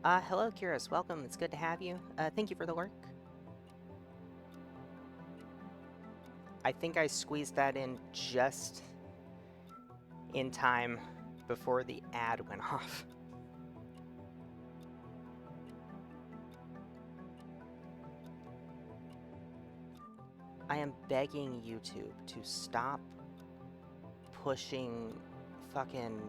Hello, Kyrus. Welcome. It's good to have you. Thank you for the work. I think I squeezed that in just in time before the ad went off. I am begging YouTube to stop pushing fucking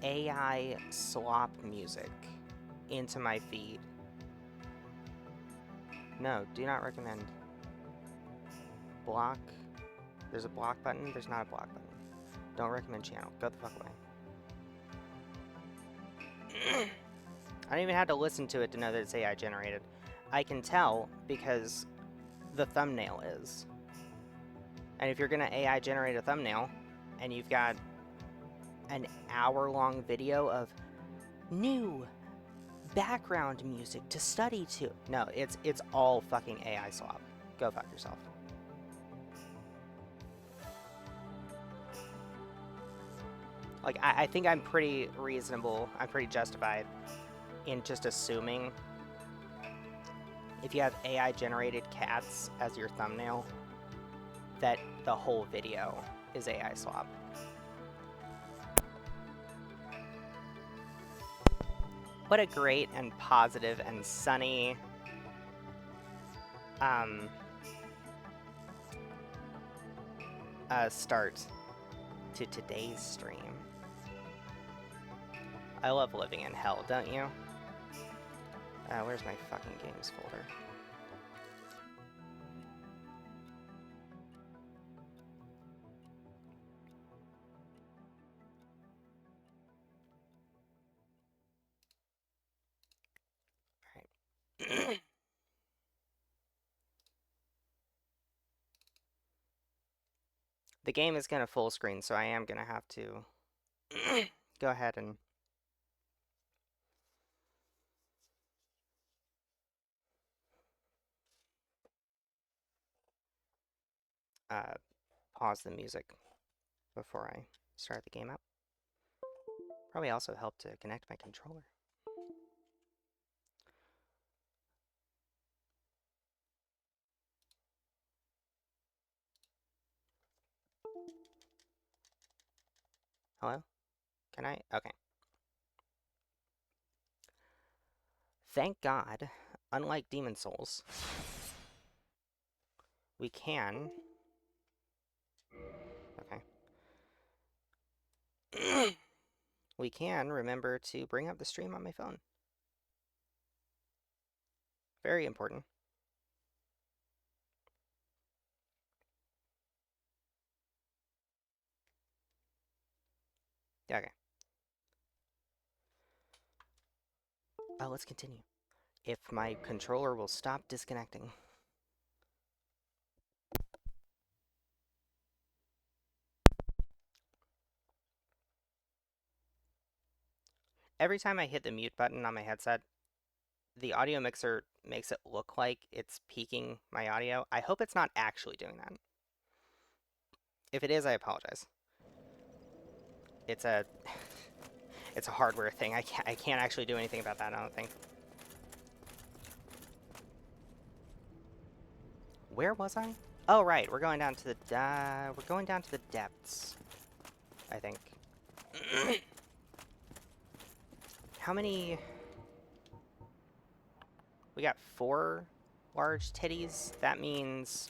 AI slop music into my feed. No, do not recommend. Block. There's a block button. There's not a block button. Don't recommend channel. Go the fuck away. I don't even have to listen to it to know that it's AI generated. I can tell because the thumbnail is. And if you're gonna AI generate a thumbnail and you've got an hour-long video of new background music to study to. No, it's all fucking AI slop. Go fuck yourself. Like, I think I'm pretty reasonable, I'm pretty justified in just assuming if you have AI generated cats as your thumbnail, that the whole video is AI slop. What a great and positive and sunny start to today's stream. I love living in hell, don't you? Where's my fucking games folder? Alright. The game is gonna full screen, so I am gonna have to go ahead and pause the music before I start the game up. Probably also help to connect my controller. Hello? Can I? Okay. Thank God, unlike Demon Souls, we can... Okay. We can remember to bring up the stream on my phone. Very important. Okay. Let's continue. If my controller will stop disconnecting. Every time I hit the mute button on my headset, the audio mixer makes it look like it's peaking my audio. I hope it's not actually doing that. If it is, I apologize. It's a it's a hardware thing. I can't actually do anything about that, I don't think. Where was I? Oh right, we're going down to the depths, I think. How many? We got 4 large titties. That means,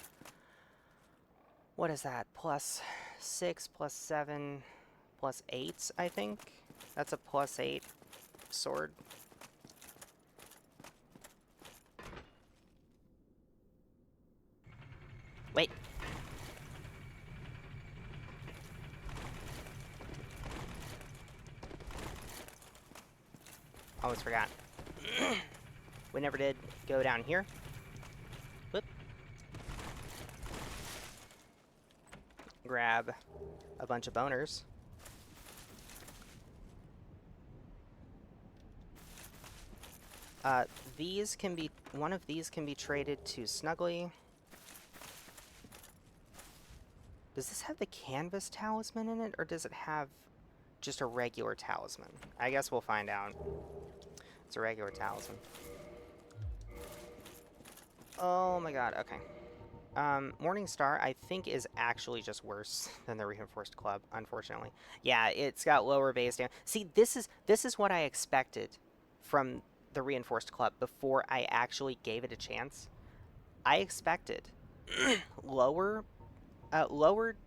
what is that? Plus 6, plus 7, plus 8, I think. That's a plus 8 sword. Wait. Almost forgot. We never did go down here. Whoop. Grab a bunch of boners. These can be, one of these can be traded to Snuggly. Does this have the canvas talisman in it, or does it have just a regular talisman? I guess we'll find out. It's a regular talisman. Oh my god, okay. Morningstar, I think, is actually just worse than the Reinforced Club, unfortunately. Yeah, it's got lower base damage. See, this is what I expected from the Reinforced Club before I actually gave it a chance. I expected lower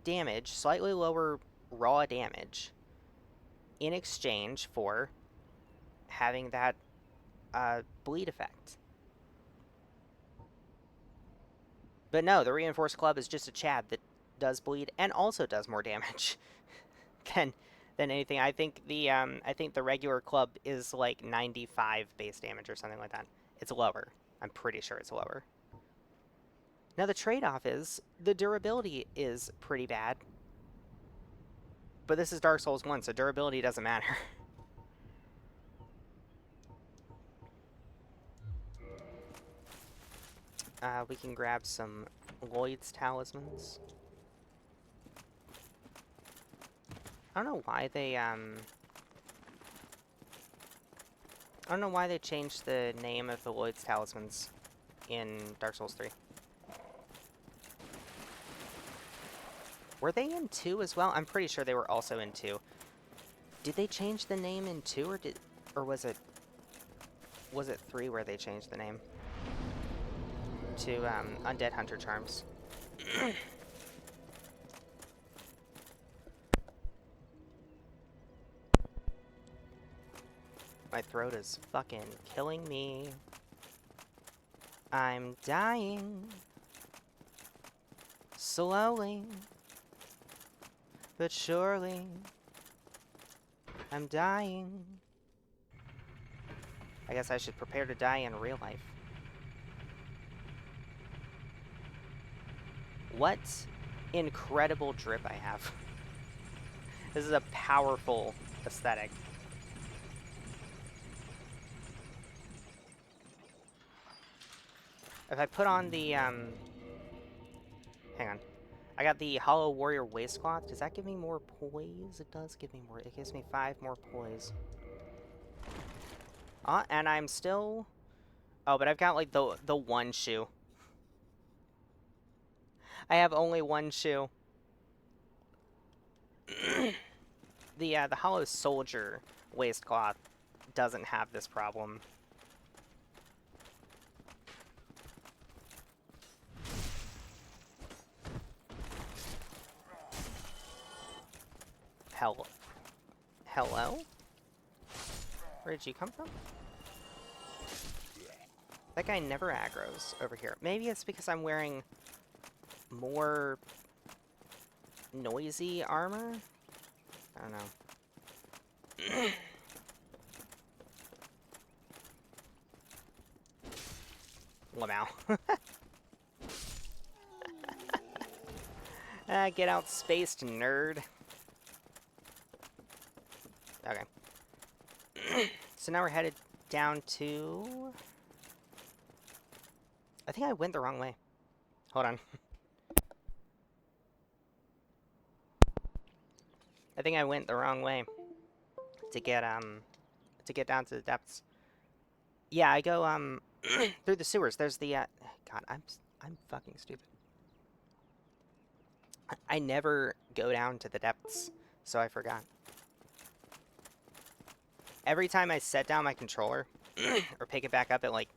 damage, slightly lower raw damage, in exchange for having that bleed effect. But no, the Reinforced Club is just a Chad that does bleed and also does more damage than anything. I think the regular club is like 95 base damage or something like that. It's lower. I'm pretty sure it's lower. Now the trade-off is the durability is pretty bad. But this is Dark Souls 1, so durability doesn't matter. We can grab some Lloyd's talismans. I don't know why they changed the name of the Lloyd's talismans in Dark Souls 3. Were they in 2 as well? I'm pretty sure they were also in 2. Did they change the name in 2 or was it 3 where they changed the name to Undead Hunter Charms? My throat is fucking killing me. I'm dying. Slowly. But surely. I'm dying. I guess I should prepare to die in real life. What incredible drip I have. This is a powerful aesthetic. If I put on the, hang on. I got the Hollow Warrior Waistcloth. Does that give me more poise? It does give me more. It gives me 5 more poise. And I'm still... Oh, but I've got, like, the one shoe. I have only one shoe. The Hollow Soldier Waistcloth doesn't have this problem. Hello? Where did you come from? That guy never aggroes over here. Maybe it's because I'm wearing more noisy armor? I don't know. Lamau. Get out, spaced nerd. Okay. So now we're headed down to... I think I went the wrong way. Hold on. I think I went the wrong way to get down to the depths. Yeah, I go through the sewers. There's the God, I'm fucking stupid. I never go down to the depths, so I forgot. Every time I set down my controller or pick it back up, it like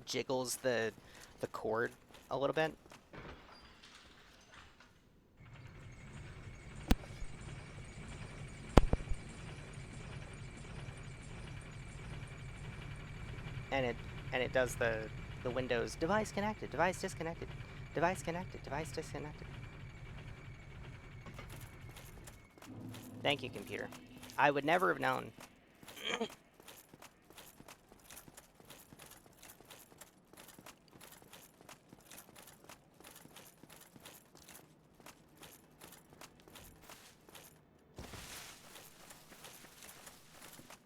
jiggles the cord a little bit. And it does the Windows device connected, device disconnected, device connected, device disconnected. Thank you, computer. I would never have known.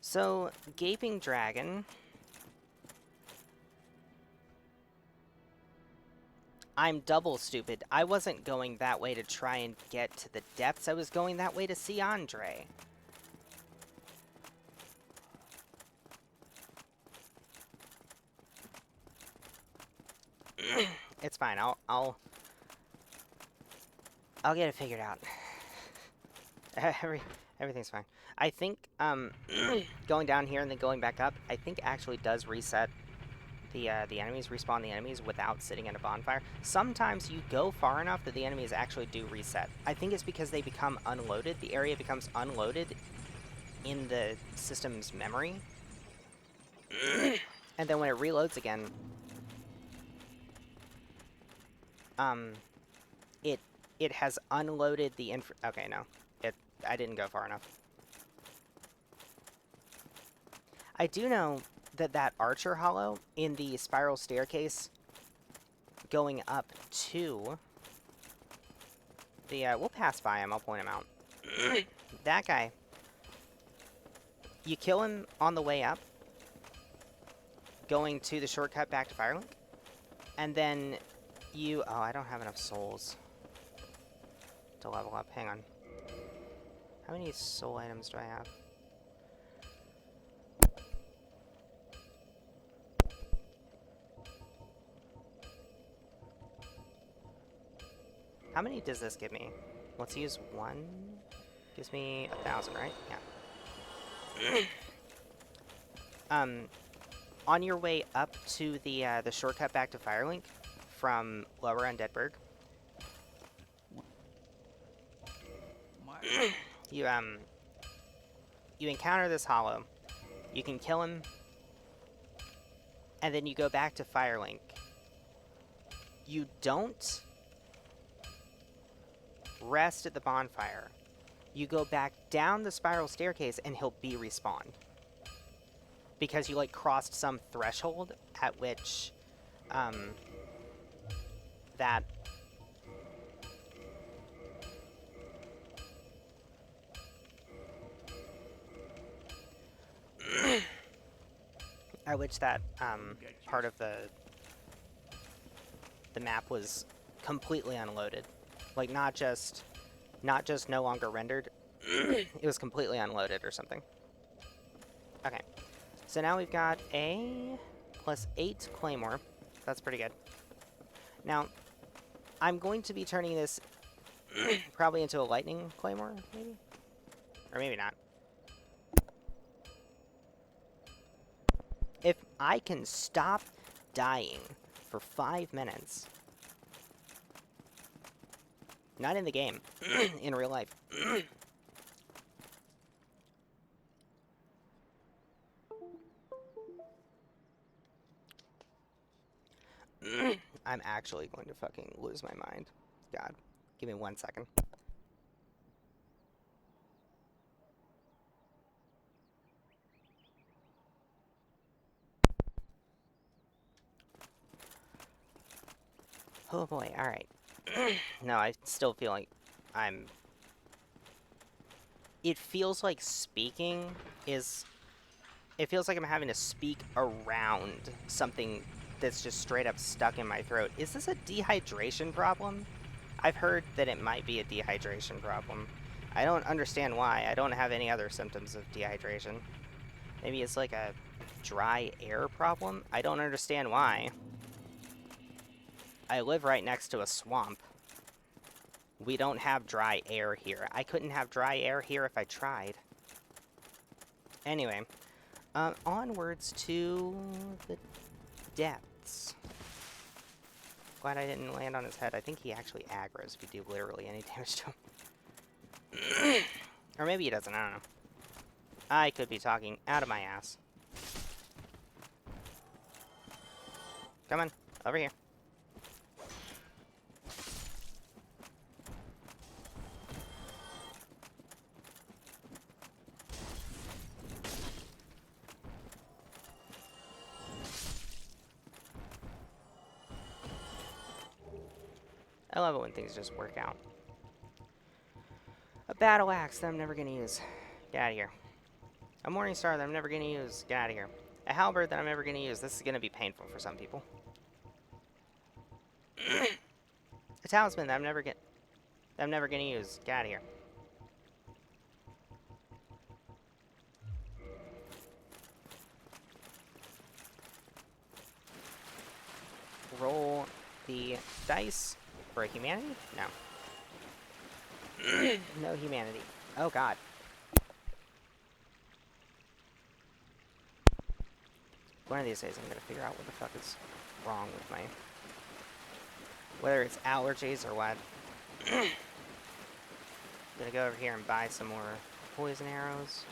So, Gaping Dragon. I'm double stupid. I wasn't going that way to try and get to the depths. I was going that way to see Andre. It's fine. I'll get it figured out. Everything's fine. I think going down here and then going back up, I think actually does reset the enemies, respawn the enemies without sitting in a bonfire. Sometimes you go far enough that the enemies actually do reset. I think it's because they become unloaded. The area becomes unloaded in the system's memory. And then when it reloads again, it has unloaded the okay, no. I didn't go far enough. I do know that Archer Hollow in the spiral staircase going up to the, we'll pass by him, I'll point him out. That guy, you kill him on the way up, going to the shortcut back to Firelink, and then you, oh, I don't have enough souls to level up, hang on. How many soul items do I have? How many does this give me? Let's use one. Gives me 1,000, right? Yeah. On your way up to the shortcut back to Firelink from Lower Undeadburg, you encounter this hollow. You can kill him, and then you go back to Firelink. You don't rest at the bonfire. You go back down the spiral staircase and he'll be respawned. Because you, like, crossed some threshold at which, that... at which that, part of the map was completely unloaded. Like, not just no longer rendered, it was completely unloaded or something. Okay, so now we've got a +8 Claymore. That's pretty good. Now, I'm going to be turning this probably into a Lightning Claymore, maybe? Or maybe not. If I can stop dying for 5 minutes... Not in the game. In real life. I'm actually going to fucking lose my mind. God. Give me 1 second. Oh boy, alright. No, I still feel like I'm... It feels like speaking is... It feels like I'm having to speak around something that's just straight up stuck in my throat. Is this a dehydration problem? I've heard that it might be a dehydration problem. I don't understand why. I don't have any other symptoms of dehydration. Maybe it's like a dry air problem? I don't understand why. I live right next to a swamp. We don't have dry air here. I couldn't have dry air here if I tried. Anyway, onwards to the depths. Glad I didn't land on his head. I think he actually aggroes if you do literally any damage to him. Or maybe he doesn't, I don't know. I could be talking out of my ass. Come on, over here. I love it when things just work out. A battle axe that I'm never gonna use. Get out of here. A morning star that I'm never gonna use. Get out of here. A halberd that I'm never gonna use. This is gonna be painful for some people. A talisman that I'm never gonna use. Get out of here. Roll the dice for humanity? No. No humanity. Oh god. One of these days I'm gonna figure out what the fuck is wrong with my... whether it's allergies or what. I'm gonna go over here and buy some more poison arrows.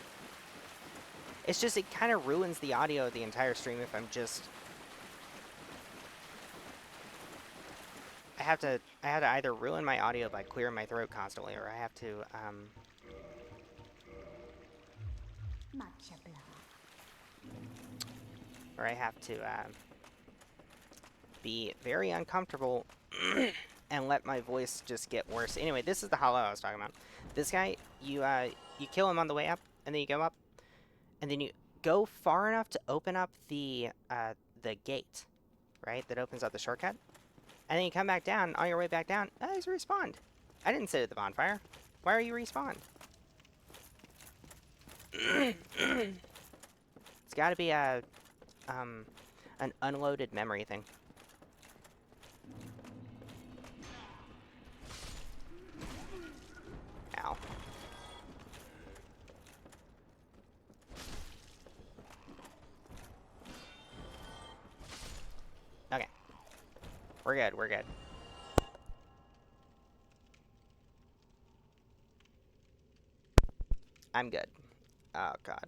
It's just, it kind of ruins the audio of the entire stream if I'm just... I have to either ruin my audio by clearing my throat constantly, or I have to, be very uncomfortable and let my voice just get worse. Anyway, this is the hollow I was talking about. This guy, you kill him on the way up, and then you go up, and then you go far enough to open up the gate, right, that opens up the shortcut. And then you come back down, on your way back down, he's respawned. I didn't sit at the bonfire. Why are you respawned? It's gotta be an unloaded memory thing. Ow. Okay. We're good, we're good. I'm good. Oh, God.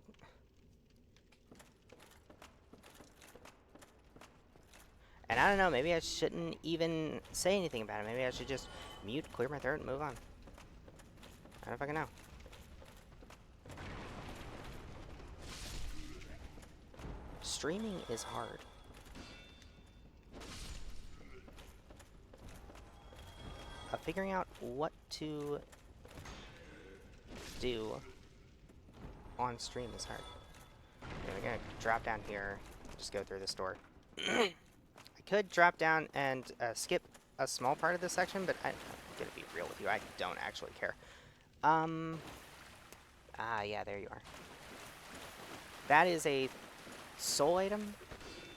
And I don't know, maybe I shouldn't even say anything about it. Maybe I should just mute, clear my throat, and move on. I don't fucking know. Streaming is hard. Figuring out what to do on stream is hard. Okay, we're gonna drop down here, just go through this door. I could drop down and skip a small part of this section, but I'm gonna be real with you, I don't actually care. Yeah, there you are. That is a soul item.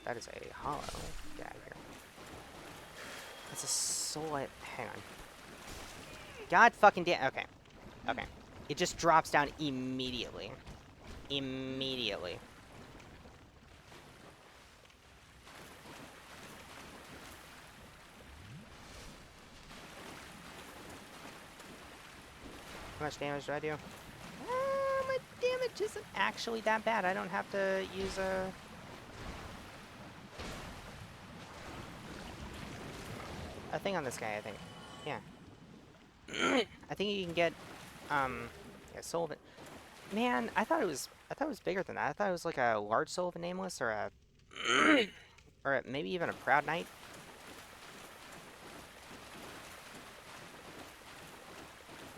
That is a hollow. Get out of here. That's a soul item. Hang on. God fucking damn. Okay. Okay. It just drops down immediately. Immediately. How much damage do I do? My damage isn't actually that bad. I don't have to use a thing on this guy, I think. Yeah. I think you can get a soul of it. Man, I thought it was bigger than that. I thought it was like a large soul of a nameless, or a or maybe even a proud knight.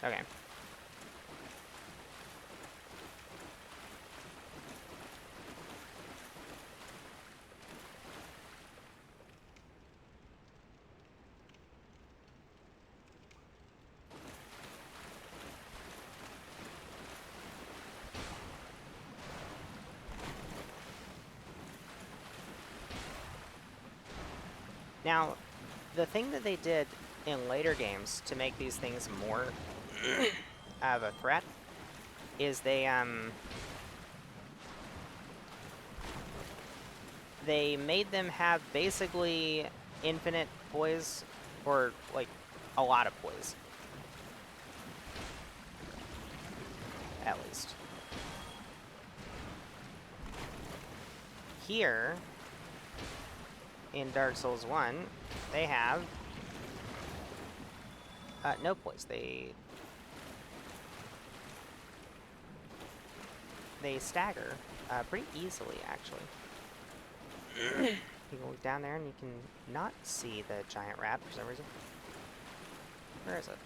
Okay. Now, the thing that they did in later games to make these things more of a threat is they made them have basically infinite poise, or like a lot of poise, at least. Here in Dark Souls 1, they have no poise. They stagger pretty easily, actually. You can look down there and you can not see the giant rat for some reason. Where is it?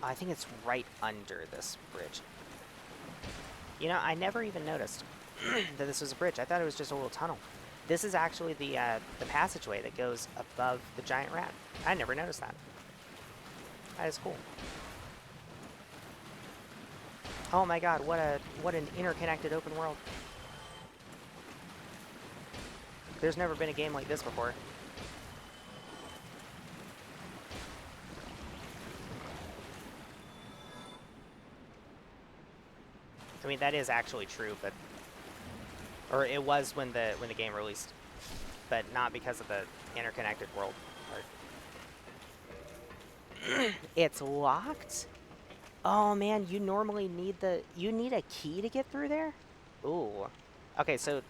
Oh, I think it's right under this bridge. You know, I never even noticed that this was a bridge. I thought it was just a little tunnel. This is actually the passageway that goes above the giant rat. I never noticed that. That is cool. Oh my god, what an interconnected open world. There's never been a game like this before. I mean, that is actually true, but... Or it was when the game released. But not because of the interconnected world part. It's locked? Oh man, you normally need you need a key to get through there? Ooh. Okay, so...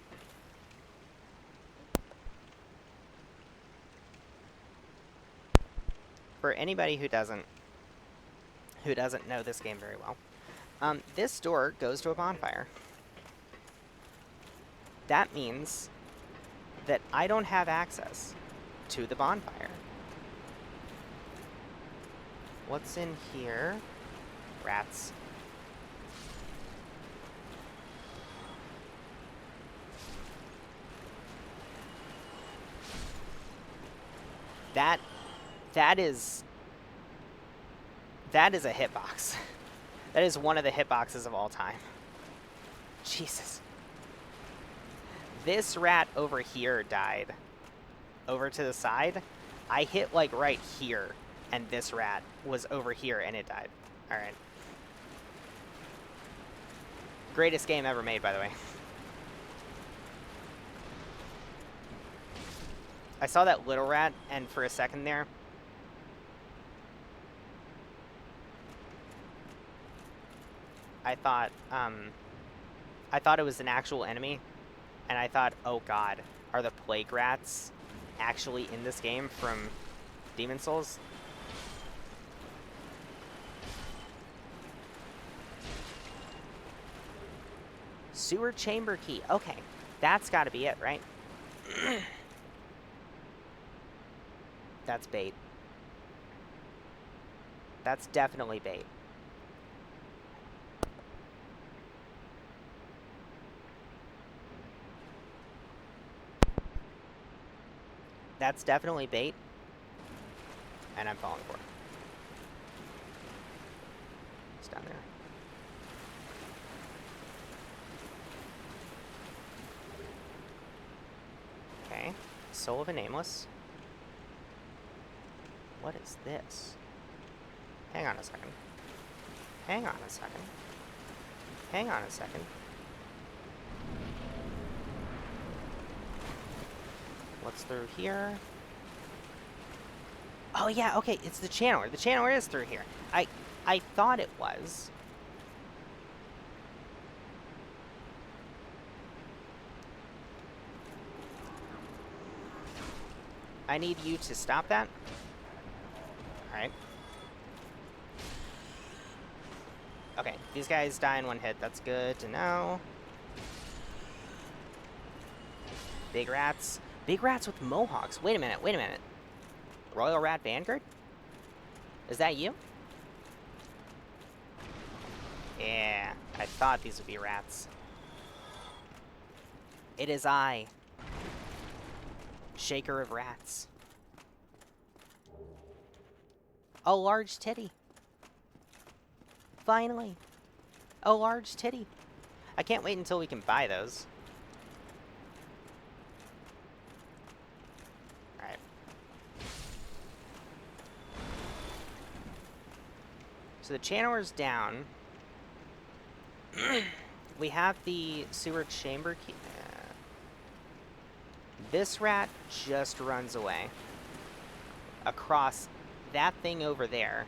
For anybody who doesn't know this game very well, this door goes to a bonfire. That means that I don't have access to the bonfire. What's in here? Rats. That is a hitbox. That is one of the hitboxes of all time. Jesus. This rat over here died. Over to the side. I hit like right here, and this rat was over here and it died. Alright. Greatest game ever made, by the way. I saw that little rat, and for a second there, I thought it was an actual enemy, and I thought, oh god, are the plague rats actually in this game from Demon's Souls? Sewer chamber key. Okay, that's got to be it, right? That's bait. That's definitely bait. That's definitely bait. And I'm falling for it. It's down there. Okay. Soul of a Nameless. What is this? Hang on a second. Hang on a second. Hang on a second. What's through here? Oh yeah, okay, it's the channeler. The channeler is through here. I thought it was. I need you to stop that. Alright. Okay, these guys die in one hit. That's good to know. Big rats. Big rats with mohawks. Wait a minute, wait a minute. Royal Rat Vanguard? Is that you? Yeah, I thought these would be rats. It is I. Shaker of rats. A large titty. Finally. A large titty. I can't wait until we can buy those. Alright. So the channeler's down. We have the sewer chamber key. This rat just runs away. Across that thing over there.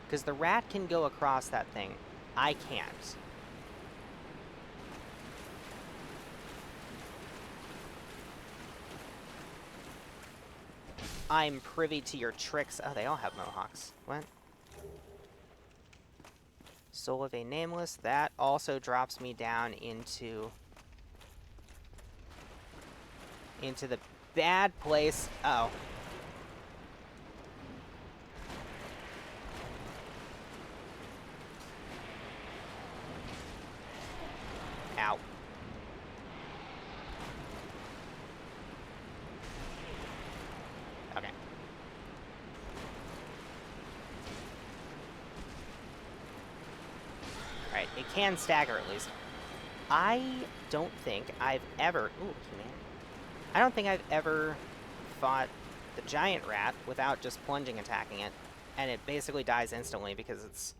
Because the rat can go across that thing. I can't. I'm privy to your tricks. Oh, they all have mohawks. What? Soul of a Nameless. That also drops me down into the bad place. Oh. Ow. Okay. Alright, it can stagger at least. I don't think I've ever... Ooh, man. I don't think I've ever fought the giant rat without just plunging attacking it. And it basically dies instantly because it's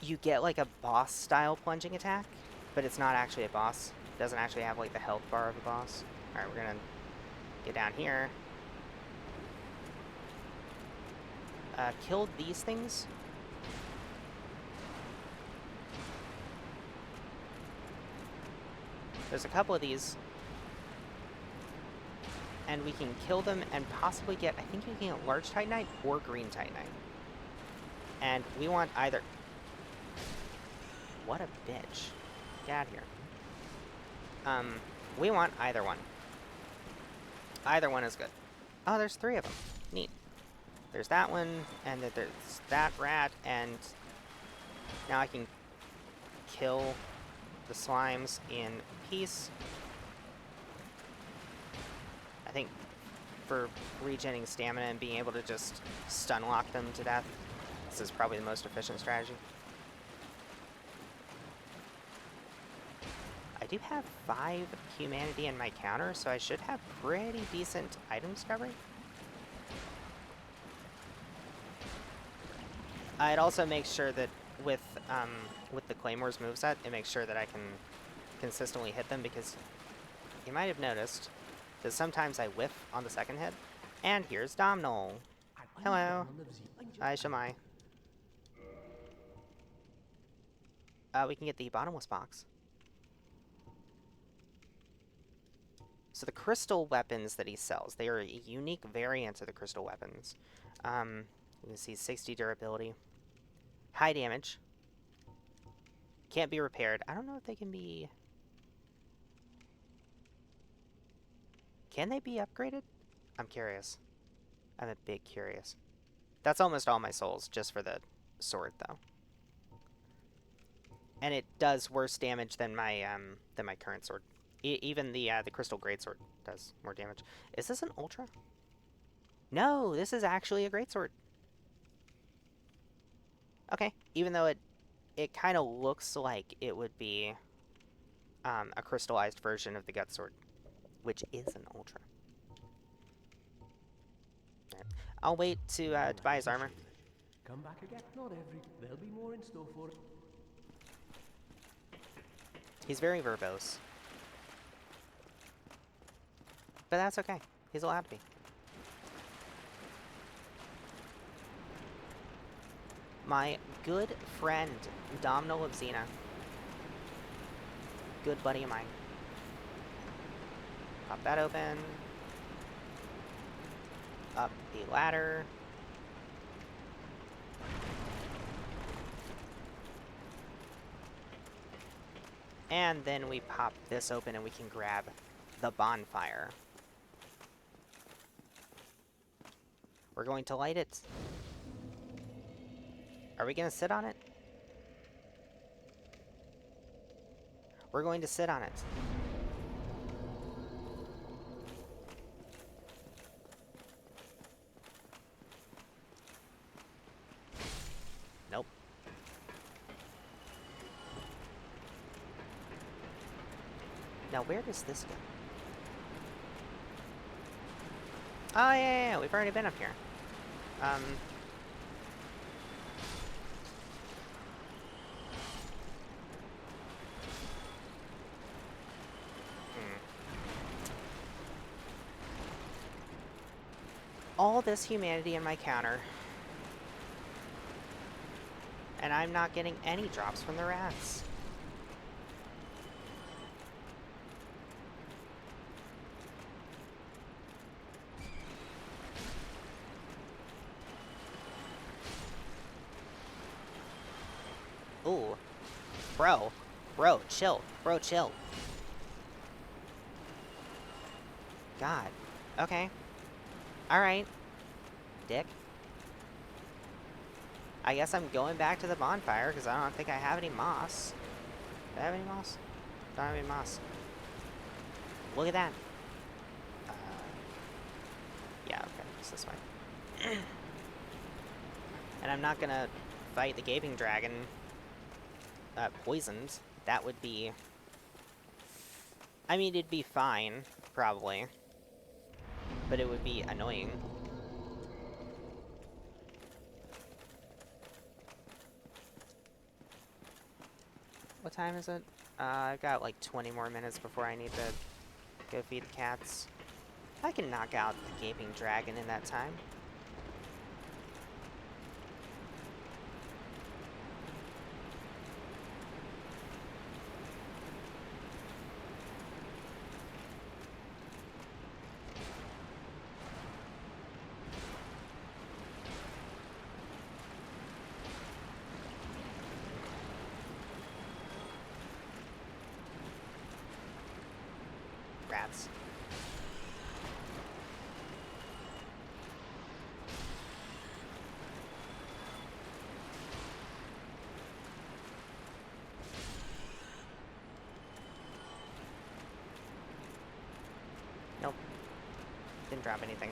you get like a boss style plunging attack, but it's not actually a boss. It doesn't actually have like the health bar of a boss. Alright, we're gonna get down here. Killed these things. There's a couple of these. And we can kill them and possibly get, I think we can get large Titanite or green Titanite. And we want either. What a bitch. Get out of here. We want either one. Either one is good. Oh, there's 3 of them. Neat. There's that one, and then there's that rat, and now I can kill the slimes in peace. I think for regenerating stamina and being able to just stun lock them to death, this is probably the most efficient strategy. I do have 5 humanity in my counter, so I should have pretty decent item discovery. It also makes sure that with the Claymore's moveset, it makes sure that I can consistently hit them, because you might have noticed that sometimes I whiff on the second hit. And here's Domhnall. Hello. Hi, Shamai. We can get the bottomless box. So the crystal weapons that he sells, they are a unique variant of the crystal weapons. You can see 60 durability. High damage. Can't be repaired. I don't know if they can be... Can they be upgraded? I'm curious. I'm a bit curious. That's almost all my souls, just for the sword, though. And it does worse damage than my current sword. Even the crystal greatsword does more damage. Is this an ultra? No, this is actually a greatsword. Okay, even though it kind of looks like it would be a crystallized version of the gut sword, which is an ultra. Right. I'll wait to buy his armor. Come back again. Not every. There'll be more in store for it. He's very verbose. But that's okay. He's allowed to be. My good friend, Domhnall of Xena. Good buddy of mine. Pop that open. Up the ladder. And then we pop this open and we can grab the bonfire. We're going to light it. Are we going to sit on it? We're going to sit on it. Nope. Now, where does this go? Oh, yeah, we've already been up here. All this humanity in my counter. And I'm not getting any drops from the rats. Ooh. Bro. Bro, chill. Bro, chill. God. Okay. Alright. Dick. I guess I'm going back to the bonfire, because I don't think I have any moss. Do I have any moss? Don't have any moss. Look at that. Yeah, okay. It's this way. And I'm not gonna fight the Gaping Dragon poisoned. That would be... I mean, it'd be fine, probably. But it would be annoying. What time is it? I've got like 20 more minutes before I need to go feed the cats. I can knock out the gaping dragon in that time. Rats. Nope. Didn't drop anything.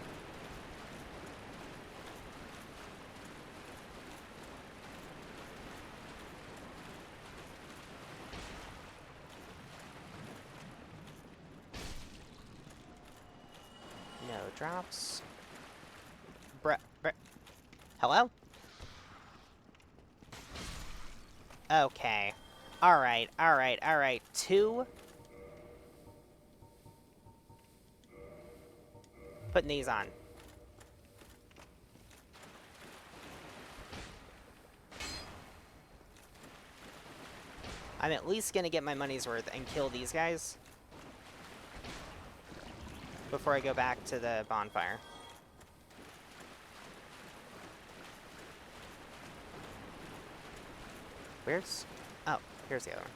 No drops. Bruh. Hello? Okay. Alright. 2. Putting these on. I'm at least gonna get my money's worth and kill these guys before I go back to the bonfire. Where's... Oh, here's the other one.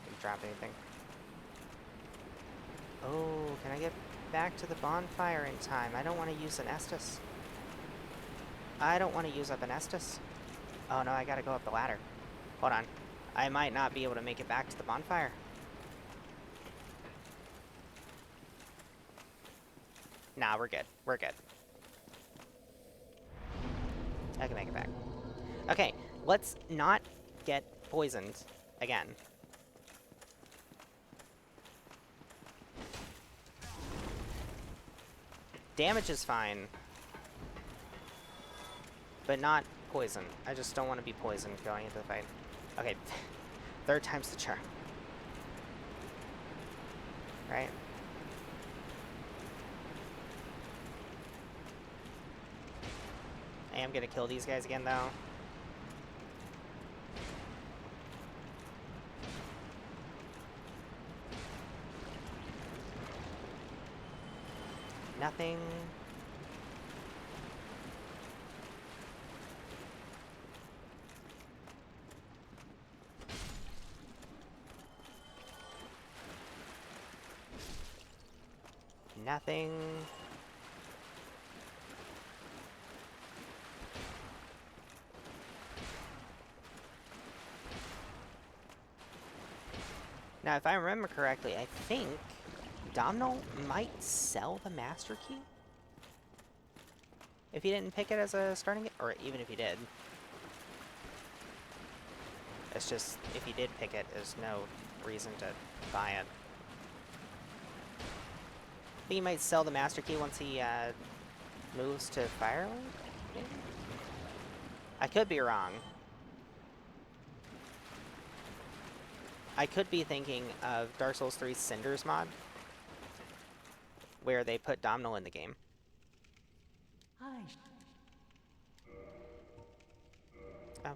Didn't drop anything. Oh, can I get back to the bonfire in time? I don't want to use an Estus. I don't want to use up an Estus. Oh no, I gotta go up the ladder. Hold on. I might not be able to make it back to the bonfire. Nah, we're good. We're good. I can make it back. Okay, let's not get poisoned again. Damage is fine, but not poison. I just don't want to be poisoned going into the fight. Okay, 3rd time's the charm. Right? I am gonna kill these guys again, though. Nothing. Nothing. Now, if I remember correctly, I think Domhnall might sell the Master Key if he didn't pick it as a starting, or even if he did. It's just, if he did pick it, there's no reason to buy it. I think he might sell the Master Key once he moves to Firelink, maybe? I could be wrong. I could be thinking of Dark Souls 3's Cinders mod, where they put Domhnall in the game. Oh,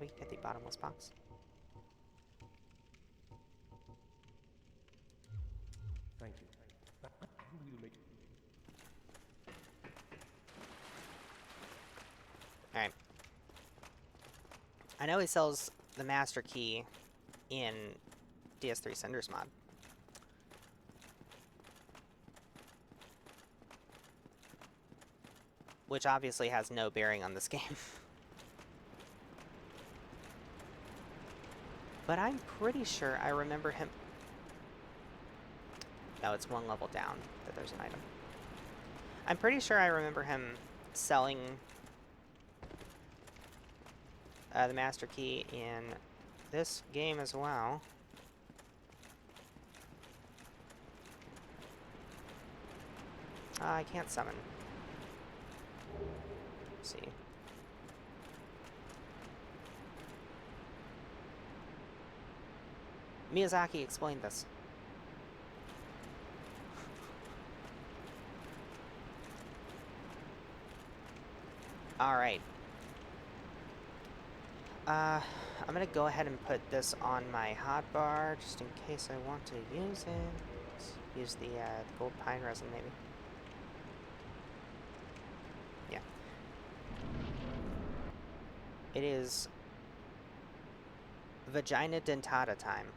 we can get the bottomless box. Thank you. We'll make Alright. I know he sells the Master Key in DS3 Cinders mod. Which obviously has no bearing on this game. But I'm pretty sure I remember him... No, it's 1 level down that there's an item. I'm pretty sure I remember him selling the Master Key in this game as well. I can't summon. Let's see. Miyazaki explained this. Alright. I'm gonna go ahead and put this on my hotbar, just in case I want to use it. Use the gold pine resin, maybe. Yeah. It is vagina dentata time.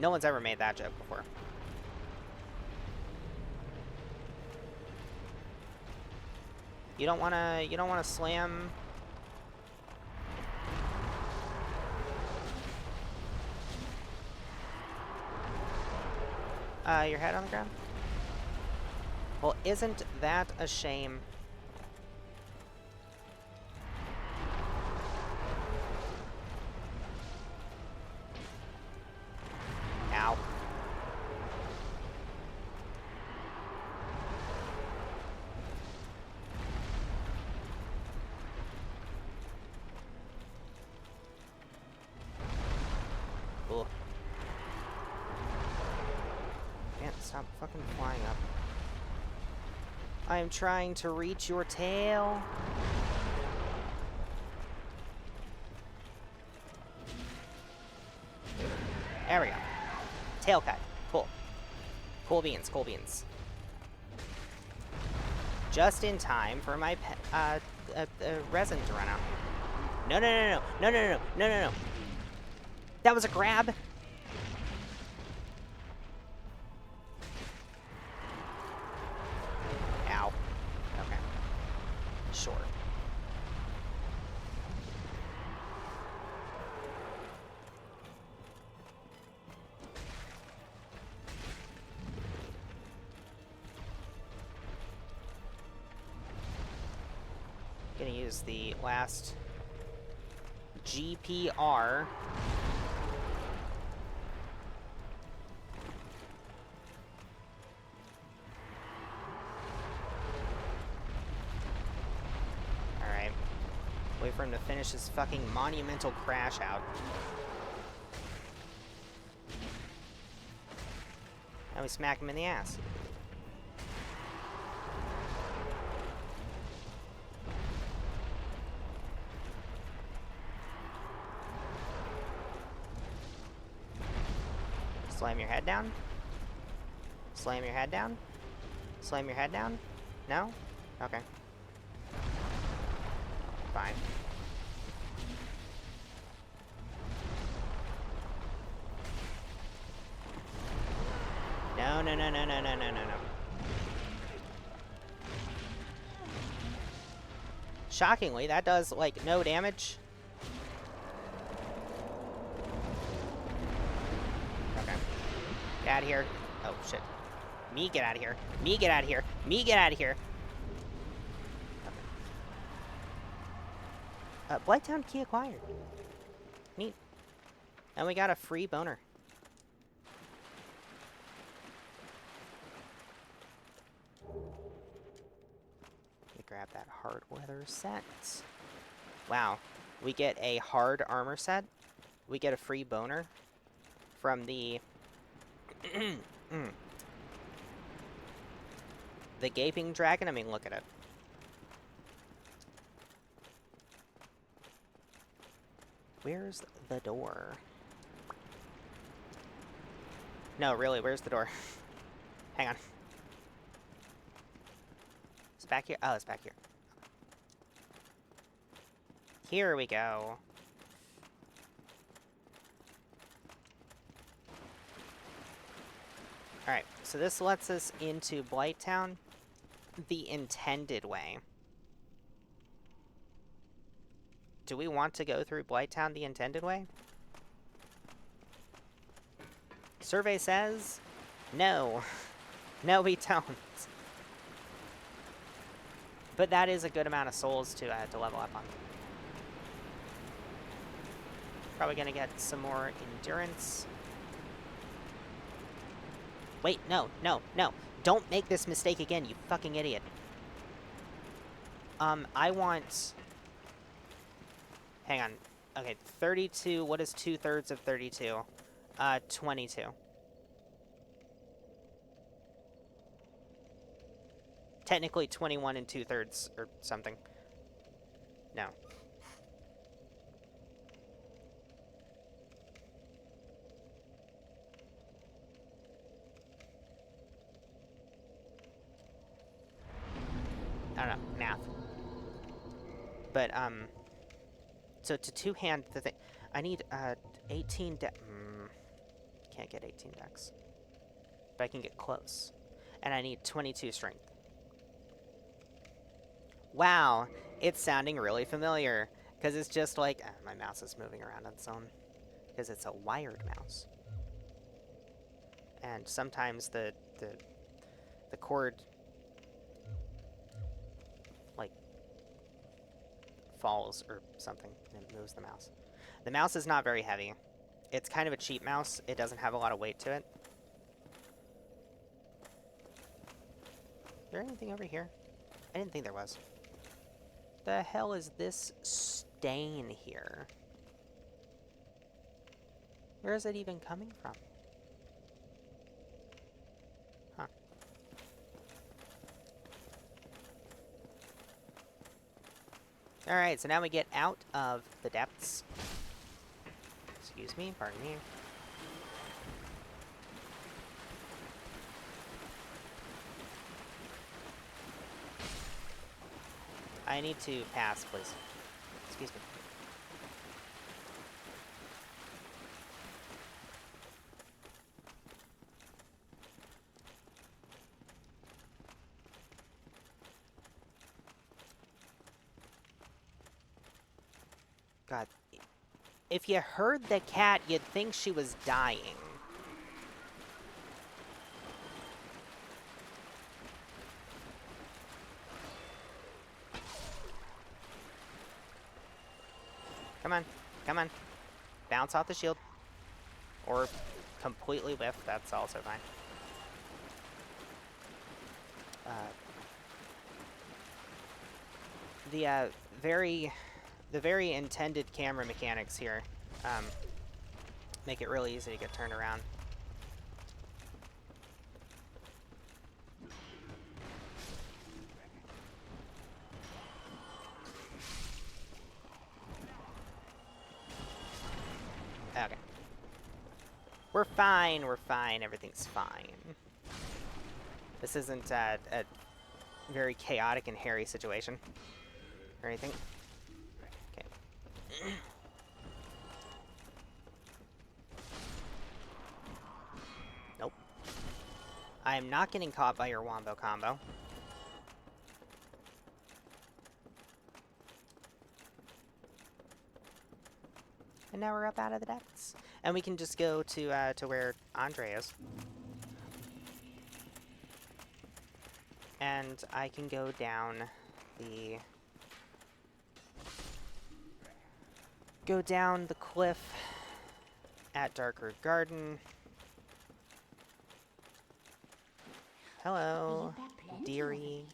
No one's ever made that joke before. You don't wanna slam. Your head on the ground? Well, isn't that a shame? Ow. Cool. Can't stop fucking flying up. I am trying to reach your tail. There we go. Tail cut. Cool. Cool beans, cool beans. Just in time for my resin to run out. No, no, no, no, no, no, no, no, no, no. That was a grab. Ow. Okay. Sure. Gonna use the last GPR. Alright. Wait for him to finish his fucking monumental crash out. Now we smack him in the ass. Slam your head down. Slam your head down. Slam your head down. No? Okay. Fine. No, no, no, no, no, no, no, no, no. Shockingly, that does, like, no damage. Okay. Get out of here. Oh, shit. Me get out of here. Me get out of here. Me get out of here. Okay. Blighttown key acquired. Neat. And we got a free boner. Grab that hard weather set. Wow. We get a hard armor set. We get a free boner from the the gaping dragon. I mean, look at it. Where's the door? No, really, where's the door? Hang on. Back here? Oh, it's back here. Here we go. Alright, so this lets us into Blighttown the intended way. Do we want to go through Blighttown the intended way? Survey says no. No, we don't. But that is a good amount of souls to level up on. Probably gonna get some more endurance. Wait, no, no, no, Don't make this mistake again, you fucking idiot. I want... Hang on. Okay, 32. What is 2/3 of 32? 22. Technically 21 and 2/3 or something. No. I don't know, math. But, so to two-hand the thing, I need, 18 can't get 18 dex. But I can get close. And I need 22 strength. Wow, it's sounding really familiar. Because it's just like, my mouse is moving around on its own. Because it's a wired mouse. And sometimes the cord, like, falls or something, and it moves the mouse. The mouse is not very heavy. It's kind of a cheap mouse. It doesn't have a lot of weight to it. Is there anything over here? I didn't think there was. The hell is this stain here? Where is it even coming from? Huh. Alright, so now we get out of the depths. Excuse me, pardon me. I need to pass, please. Excuse me. God. If you heard the cat, you'd think she was dying. Come on. Come on. Bounce off the shield. Or completely whiff. That's also fine. The very intended camera mechanics here make it really easy to get turned around. Okay. We're fine, everything's fine. This isn't a very chaotic and hairy situation or anything. Okay. Nope. I am not getting caught by your wombo combo. And now we're up out of the depths. And we can just go to where Andre is. And I can go down the... Go down the cliff at Darkroot Garden. Hello, dearie.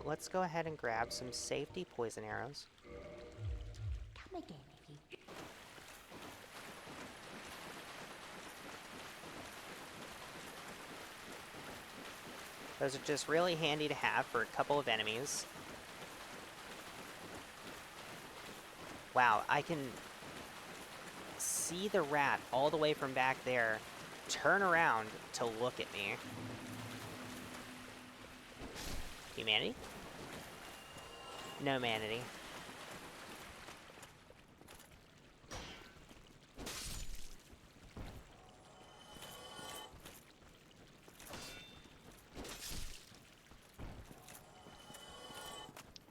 Let's go ahead and grab some safety poison arrows. Come again if you... Those are just really handy to have for a couple of enemies. Wow, I can see the rat all the way from back there turn around to look at me. Humanity? No manity.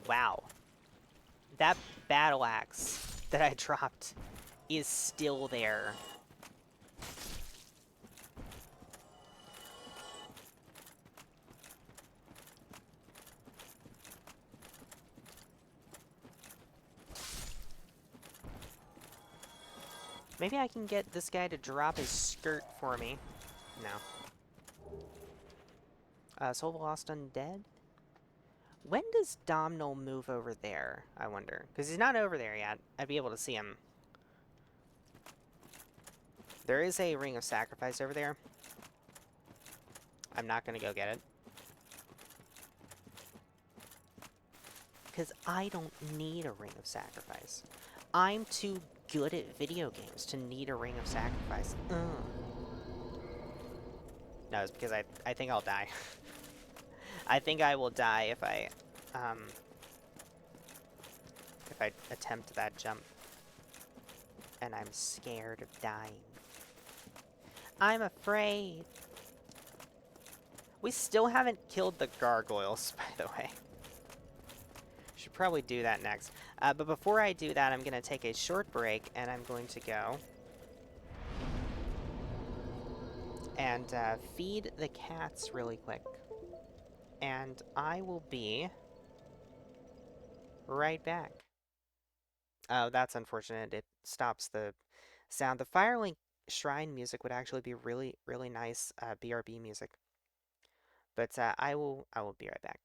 Wow. That battle axe that I dropped is still there. Maybe I can get this guy to drop his skirt for me. No. Soul of the Lost Undead? When does Domhnall move over there, I wonder? Because he's not over there yet. I'd be able to see him. There is a Ring of Sacrifice over there. I'm not going to go get it. Because I don't need a Ring of Sacrifice. I'm too good at video games to need a Ring of Sacrifice. No, it's because I think I'll die. I think I will die if I attempt that jump. And I'm scared of dying. I'm afraid. We still haven't killed the gargoyles, by the way. Should probably do that next. But before I do that, I'm going to take a short break, and I'm going to go and feed the cats really quick. And I will be right back. Oh, that's unfortunate. It stops the sound. The Firelink Shrine music would actually be really, really nice BRB music. But I will be right back.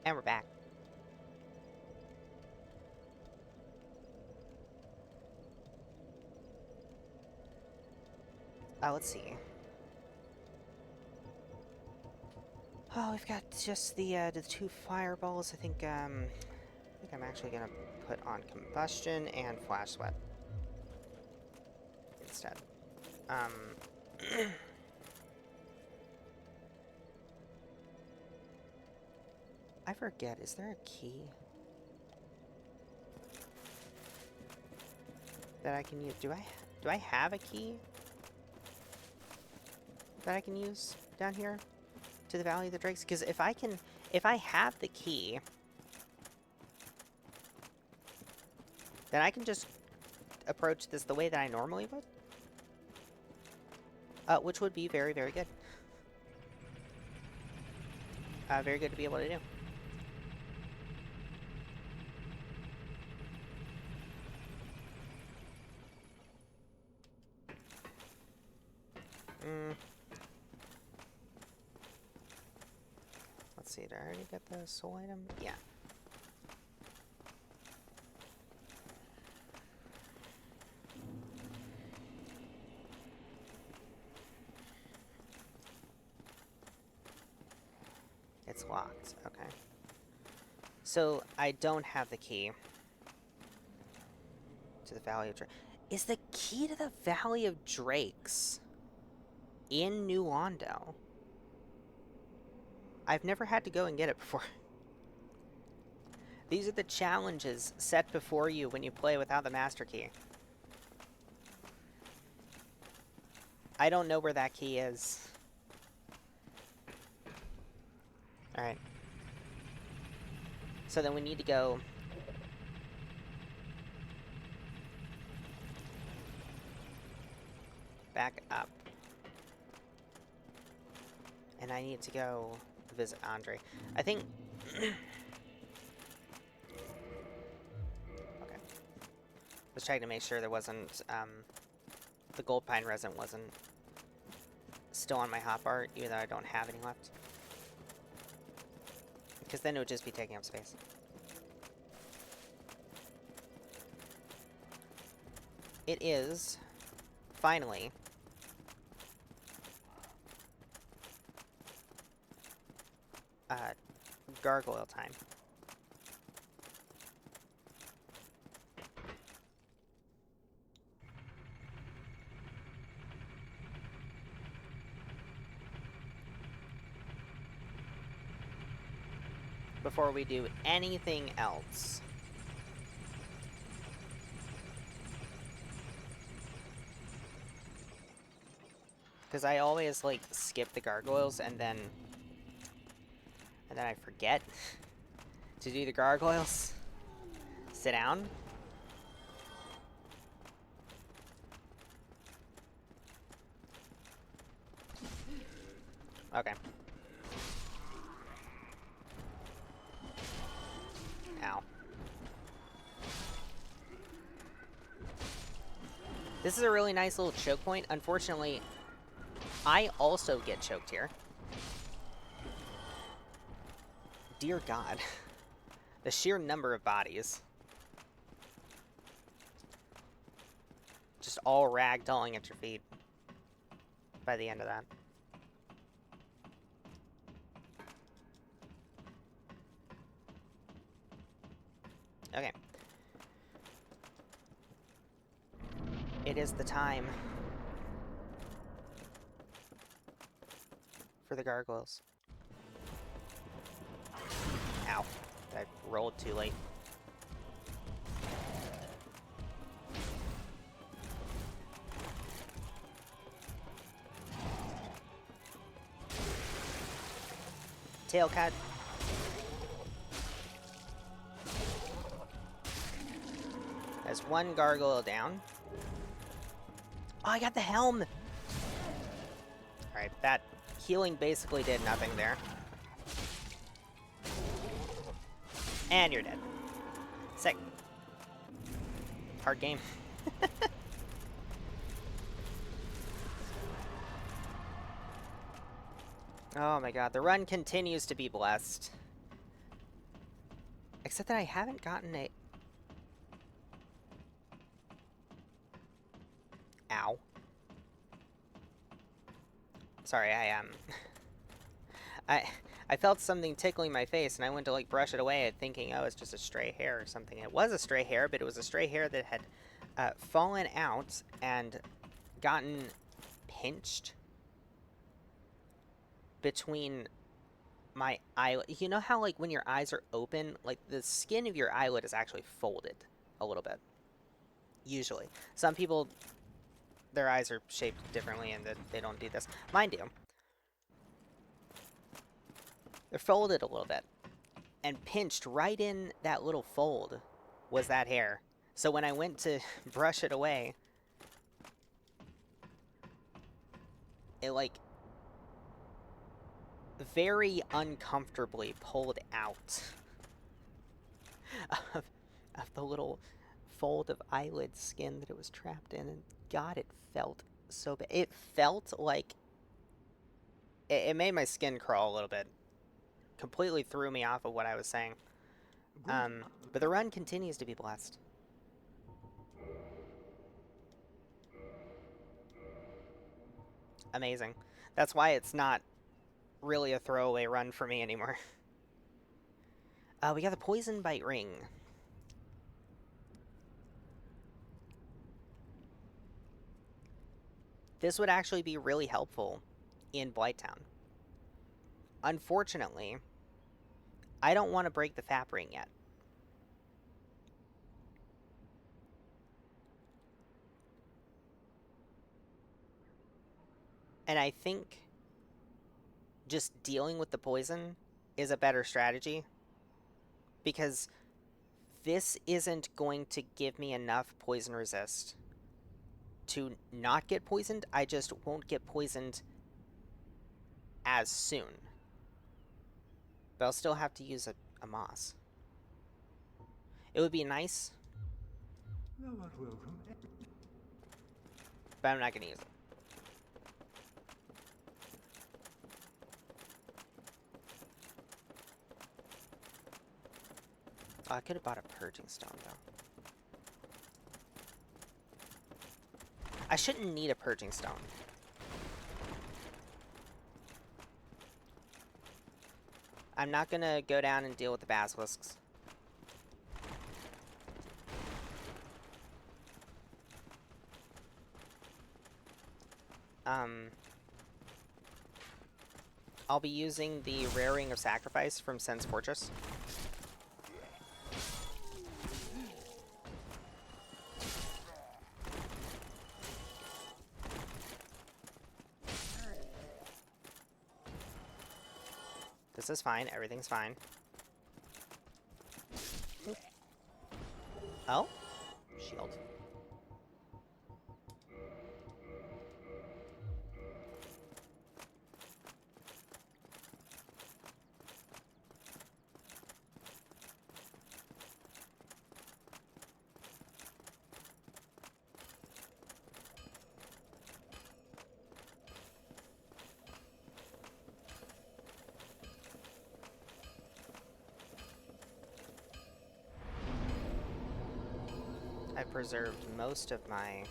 And we're back. Let's see. Oh, we've got just the 2 fireballs. I think I'm actually gonna put on combustion and flash sweat instead. I forget. Is there a key that I can use? Do I have a key that I can use down here to the Valley of the Drakes? Because if I have the key, then I can just approach this the way that I normally would. Which would be very, very good. Very good to be able to do. Let's see, did I already get the soul item? Yeah. It's locked, okay. So, I don't have the key to the Valley of Drakes. Is the key to the Valley of Drakes in New Londo? I've never had to go and get it before. These are the challenges set before you when you play without the Master Key. I don't know where that key is. Alright. So then we need to go... back up. And I need to go visit Andre. I think... okay. Was checking to make sure there wasn't, the Gold Pine Resin wasn't still on my hotbar, even though I don't have any left. Because then it would just be taking up space. It is, finally, gargoyle time. Before we do anything else. Because I always, like, skip the gargoyles and then I forget to do the gargoyles. Sit down. Okay. Ow. This is a really nice little choke point. Unfortunately, I also get choked here. Dear God. The sheer number of bodies. Just all ragdolling at your feet by the end of that. Okay. It is the time for the gargoyles. Ow. I rolled too late. Tail cut. There's one gargoyle down. Oh, I got the helm! Alright, that healing basically did nothing there. And you're dead. Sick. Hard game. Oh my god, the run continues to be blessed. Except that I haven't gotten a... Ow. Sorry, I felt something tickling my face, and I went to, like, brush it away, thinking, oh, it's just a stray hair or something. It was a stray hair, but it was a stray hair that had fallen out and gotten pinched between my eyelid. You know how, like, when your eyes are open, like, the skin of your eyelid is actually folded a little bit? Usually. Some people, their eyes are shaped differently and they don't do this. Mine do. They're folded a little bit. And pinched right in that little fold was that hair. So when I went to brush it away, it, like, very uncomfortably pulled out of the little fold of eyelid skin that it was trapped in. And God, it felt so bad. It felt like... It made my skin crawl a little bit. completely threw me off of what I was saying. But the run continues to be blessed. Amazing. That's why it's not really a throwaway run for me anymore. We got the Poison Bite Ring. This would actually be really helpful in Blighttown. Unfortunately, I don't want to break the FAP ring yet. And I think just dealing with the poison is a better strategy, because this isn't going to give me enough poison resist to not get poisoned. I just won't get poisoned as soon. But I'll still have to use a moss. It would be nice, but I'm not going to use it. Oh, I could have bought a Purging Stone, though. I shouldn't need a Purging Stone. I'm not going to go down and deal with the basilisks. I'll be using the Rare Ring of Sacrifice from Sen's Fortress. This is fine. Everything's fine. Oop. Oh? Shield. I preserved most of my...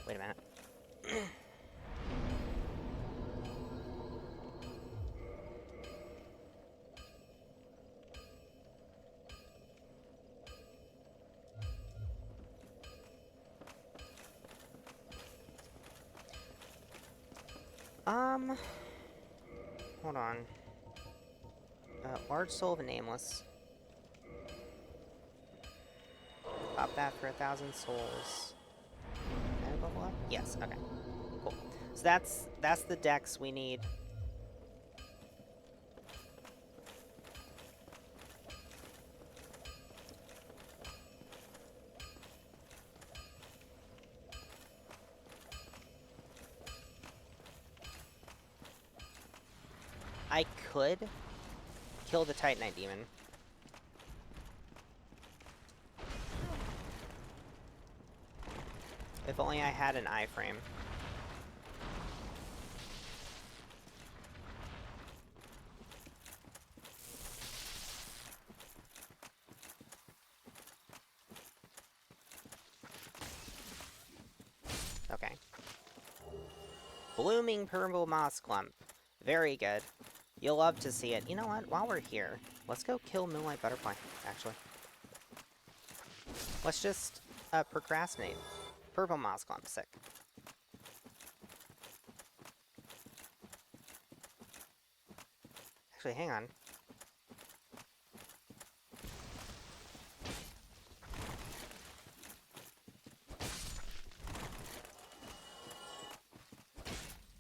Wait a minute. Hold on. Large Soul of a Nameless. Pop that for 1,000 souls. Can I level up? Yes, okay. Cool. So that's the dex we need. I could kill the Titanite Demon. If only I had an iframe. Okay. Blooming Purple Moss Clump. Very good. You'll love to see it. You know what? While we're here, let's go kill Moonlight Butterfly, actually. Let's just procrastinate. Purple Moss Clump, sick. Actually, hang on.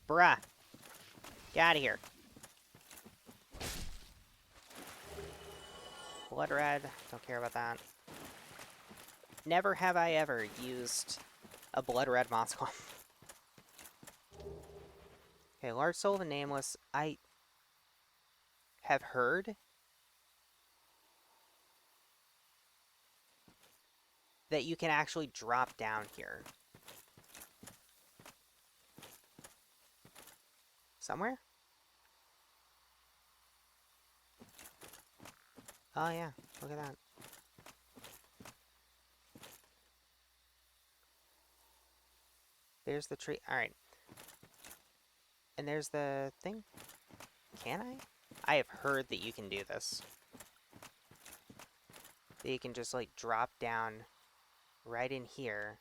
Bruh. Get out of here. Blood Red. Don't care about that. Never have I ever used a Blood Red Moss Clump. Okay, Large Soul of a Nameless. I have heard that you can actually drop down here. Somewhere? Oh yeah, look at that. There's the tree. Alright. And there's the thing. Can I? I have heard that you can do this. That you can just like drop down right in here.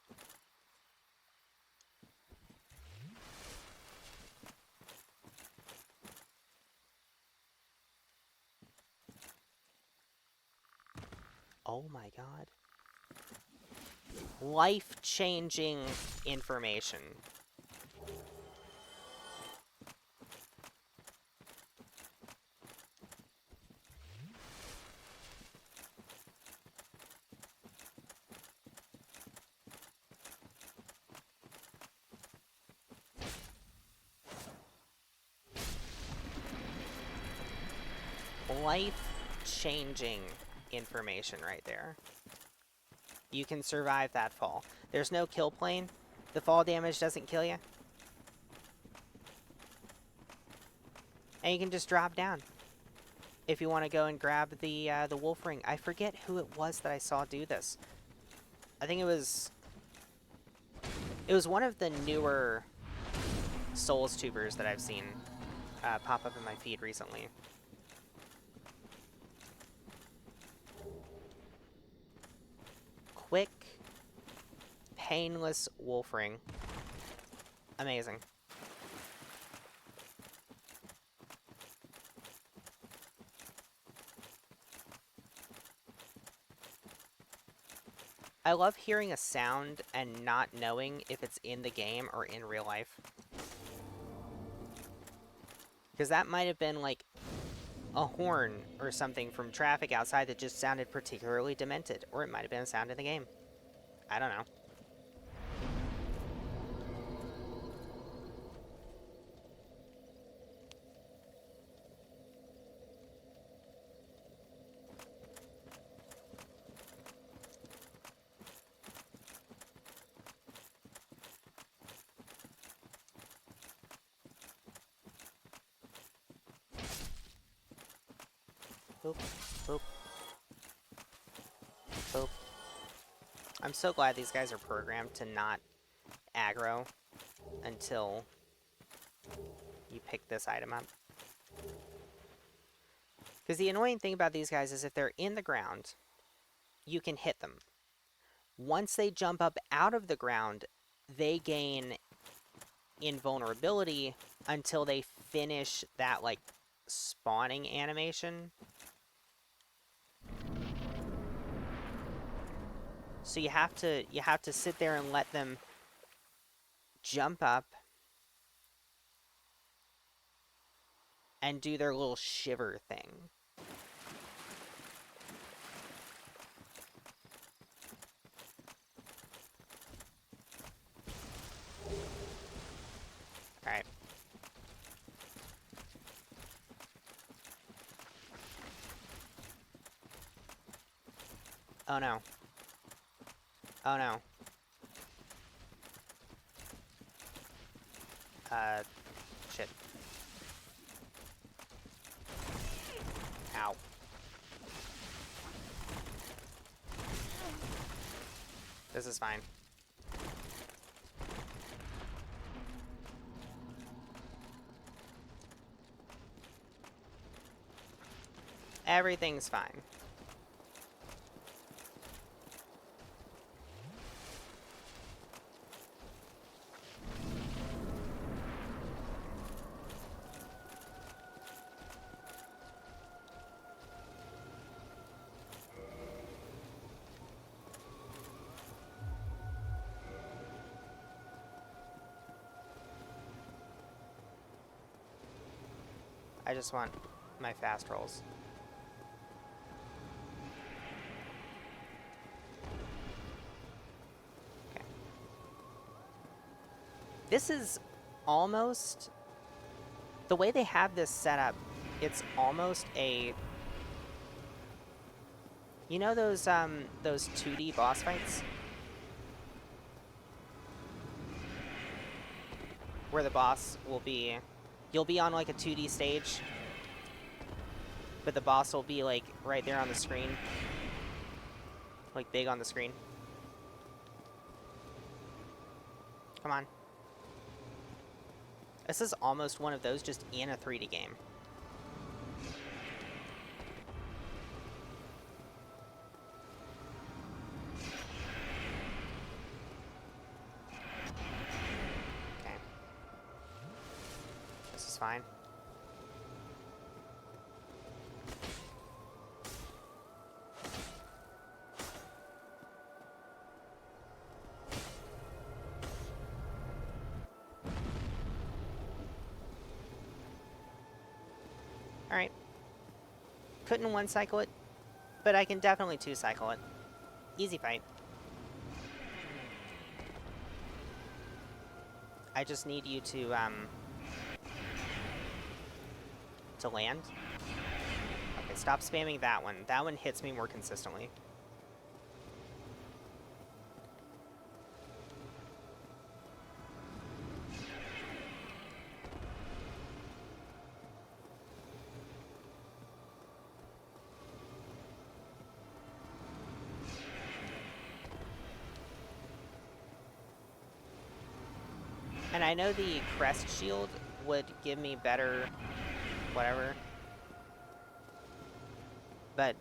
Oh my god. Life-changing information. Life-changing information right there. You can survive that fall. There's no kill plane. The fall damage doesn't kill you. And you can just drop down. If you want to go and grab the wolf ring. I forget who it was that I saw do this. I think it was one of the newer Souls tubers that I've seen pop up in my feed recently. Quick, painless wolf ring. Amazing. I love hearing a sound and not knowing if it's in the game or in real life. Because that might have been like a horn or something from traffic outside that just sounded particularly demented. Or it might have been a sound in the game. I don't know. Boop, boop. Boop. I'm so glad these guys are programmed to not aggro until you pick this item up. Because the annoying thing about these guys is if they're in the ground, you can hit them. Once they jump up out of the ground, they gain invulnerability until they finish that, like, spawning animation. So you have to sit there and let them jump up and do their little shiver thing. Alright. Oh no. Oh no. Shit. Ow. This is fine. Everything's fine. I just want my fast rolls. Okay. This is almost... The way they have this set up, it's almost a... You know those 2D boss fights? Where the boss will be... You'll be on like a 2D stage. But the boss will be like right there on the screen. Like big on the screen. Come on. This is almost one of those just in a 3D game. Okay. This is fine. Alright. Couldn't one cycle it, but I can definitely two cycle it. Easy fight. I just need you to land. Okay, stop spamming that one. That one hits me more consistently. And I know the crest shield would give me better whatever, but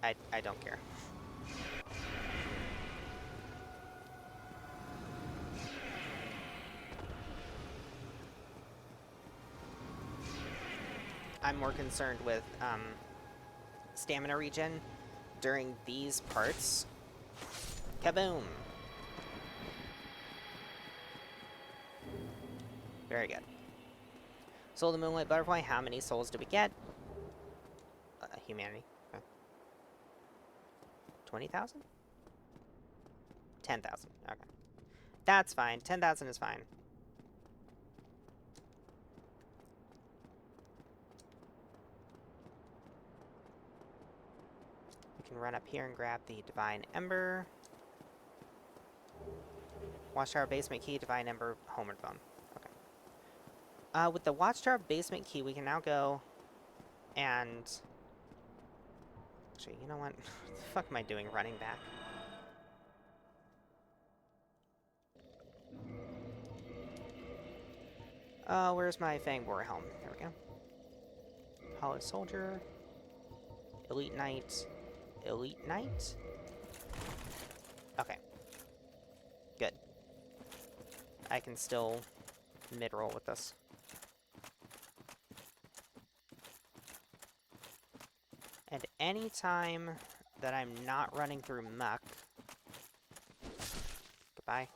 I don't care. I'm more concerned with stamina regen during these parts. Kaboom! Very good. Soul of the Moonlight Butterfly, how many souls do we get? Humanity. Okay. 20,000? 10,000. Okay. That's fine. 10,000 is fine. We can run up here and grab the Divine Ember. Watchtower Basement Key, Divine Ember, Homeward Bone. With the Watchtower Basement Key, we can now go and... Actually, you know what? What the fuck am I doing running back? Where's my Fangboar helm? There we go. Hollow Soldier. Elite Knight. Elite Knight? Okay. Good. I can still mid-roll with this. And any time that I'm not running through muck... Goodbye.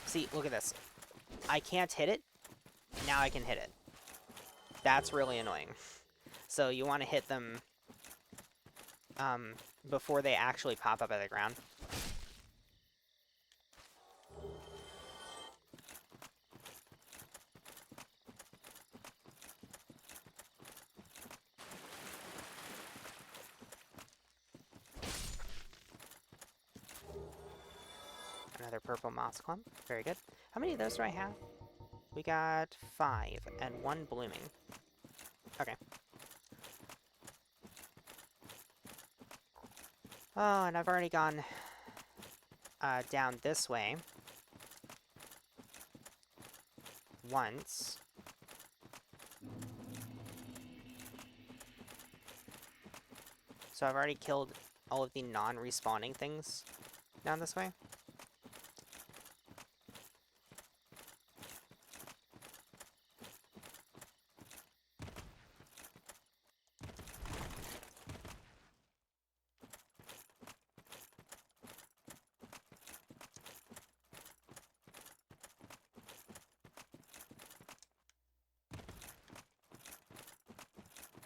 See, look at this. I can't hit it. Now I can hit it. That's really annoying. So you want to hit them before they actually pop up out of the ground. Another purple moss clump. Very good. How many of those do I have? We got 5 and 1 blooming. Okay. Oh, and I've already gone down this way once. So I've already killed all of the non-respawning things down this way.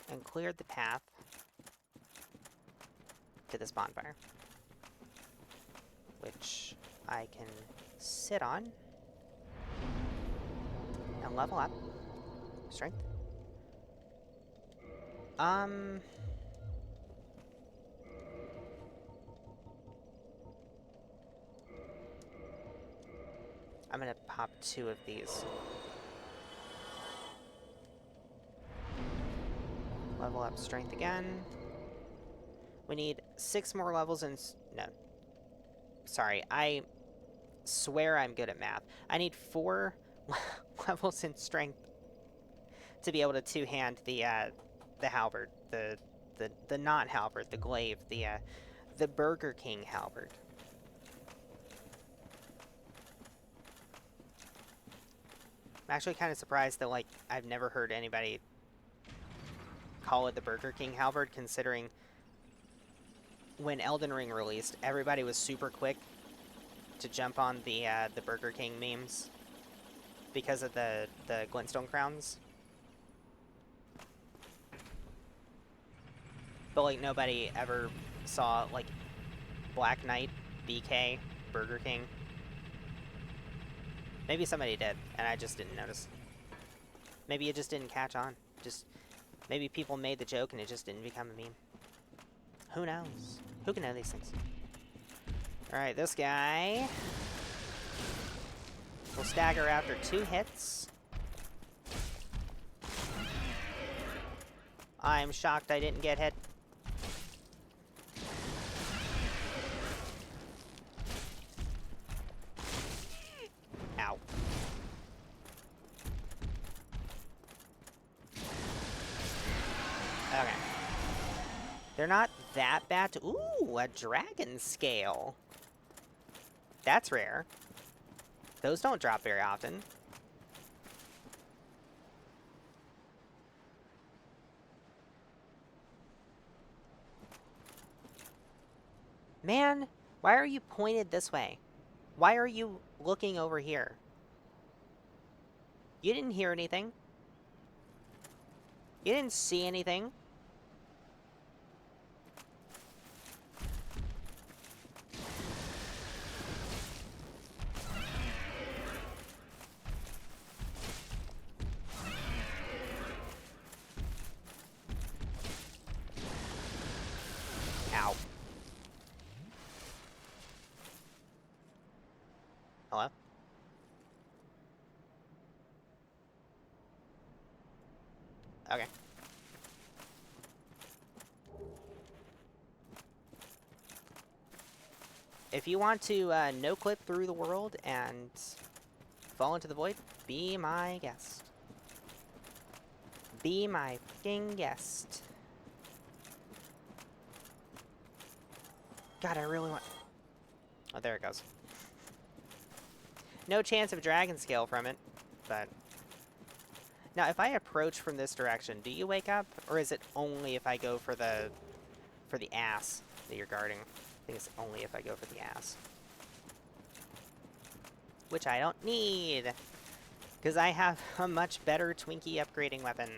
And cleared the path to this bonfire, which I can sit on and level up. Strength. I'm gonna pop 2 of these. level up strength again. We need 6 more levels in... No. Sorry, I swear I'm good at math. I need 4 levels in strength to be able to two-hand the halberd. The not halberd, the glaive, the Burger King halberd. I'm actually kind of surprised that, like, I've never heard anybody call it the Burger King halberd, considering when Elden Ring released, everybody was super quick to jump on the Burger King memes because of the glintstone crowns. But, like, nobody ever saw, like, Black Knight, BK, Burger King. Maybe somebody did, and I just didn't notice. Maybe it just didn't catch on. Maybe people made the joke and it just didn't become a meme. Who knows? Who can know these things? Alright, this guy will stagger after 2 hits. I'm shocked I didn't get hit. Ow. Okay. They're not that bad to... Ooh, a dragon scale. That's rare. Those don't drop very often. Man, why are you pointed this way? Why are you looking over here? You didn't hear anything. You didn't see anything. Ow. Hello? Okay. If you want to no-clip through the world and fall into the void, be my guest. Be my fucking guest. God, I really want... Oh, there it goes. No chance of dragon scale from it, but... Now, if I approach from this direction, do you wake up? Or is it only if I go for the ass that you're guarding? I think it's only if I go for the ass. Which I don't need, because I have a much better Twinkie upgrading weapon.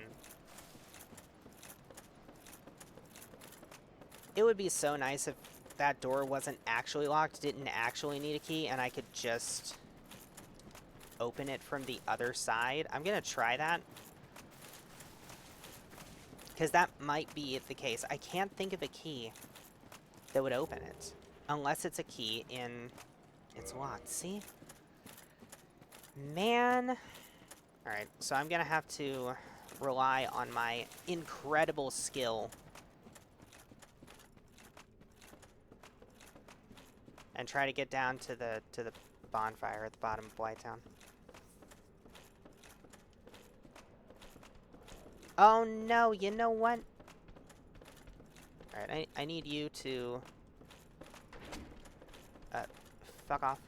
It would be so nice if that door wasn't actually locked, didn't actually need a key, and I could just open it from the other side. I'm gonna try that, because that might be the case. I can't think of a key that would open it, unless it's a key in... It's locked, see? Man. Alright, so I'm gonna have to rely on my incredible skill and try to get down to the bonfire at the bottom of Blighttown. Oh no, you know what? Alright, I need you to... fuck off.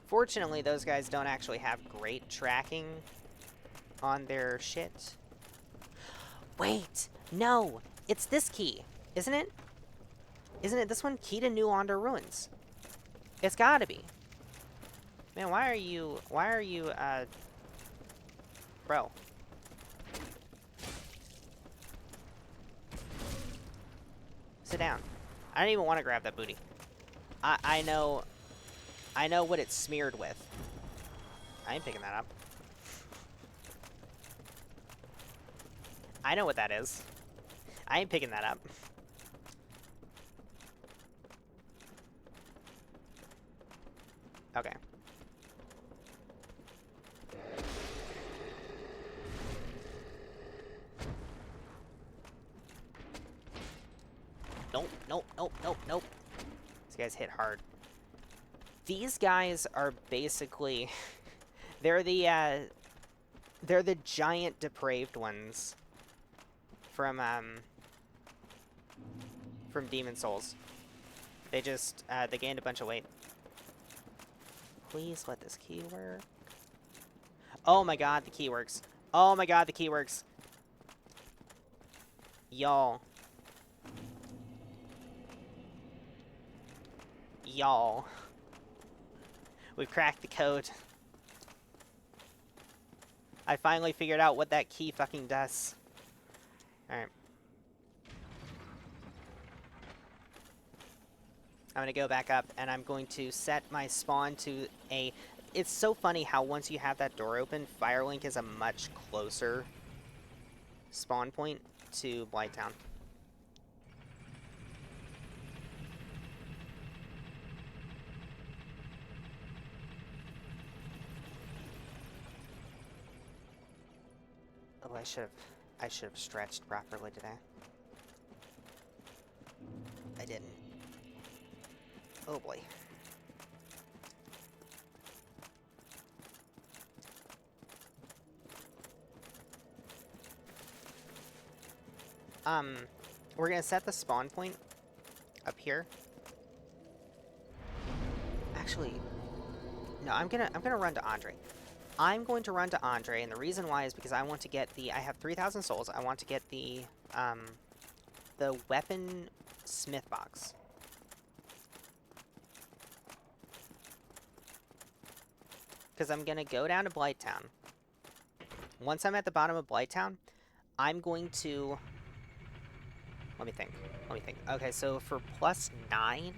Fortunately, those guys don't actually have great tracking on their shit. Wait! No! It's this key, isn't it? Isn't it this one? Key to New Onder Ruins. It's gotta be. Man, why are you, bro. Sit down. I don't even want to grab that booty. I know what it's smeared with. I ain't picking that up. I know what that is. I ain't picking that up. Okay. Nope, nope, nope. These guys hit hard. These guys are basically... they're the giant depraved ones from Demon Souls. They just, they gained a bunch of weight. Please let this key work. Oh my god, the key works. Oh my god, the key works. Y'all. Y'all. We've cracked the code. I finally figured out what that key fucking does. Alright. I'm going to go back up, and I'm going to set my spawn to a... It's so funny how once you have that door open, Firelink is a much closer spawn point to Blighttown. Oh, I should have stretched properly today. I didn't. Oh boy. We're gonna set the spawn point up here. Actually, no, I'm gonna run to Andre. I'm going to run to Andre, and the reason why is because I want to get the... I have 3,000 souls. I want to get the weapon smith box. Because I'm going to go down to Blighttown. Once I'm at the bottom of Blighttown, I'm going to... Let me think. Okay, so for +9,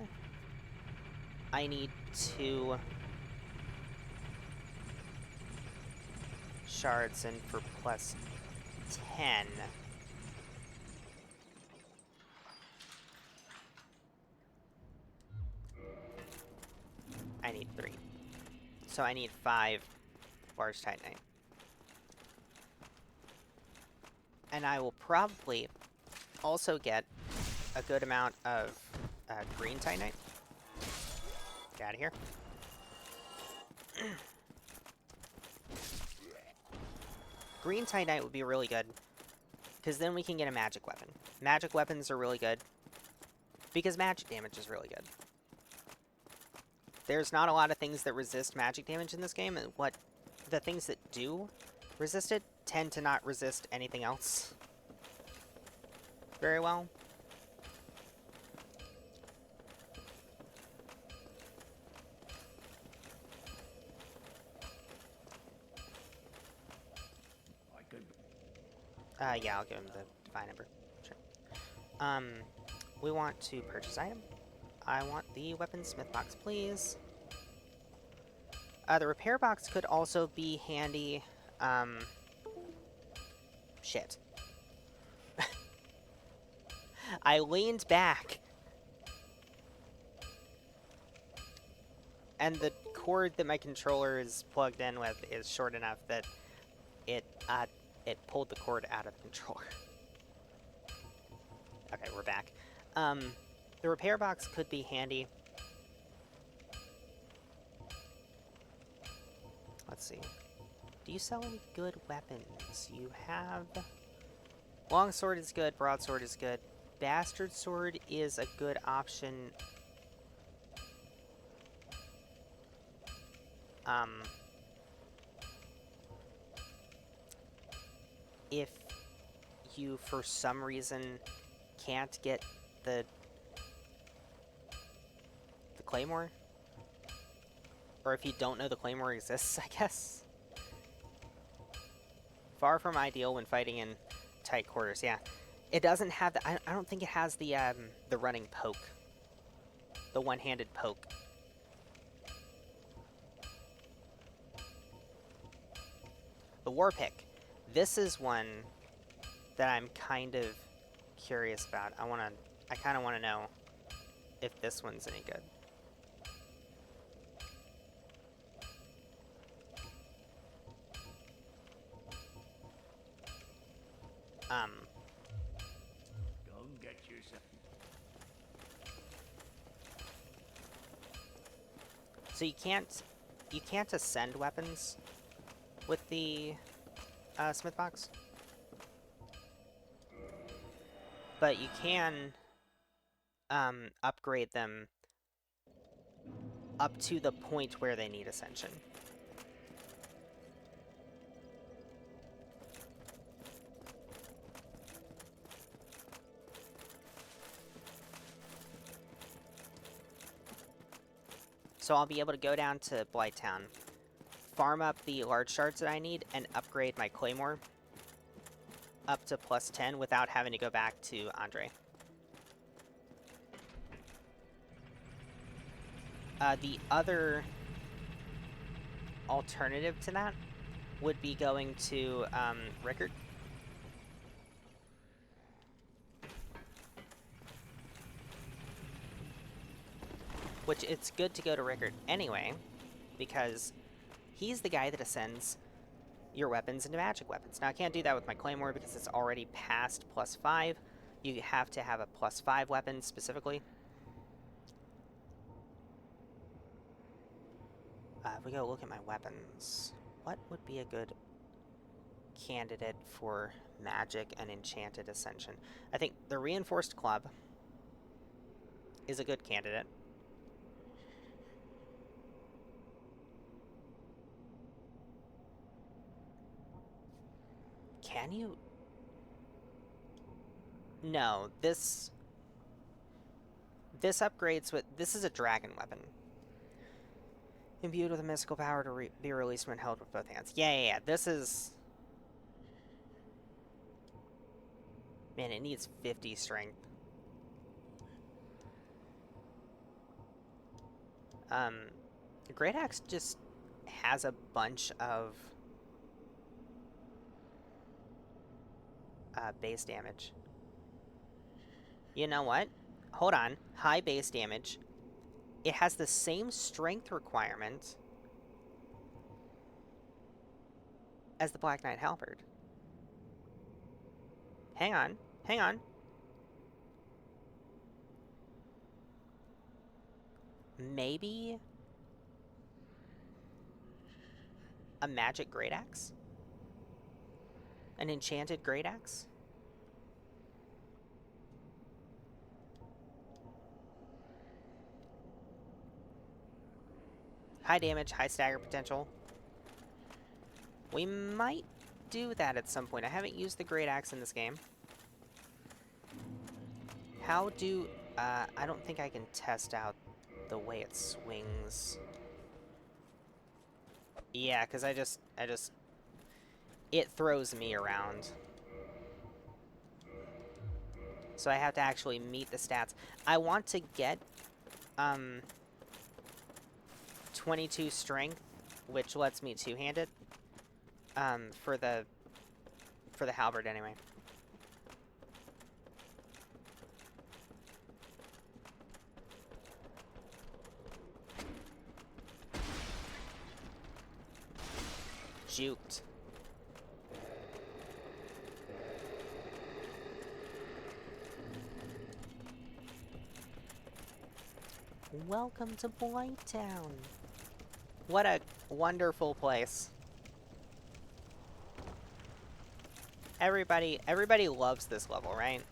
I need 2 shards, and for +10... I need 3. So I need 5 large titanite. And I will probably also get a good amount of green titanite. Get out of here. Green titanite would be really good, because then we can get a magic weapon. Magic weapons are really good, because magic damage is really good. There's not a lot of things that resist magic damage in this game, and the things that do resist it tend to not resist anything else very well. Yeah, I'll give him the Divine Ember. Sure. We want to purchase item. I want the weapon smith box, please. The repair box could also be handy. Shit. I leaned back. And the cord that my controller is plugged in with is short enough that it pulled the cord out of the controller. Okay, we're back. The repair box could be handy. Let's see. Do you sell any good weapons? You have... Longsword is good, broadsword is good. Bastard sword is a good option. If you, for some reason, can't get the Claymore, or if you don't know the Claymore exists, I guess. Far from ideal when fighting in tight quarters. Yeah, it doesn't have the. I don't think it has the running poke, the one-handed poke. The war pick. This is one that I'm kind of curious about. I kind of want to know if this one's any good. Go get yourself. So you can't ascend weapons with the smith box, but you can upgrade them up to the point where they need ascension. So I'll be able to go down to Blighttown, farm up the large shards that I need, and upgrade my Claymore up to +10 without having to go back to Andre. The other alternative to that would be going to Rickard. Which it's good to go to Rickard anyway, because he's the guy that ascends your weapons into magic weapons. Now I can't do that with my Claymore because it's already past +5. You have to have a +5 weapon specifically. If we go look at my weapons, what would be a good candidate for magic and enchanted ascension? I think the reinforced club is a good candidate. Can you? No, this upgrades with, this is a dragon weapon. Imbued with a mystical power to be released when held with both hands. Yeah. This is... Man, it needs 50 strength. The Great Axe just has a bunch of base damage. You know what? Hold on. High base damage. It has the same strength requirement as the Black Knight Halberd. Hang on. Hang on. Maybe a magic Great Axe? An enchanted Great Axe? High damage, high stagger potential. We might do that at some point. I haven't used the Great Axe in this game. How do... I don't think I can test out the way it swings. Yeah, because I just... It throws me around. So I have to actually meet the stats. I want to get 22 strength, which lets me two-hand it. For the halberd anyway. Juked. Welcome to Blighttown. What a wonderful place. Everybody loves this level, right?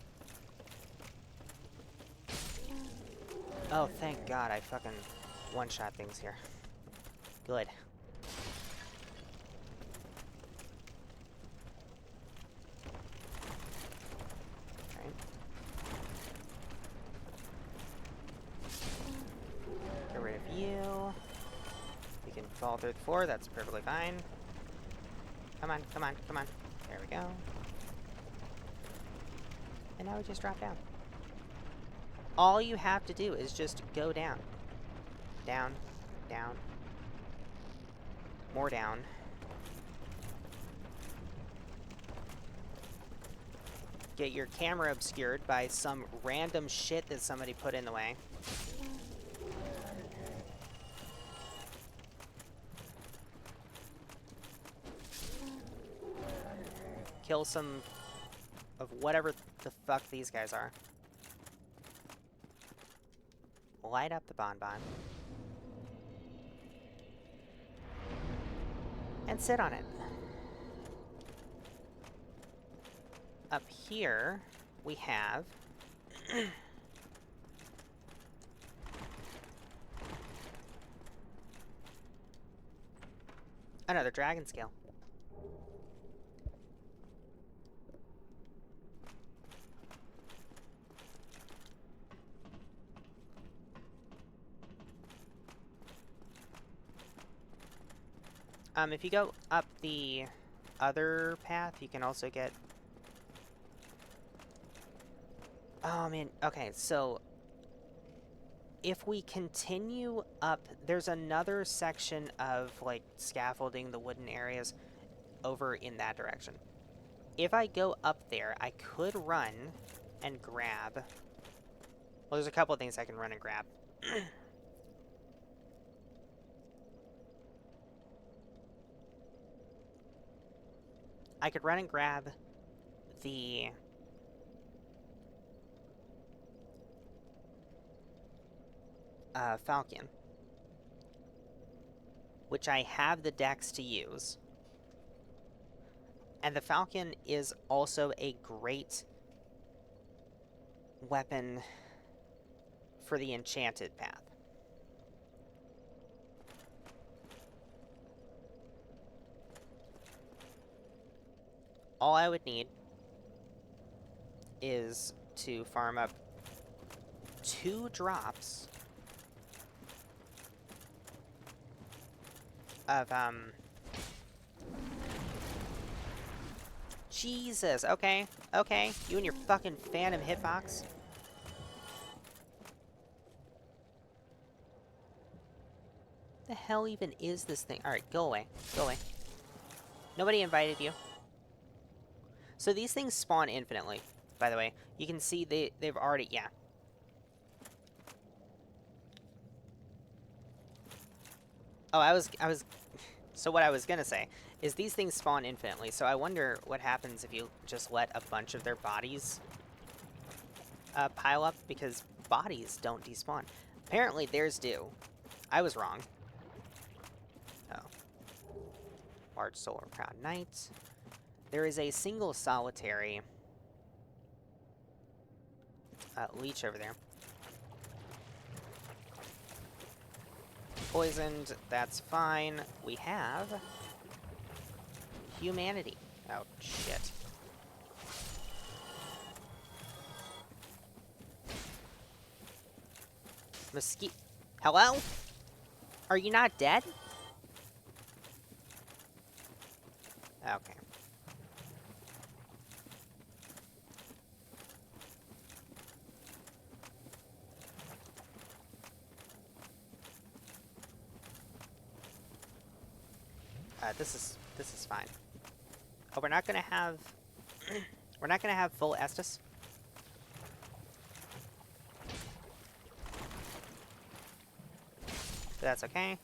Oh, thank God I fucking one-shot things here. Good. Right. Get rid of you. We can fall through the floor, that's perfectly fine. Come on, come on, come on. There we go. And now we just drop down. All you have to do is just go down. Down, down. More down. Get your camera obscured by some random shit that somebody put in the way. Kill some of whatever the fuck these guys are. Light up the bonbon. and sit on it. Up here, we have another dragon scale. If you go up the other path, you can also get... Oh, man. Okay, so... if we continue up, there's another section of, like, scaffolding, the wooden areas, over in that direction. If I go up there, I could run and grab... Well, there's a couple of things I can run and grab. I could run and grab the... Falcon, which I have the dex to use. And the Falcon is also a great weapon for the enchanted path. All I would need is to farm up 2 drops of, Jesus, okay, okay, you and your fucking phantom hitbox. The hell even is this thing? Alright, go away, go away. Nobody invited you. So these things spawn infinitely, by the way. You can see they've already, yeah. Oh, I was, so what I was gonna say is these things spawn infinitely, so I wonder what happens if you just let a bunch of their bodies pile up, because bodies don't despawn. Apparently theirs do. I was wrong. Oh. Large Solar Proud Knight. There is a single solitary leech over there. Poisoned, that's fine. We have humanity. Oh, shit. Mosquito. Hello? Are you not dead? Okay. This is fine. Oh, we're not gonna have we're not gonna have full Estus. But that's okay.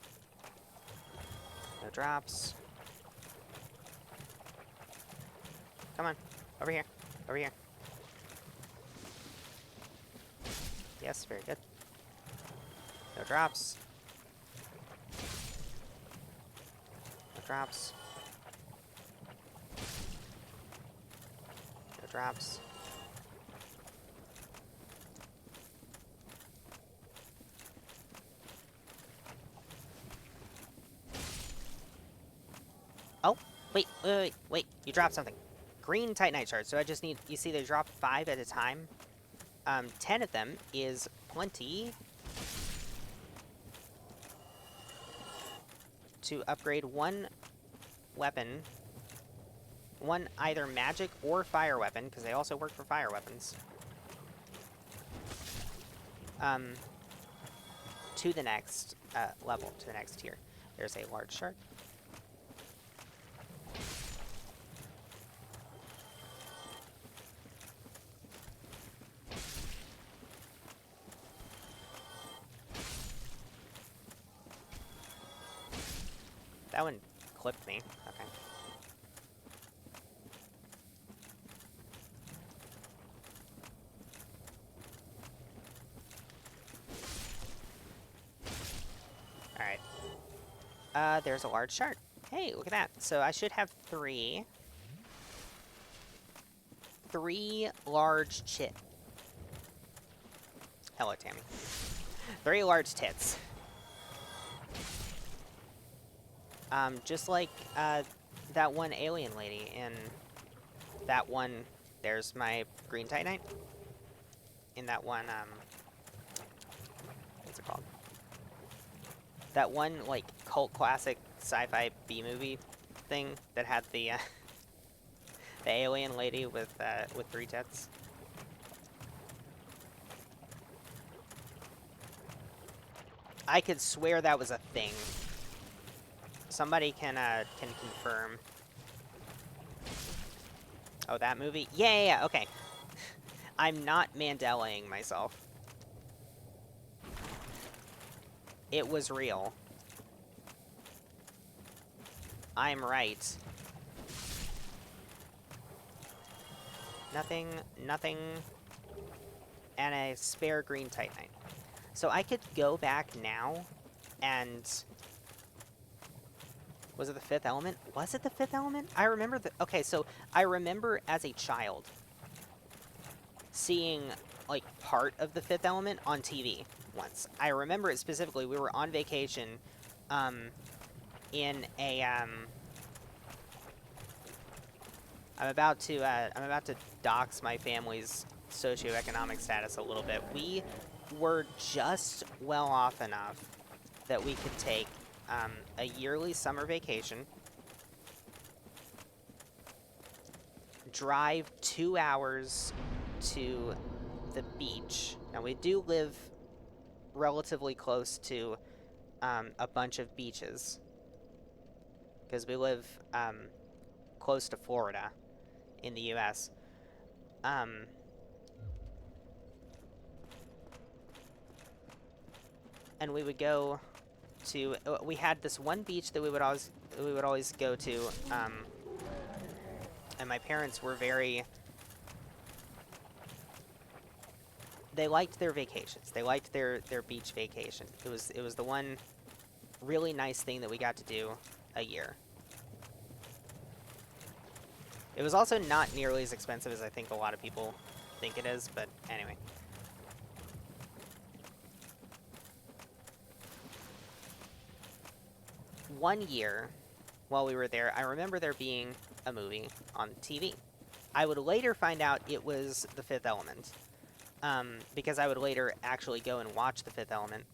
No drops. Come on, over here, over here. Yes, very good. No drops. No drops. No drops. Oh, wait, wait, you dropped something. Green Titanite shards, so I just need, you see they drop 5 at a time. 10 of them is plenty to upgrade one weapon, one either magic or fire weapon, because they also work for fire weapons, to the next level, to the next tier. There's a large shard. That one clipped me. Okay. Alright. There's a large chart. Hey, look at that. So I should have three. Three large Hello, Tammy. Three large tits. Just like, that one alien lady in that one... There's my green Titanite. In that one, what's it called? That one, like, cult classic sci-fi B-movie thing that had the, the alien lady with three tits. I could swear that was a thing. Somebody can confirm. Oh, that movie? Yeah, okay. I'm not Mandelaing myself. It was real. I'm right. Nothing, and a spare green Titanite. So I could go back now and... Was it the Fifth Element? Was it the Fifth Element? I remember okay, so I remember as a child seeing, like, part of the Fifth Element on TV once. I remember it specifically. We were on vacation in a... I'm about to dox my family's socioeconomic status a little bit. We were just well off enough that we could take a yearly summer vacation, drive 2 hours to the beach. Now, we do live relatively close to a bunch of beaches, because we live close to Florida in the U.S. And we would go to... we had this one beach that we would always go to, and my parents were very... They liked their vacations. They liked their beach vacation. It was the one really nice thing that we got to do a year. It was also not nearly as expensive as I think a lot of people think it is, but anyway. One year, while we were there, I remember there being a movie on TV. I would later find out it was The Fifth Element, because I would later actually go and watch The Fifth Element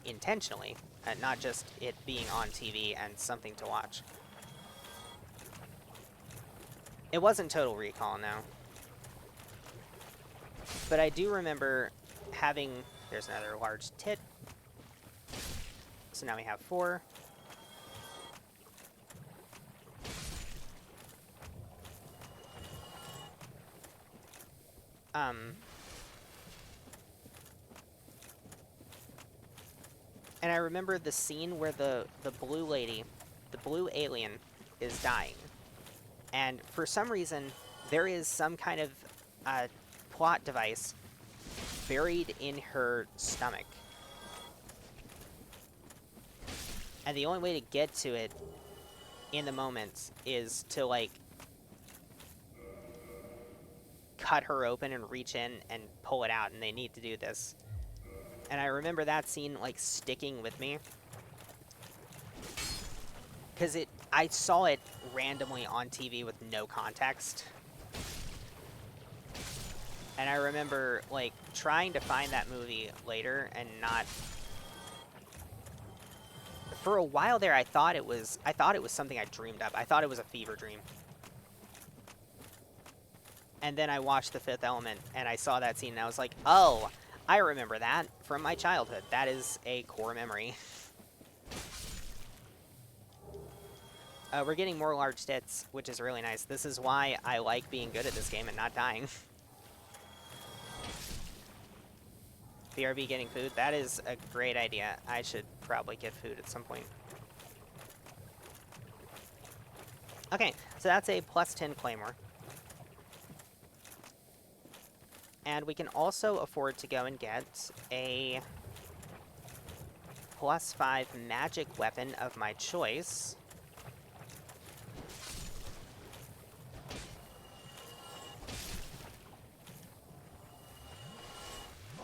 intentionally, not just it being on TV and something to watch. It wasn't Total Recall, no. But I do remember having... There's another large tit. So now we have 4. And I remember the scene where the blue lady, the blue alien, is dying. And for some reason, there is some kind of plot device buried in her stomach. And the only way to get to it in the moment is to, like, cut her open and reach in and pull it out, and they need to do this. And I remember that scene, like, sticking with me. Because I saw it randomly on TV with no context. And I remember, like, trying to find that movie later and not... For a while there, I thought it was something I dreamed up. I thought it was a fever dream. And then I watched The Fifth Element, and I saw that scene, and I was like, oh, I remember that from my childhood. That is a core memory. We're getting more large tits, which is really nice. This is why I like being good at this game and not dying. BRB getting food. That is a great idea. I should probably get food at some point. Okay, so that's a +10 Claymore. And we can also afford to go and get a +5 magic weapon of my choice.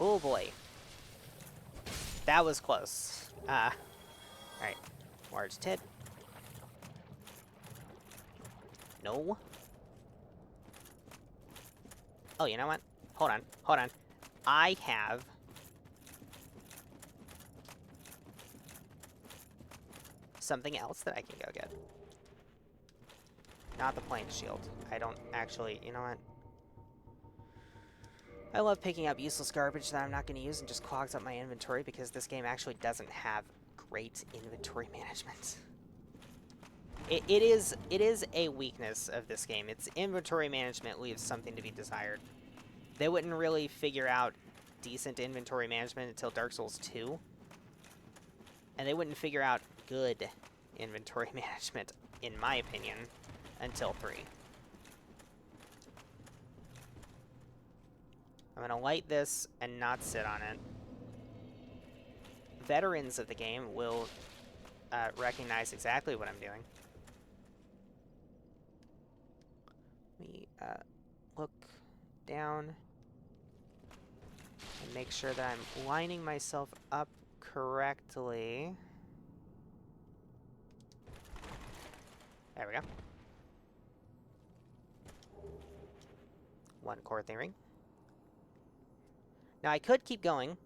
Oh boy. That was close. Alright. Large tit. No. Oh, you know what? Hold on. Hold on. I have... something else that I can go get. Not the plank shield. I don't actually... You know what? I love picking up useless garbage that I'm not going to use and just clogs up my inventory because this game actually doesn't have great inventory management. It is a weakness of this game. Its inventory management leaves something to be desired. They wouldn't really figure out decent inventory management until Dark Souls 2. And they wouldn't figure out good inventory management, in my opinion, until 3. I'm going to light this and not sit on it. Veterans of the game will recognize exactly what I'm doing. Let me look down and make sure that I'm lining myself up correctly. There we go. 1 core ring. Now I could keep going.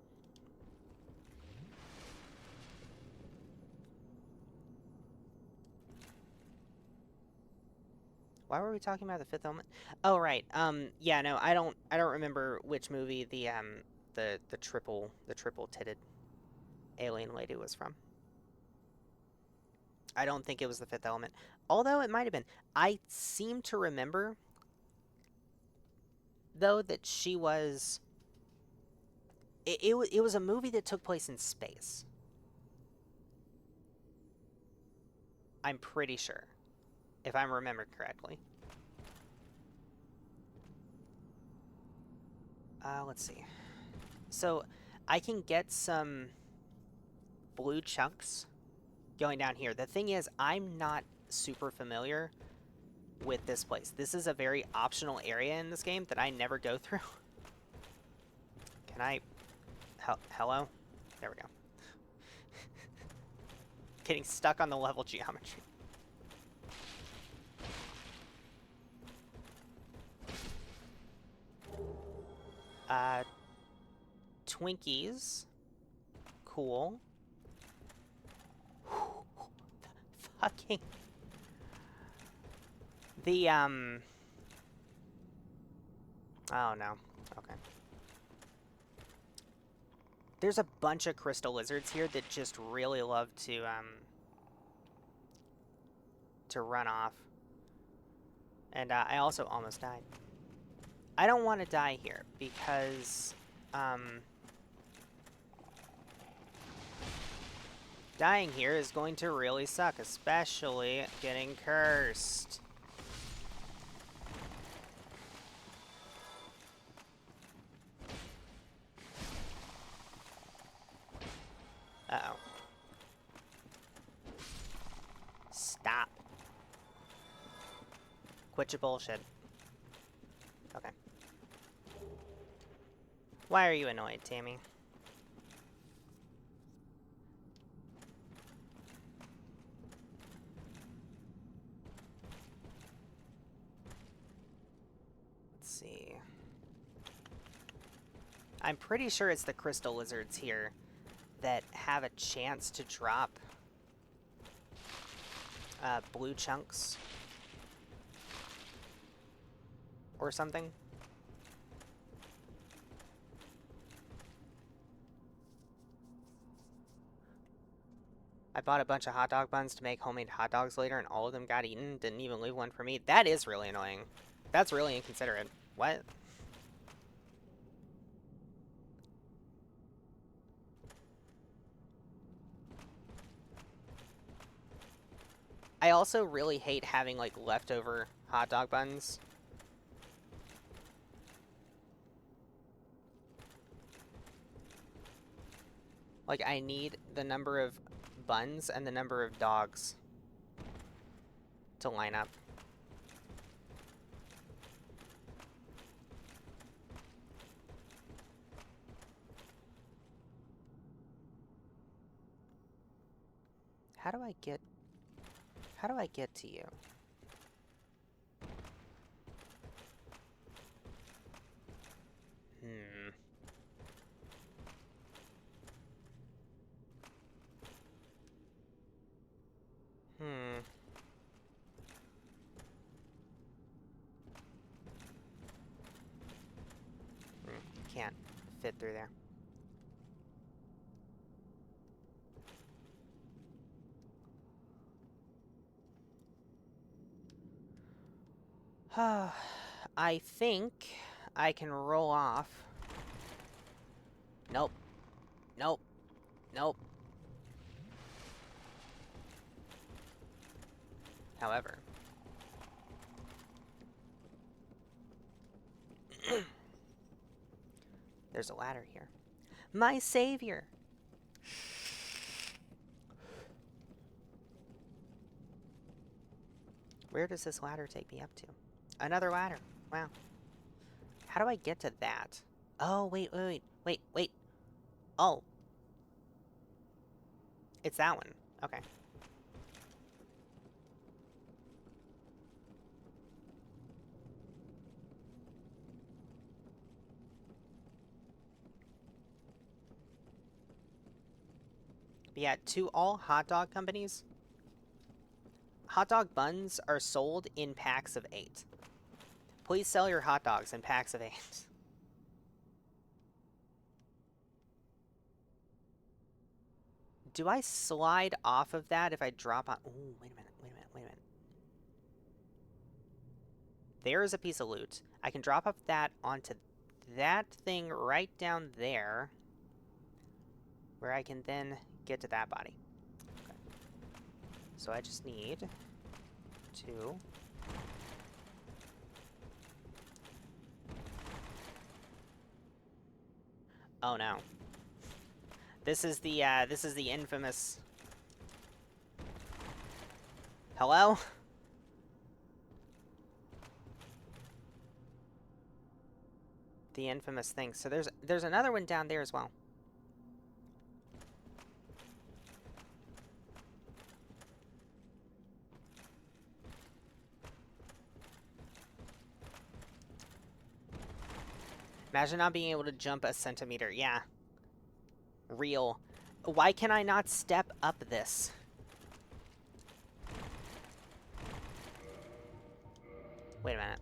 Why were we talking about the Fifth Element? Oh right. Yeah, no, I don't remember which movie the triple-titted alien lady was from. I don't think it was the Fifth Element. Although it might have been. I seem to remember though that she was it was a movie that took place in space. I'm pretty sure, if I'm remembering correctly. Let's see. So, I can get some blue chunks going down here. The thing is, I'm not super familiar with this place. This is a very optional area in this game that I never go through. Can I... Hello? There we go. Getting stuck on the level geometry. Twinkies. Cool. Fucking... The, Oh, no. Okay. There's a bunch of crystal lizards here that just really love to run off. And, I also almost died. I don't want to die here, because, dying here is going to really suck, especially getting cursed. Uh-oh. Stop. Quit your bullshit. Okay. Why are you annoyed, Tammy? Let's see. I'm pretty sure it's the crystal lizards here that have a chance to drop blue chunks or something. I bought a bunch of hot dog buns to make homemade hot dogs later, and all of them got eaten. Didn't even leave one for me. That is really annoying. That's really inconsiderate. What? I also really hate having, like, leftover hot dog buns. Like, I need the number of buns and the number of dogs to line up. How do I get to you? Hmm. Hmm. Can't fit through there. I think I can roll off. Nope. Nope. Nope. However. There's a ladder here. My savior! Where does this ladder take me up to? Another ladder. Wow. How do I get to that? Oh, wait. Oh. It's that one. Okay. But yeah, to all hot dog companies, hot dog buns are sold in packs of 8. Please sell your hot dogs in packs of 8. Do I slide off of that if I drop on... Ooh, wait a minute. There is a piece of loot. I can drop up that onto that thing right down there, where I can then get to that body. Okay. So I just need to... Oh no. This is the infamous... Hello? The infamous thing. So there's another one down there as well. Imagine not being able to jump a centimeter. Yeah. Real. Why can I not step up this? Wait a minute.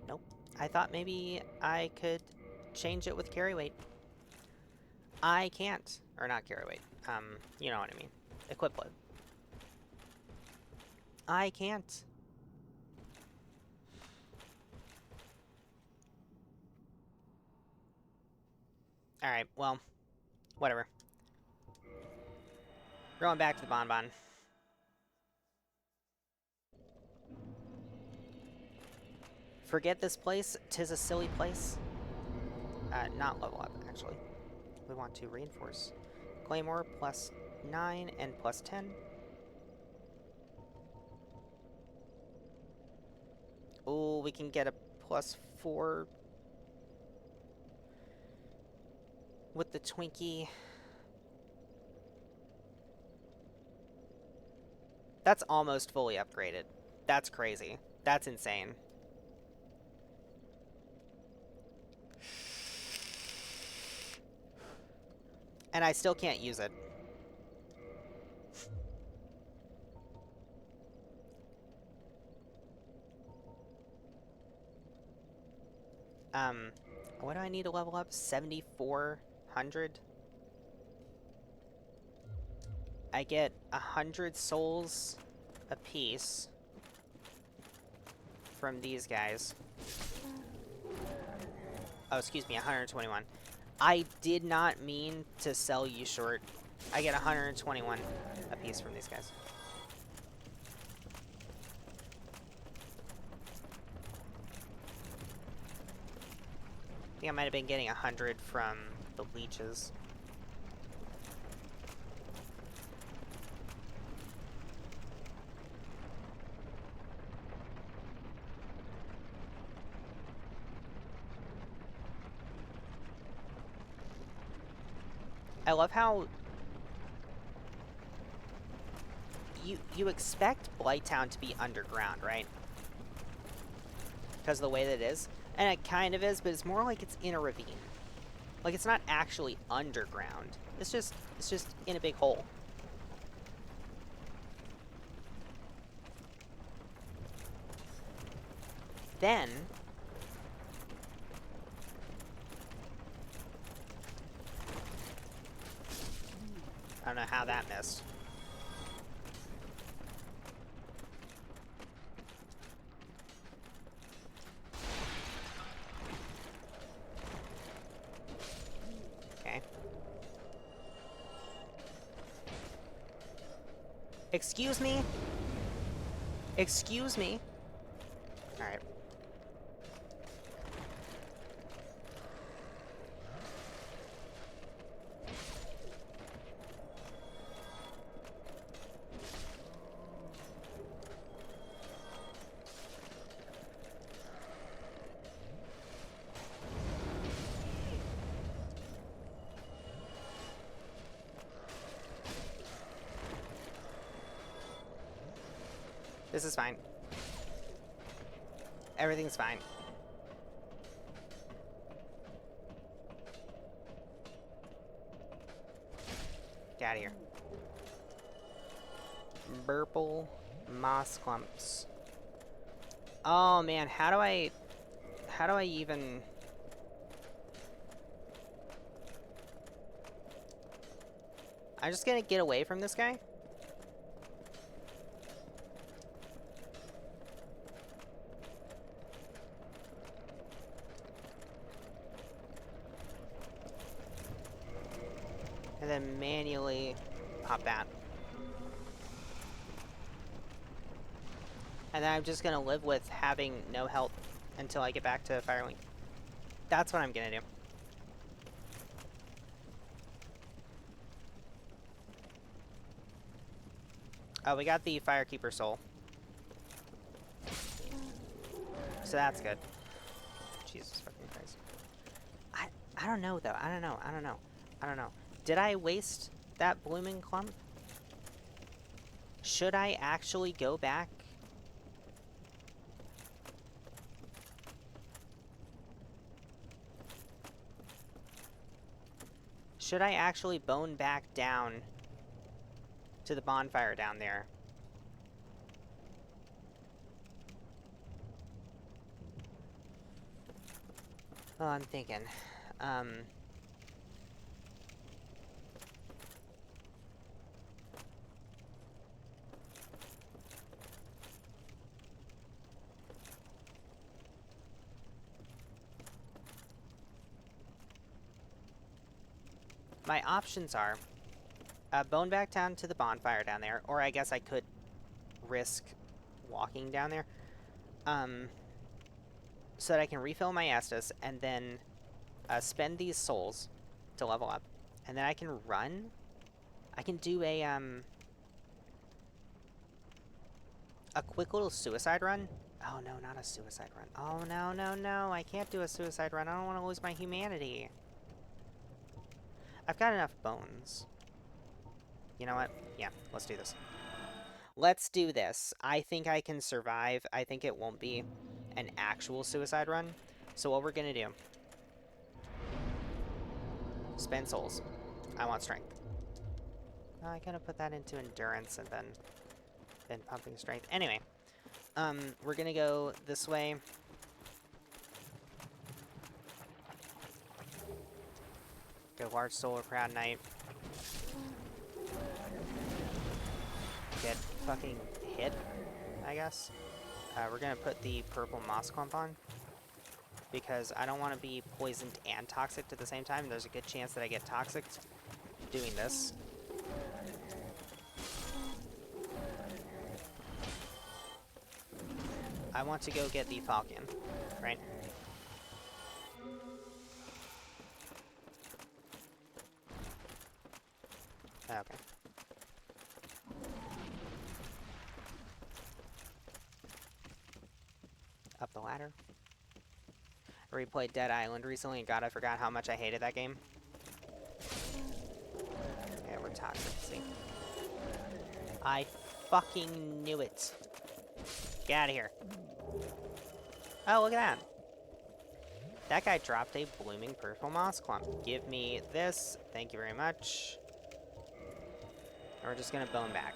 Nope. I thought maybe I could change it with carry weight. I can't. Or not carry weight. You know what I mean. Equip load. I can't. Alright, well, whatever. Going back to the Bonbon. Forget this place, 'tis a silly place. Not level up, actually. We want to reinforce. Claymore plus 9 and plus 10. Oh, we can get a plus 4 with the Twinkie. That's almost fully upgraded. That's crazy. That's insane. And I still can't use it. What do I need to level up? 7,400? I get 100 souls a piece from these guys. Oh, excuse me, 121. I did not mean to sell you short. I get 121 a piece from these guys. I think I might have been getting 100 from the leeches. I love how you expect Blighttown to be underground, right? Because of the way that it is. And it kind of is, but it's more like it's in a ravine. Like, it's not actually underground. It's just in a big hole. Then I don't know how that missed. Okay. Excuse me? Excuse me? Alright. This is fine. Everything's fine. Get out of here. Burple moss clumps. Oh man, how do I even... I'm just gonna get away from this guy. And then manually pop that. And then I'm just gonna live with having no health until I get back to Firelink. That's what I'm gonna do. Oh, we got the Firekeeper soul. So that's good. Jesus fucking Christ. I don't know though. I don't know. Did I waste that blooming clump? Should I actually go back? Should I actually bone back down to the bonfire down there? Well, I'm thinking. My options are bone back down to the bonfire down there, or I guess I could risk walking down there, so that I can refill my Estus and then spend these souls to level up, and then I can run. I can do a quick little suicide run. Oh no, not a suicide run. Oh no, I can't do a suicide run. I don't want to lose my humanity. I've got enough bones. You know what? Yeah, let's do this. Let's do this. I think I can survive. I think it won't be an actual suicide run. So what we're gonna do... spend souls. I want strength. Oh, I could have put that into endurance and then been pumping strength. Anyway, we're gonna go this way. Go large solar proud knight. Get fucking hit, I guess. We're gonna put the purple moss clump on because I don't want to be poisoned and toxic at the same time. There's a good chance that I get toxic doing this. I want to go get the falcon, right? Okay. Up the ladder. I replayed Dead Island recently, and God, I forgot how much I hated that game. Yeah, we're toxic, see? I fucking knew it. Get out of here. Oh, look at that. That guy dropped a blooming purple moss clump. Give me this. Thank you very much. And we're just gonna bone back.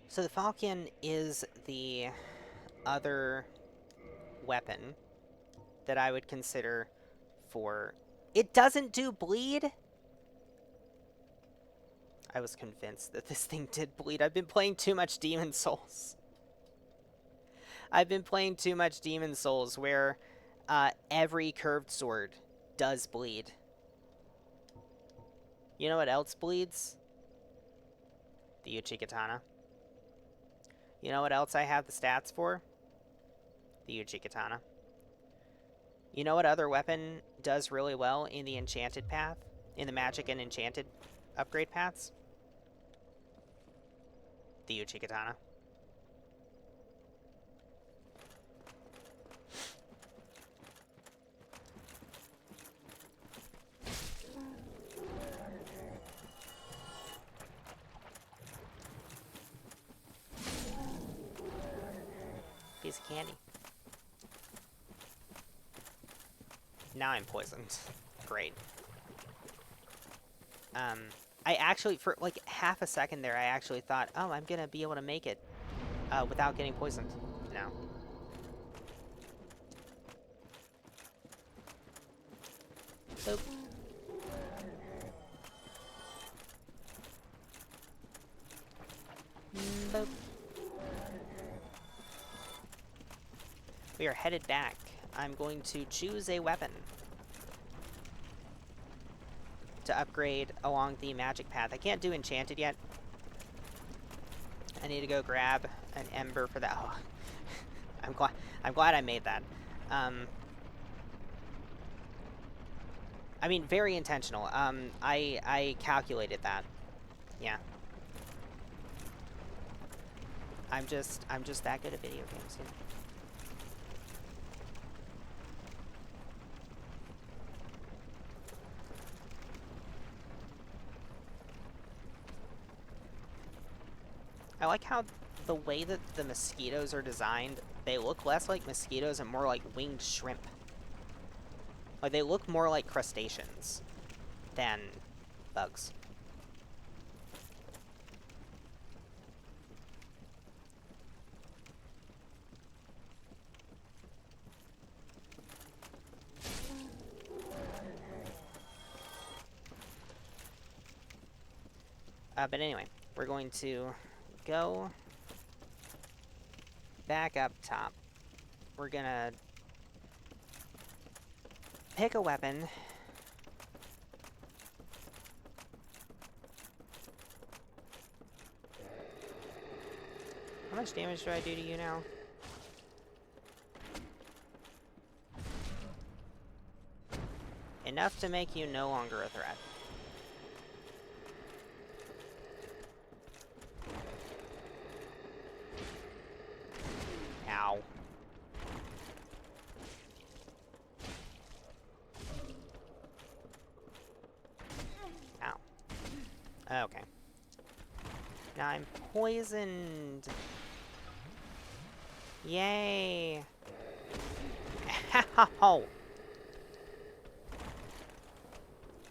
So the falcon is the other weapon that I would consider for... It doesn't do bleed? I was convinced that this thing did bleed. I've been playing too much Demon Souls. I've been playing too much Demon Souls where every curved sword does bleed. You know what else bleeds? The Uchigatana. You know what else I have the stats for? The Uchigatana. You know what other weapon does really well in the enchanted path? In the magic and enchanted upgrade paths? The Uchigatana. Piece of candy. Now I'm poisoned. Great. I actually, for like half a second there, I actually thought, oh, I'm gonna be able to make it without getting poisoned. No. Boop. Boop. We are headed back. I'm going to choose a weapon to upgrade along the magic path. I can't do enchanted yet. I need to go grab an ember for that. Oh, I'm glad I made that. I mean, very intentional. I calculated that. Yeah. I'm just that good at video games, you know. I like how the way that the mosquitoes are designed, they look less like mosquitoes and more like winged shrimp. Like, they look more like crustaceans than bugs. But anyway, we're going to go back up top. We're gonna pick a weapon. How much damage do I do to you now? Enough to make you no longer a threat. Ow. Ow. Okay. Now I'm poisoned. Yay. Ow.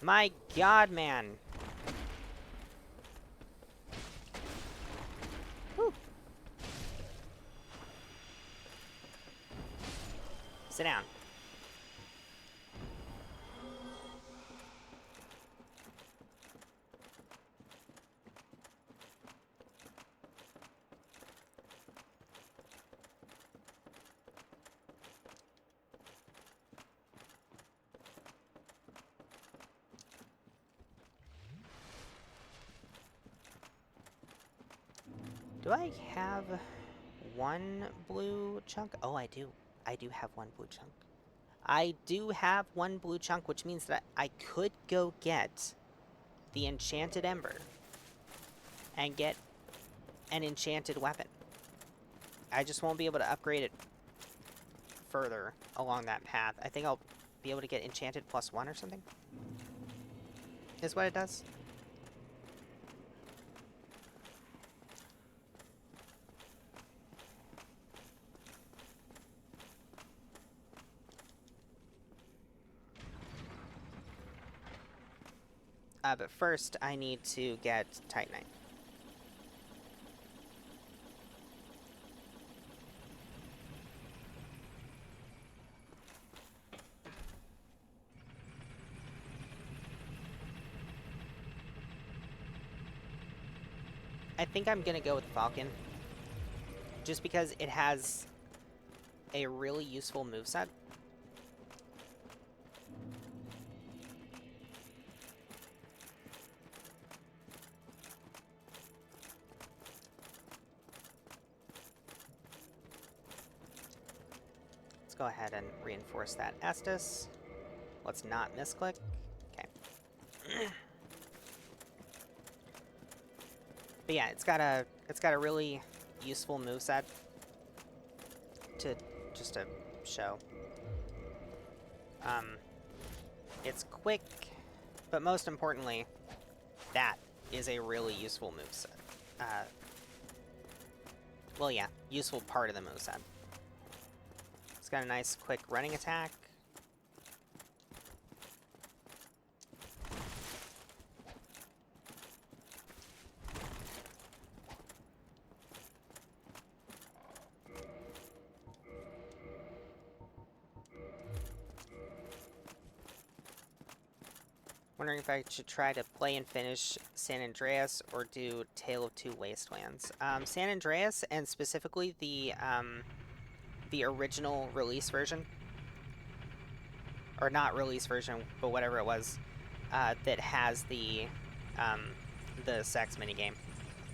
My God, man. Whew. Sit down. Do I have one blue chunk? Oh, I do. I do have one blue chunk. I do have one blue chunk, which means that I could go get the enchanted ember and get an enchanted weapon. I just won't be able to upgrade it further along that path. I think I'll be able to get enchanted +1 or something. Is what it does. But first, I need to get Titanite. I think I'm gonna go with Falcon, just because it has a really useful moveset. Let's go ahead and reinforce that Estus. Let's not misclick. Okay. But yeah, it's got a really useful moveset to show. It's quick, but most importantly, that is a really useful moveset. Well, yeah, useful part of the moveset. It's got a nice quick running attack. Wondering if I should try to play and finish San Andreas or do Tale of Two Wastelands. San Andreas, and specifically the original release version, or not release version, but whatever it was, that has the sex minigame.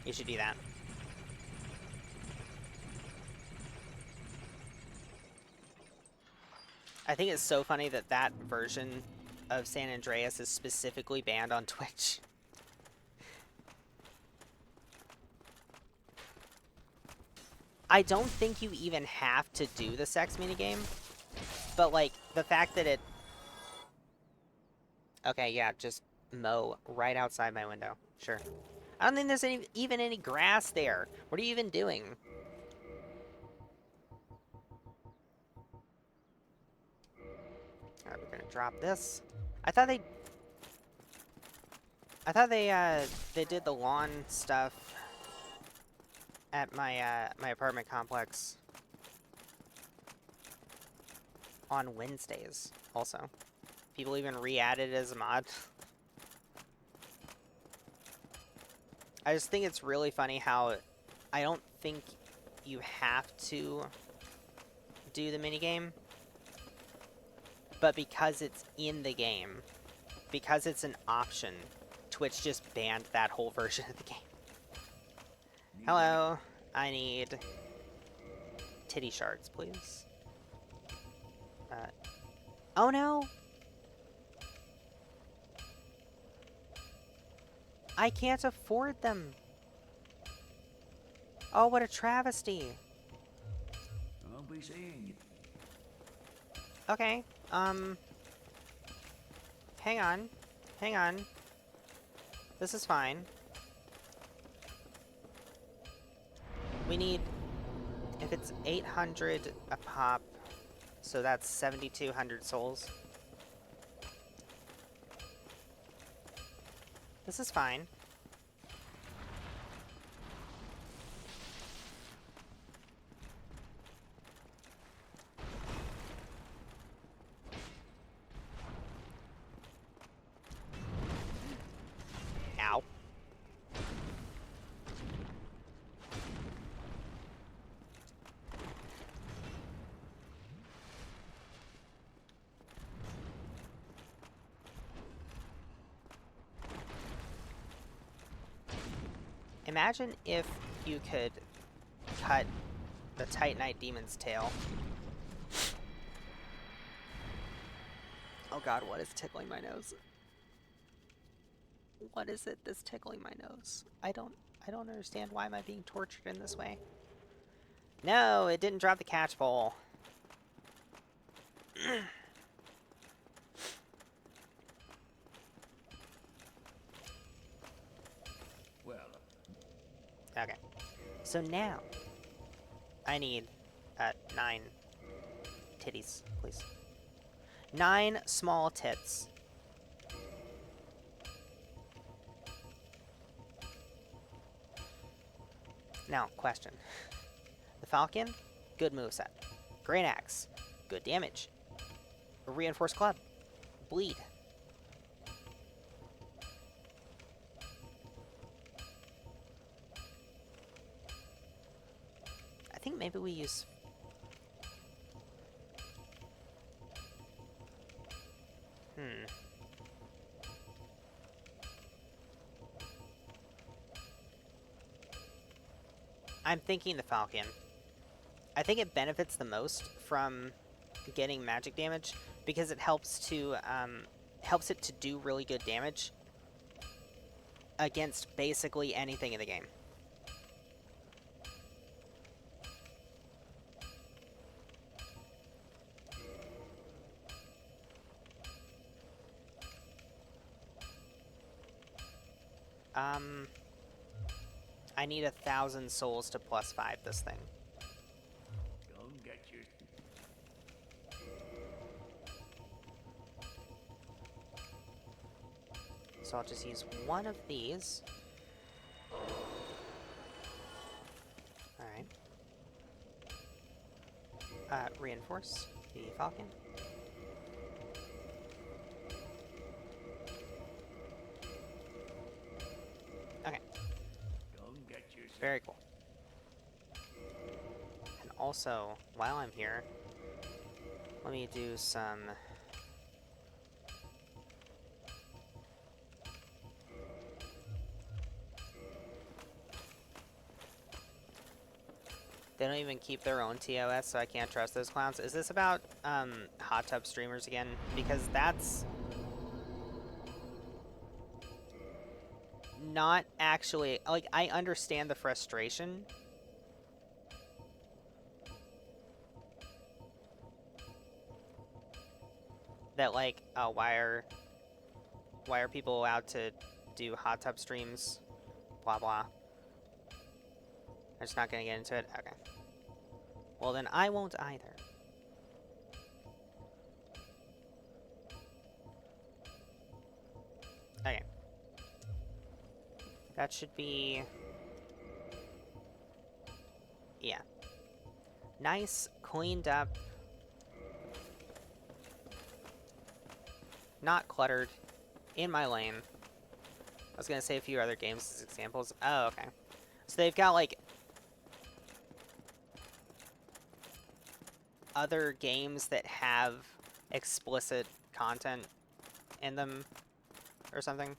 You should do that. I think it's so funny that that version of San Andreas is specifically banned on Twitch. I don't think you even have to do the sex minigame, but like the fact that it... Okay, yeah, just mow right outside my window. Sure. I don't think there's even any grass there. What are you even doing? Alright, we're gonna drop this. I thought they did the lawn stuff at my my apartment complex on Wednesdays also. People even re-added it as a mod. I just think it's really funny how I don't think you have to do the minigame, but because it's in the game, because it's an option, Twitch just banned that whole version of the game. Hello, I need titty shards, please. Oh no! I can't afford them! Oh, what a travesty! I'll be seeing you. Okay, hang on. Hang on. This is fine. We need, if it's 800 a pop, so that's 7,200 souls. This is fine. Ow. Imagine if you could cut the Titanite Demon's tail Oh god, what is tickling my nose? What is it that's tickling my nose? I don't understand. Why am I being tortured in this way? No, it didn't drop the catch pole. Well, Okay. So now, I need 9 titties, please. 9 small tits. Now, question. The Falcon, good moveset. Great Axe, good damage. A Reinforced Club, bleed. I think maybe we use... I'm thinking the Falcon. I think it benefits the most from getting magic damage because it helps it to do really good damage against basically anything in the game. I need 1,000 souls to +5 this thing. come get you. So I'll just use one of these. Alright. Reinforce the Falcon. Okay. Come get you. Very cool. And also, while I'm here, let me do some... They don't even keep their own TOS, so I can't trust those clowns. Is this about hot tub streamers again? Because that's not actually... Like, I understand the frustration. That, like, why are people allowed to do hot tub streams? Blah, blah. I'm just not gonna get into it? Okay. Well, then I won't either. Okay. That should be... Yeah. Nice, cleaned up. Not cluttered. In my lane. I was gonna say a few other games as examples. Oh, okay. So they've got, like... other games that have explicit content in them or something.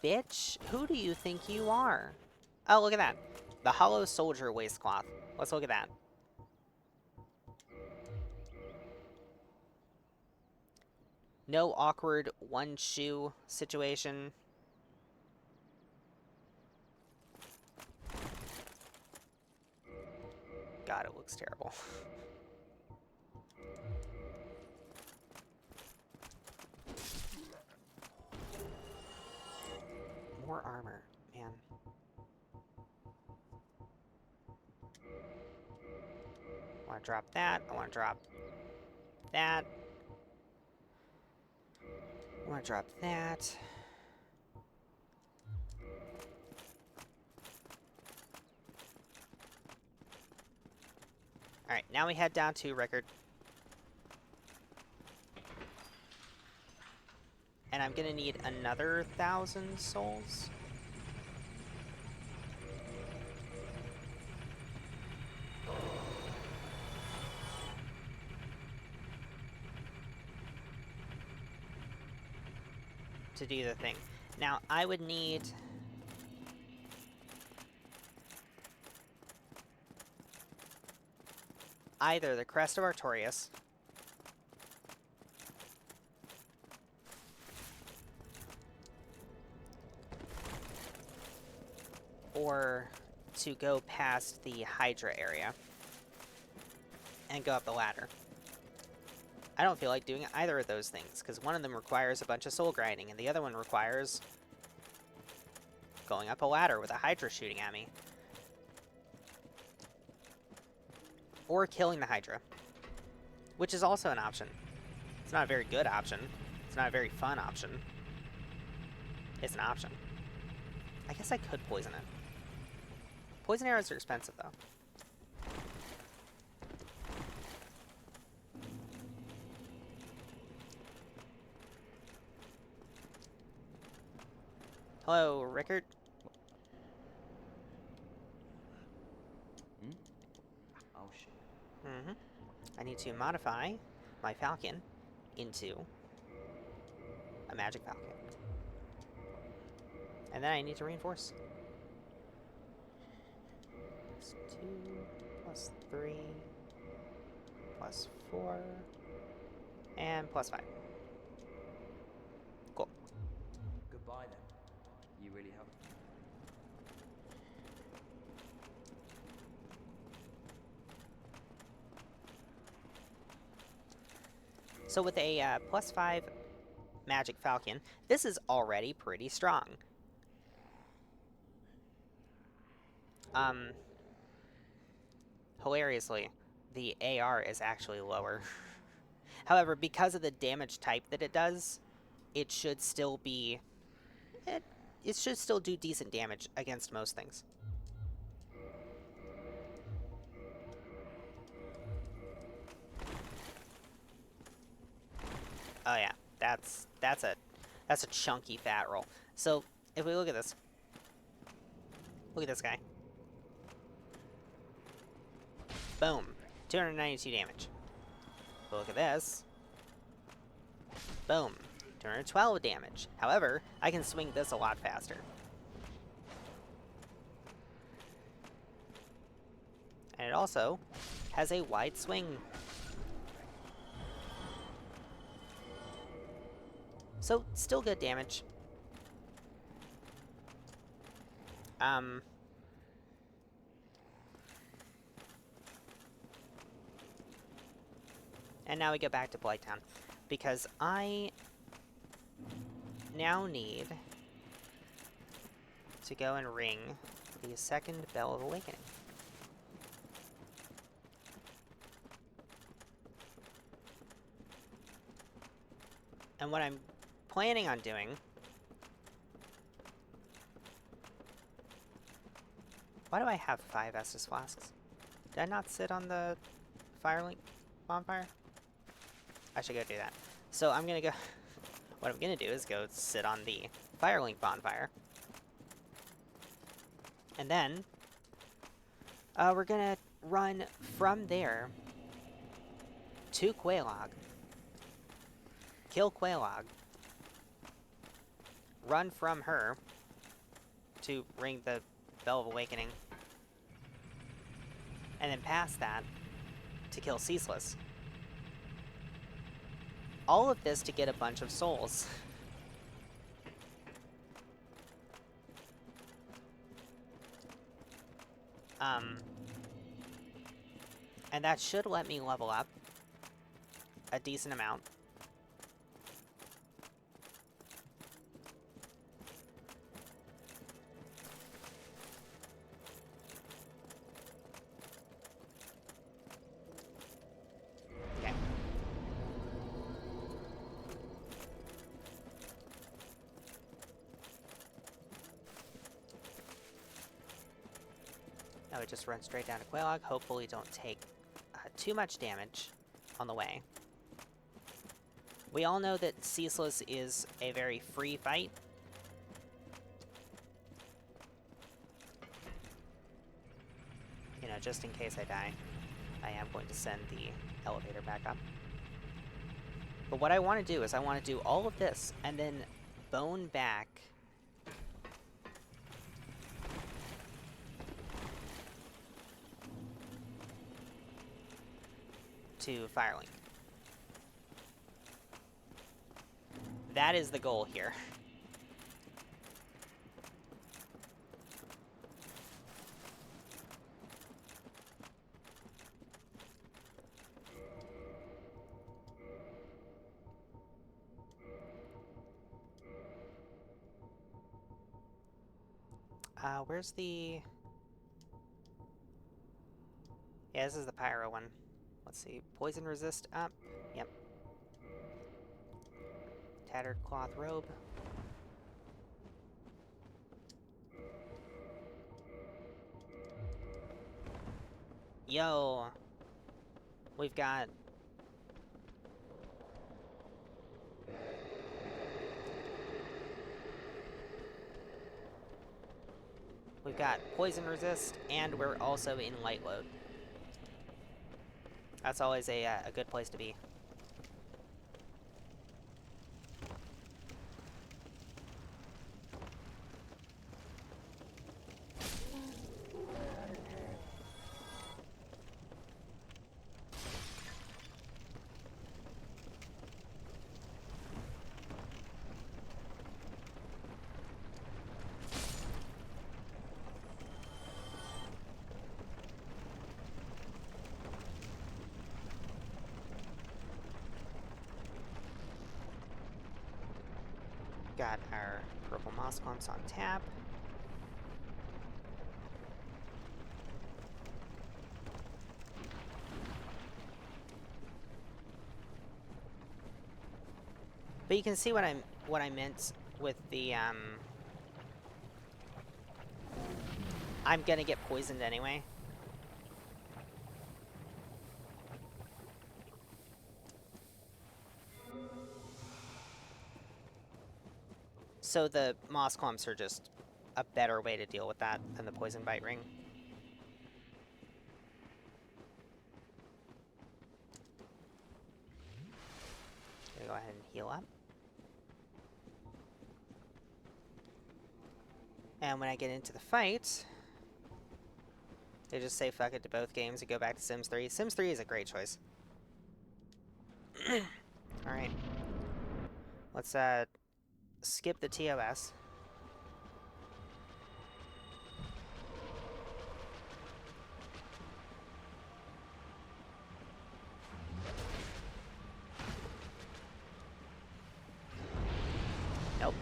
Bitch, who do you think you are? Oh, look at that. The Hollow Soldier waistcloth. Let's look at that. No awkward one shoe situation. God, it looks terrible. More armor, man. I want to drop that. I want to drop that. I want to drop that. Alright, now we head down to record. And I'm gonna need another 1,000 souls. To do the thing. Now, I would need... either the Crest of Artorias, or to go past the Hydra area and go up the ladder. I don't feel like doing either of those things, because one of them requires a bunch of soul grinding, and the other one requires going up a ladder with a Hydra shooting at me. Or killing the Hydra, which is also an option. It's not a very good option. It's not a very fun option. It's an option. I guess I could poison it. Poison arrows are expensive, though. Hello, Rickard. Hmm? Oh shit. Mm-hmm. I need to modify my Falcon into a Magic Falcon. And then I need to reinforce. +2, +3, +4, and +5. Cool. Goodbye then. You really helped. So with a +5 Magic Falcon, this is already pretty strong. Hilariously, the AR is actually lower. However, because of the damage type that it does, it should still be... It should still do decent damage against most things. Oh yeah, that's a chunky fat roll. So if we look at this guy. Boom, 292 damage. If we look at this. Boom, 212 damage. However, I can swing this a lot faster. And it also has a wide swing. So, still good damage. And now we go back to Blighttown, because I now need to go and ring the second Bell of Awakening. And what I'm planning on doing... Why do I have 5 Estus Flasks? Did I not sit on the Firelink bonfire? I should go do that. So I'm gonna go... What I'm gonna do is go sit on the Firelink bonfire. And then... we're gonna run from there to Quelaag. Kill Quelaag. Run from her to ring the Bell of Awakening. And then past that to kill Ceaseless. All of this to get a bunch of souls. And that should let me level up a decent amount. Okay. Now we just run straight down to Quelaag. Hopefully don't take too much damage on the way. We all know that Ceaseless is a very free fight. You know, just in case I die, I am going to send the elevator back up. But what I want to do is I want to do all of this and then bone back to Firelink. That is the goal here. Where's the... Yeah, this is the Pyro one. Let's see. Poison resist up. Yep. Tattered cloth robe. Yo! We've got... We've got poison resist, and we're also in light load. That's always a good place to be. Got our purple moss clumps on tap. But you can see what I meant with the I'm gonna get poisoned anyway. So the moss clumps are just a better way to deal with that than the poison bite ring. Gonna go ahead and heal up. And when I get into the fight, they just say fuck it to both games and go back to Sims 3. Sims 3 is a great choice. Alright. Let's skip the TOS. Nope.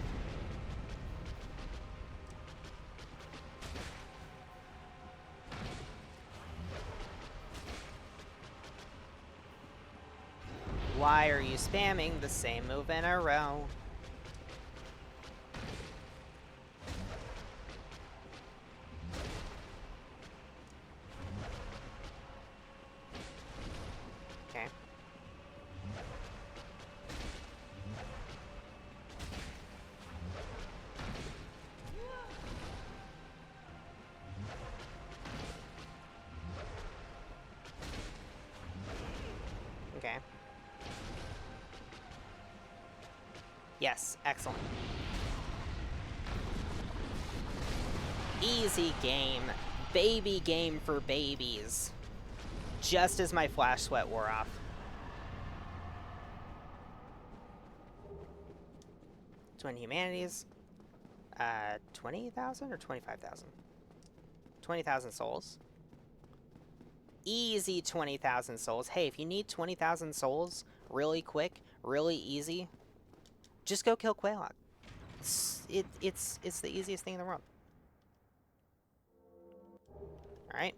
Why are you spamming the same move in a row? Okay. Okay. Yes, excellent. Easy game. Baby game for babies. Just as my flash sweat wore off. Twin Humanities. 20,000 or 25,000? 20,000 souls. Easy 20,000 souls. Hey, if you need 20,000 souls really quick, really easy, just go kill Quelaag. It's the easiest thing in the world. Alright.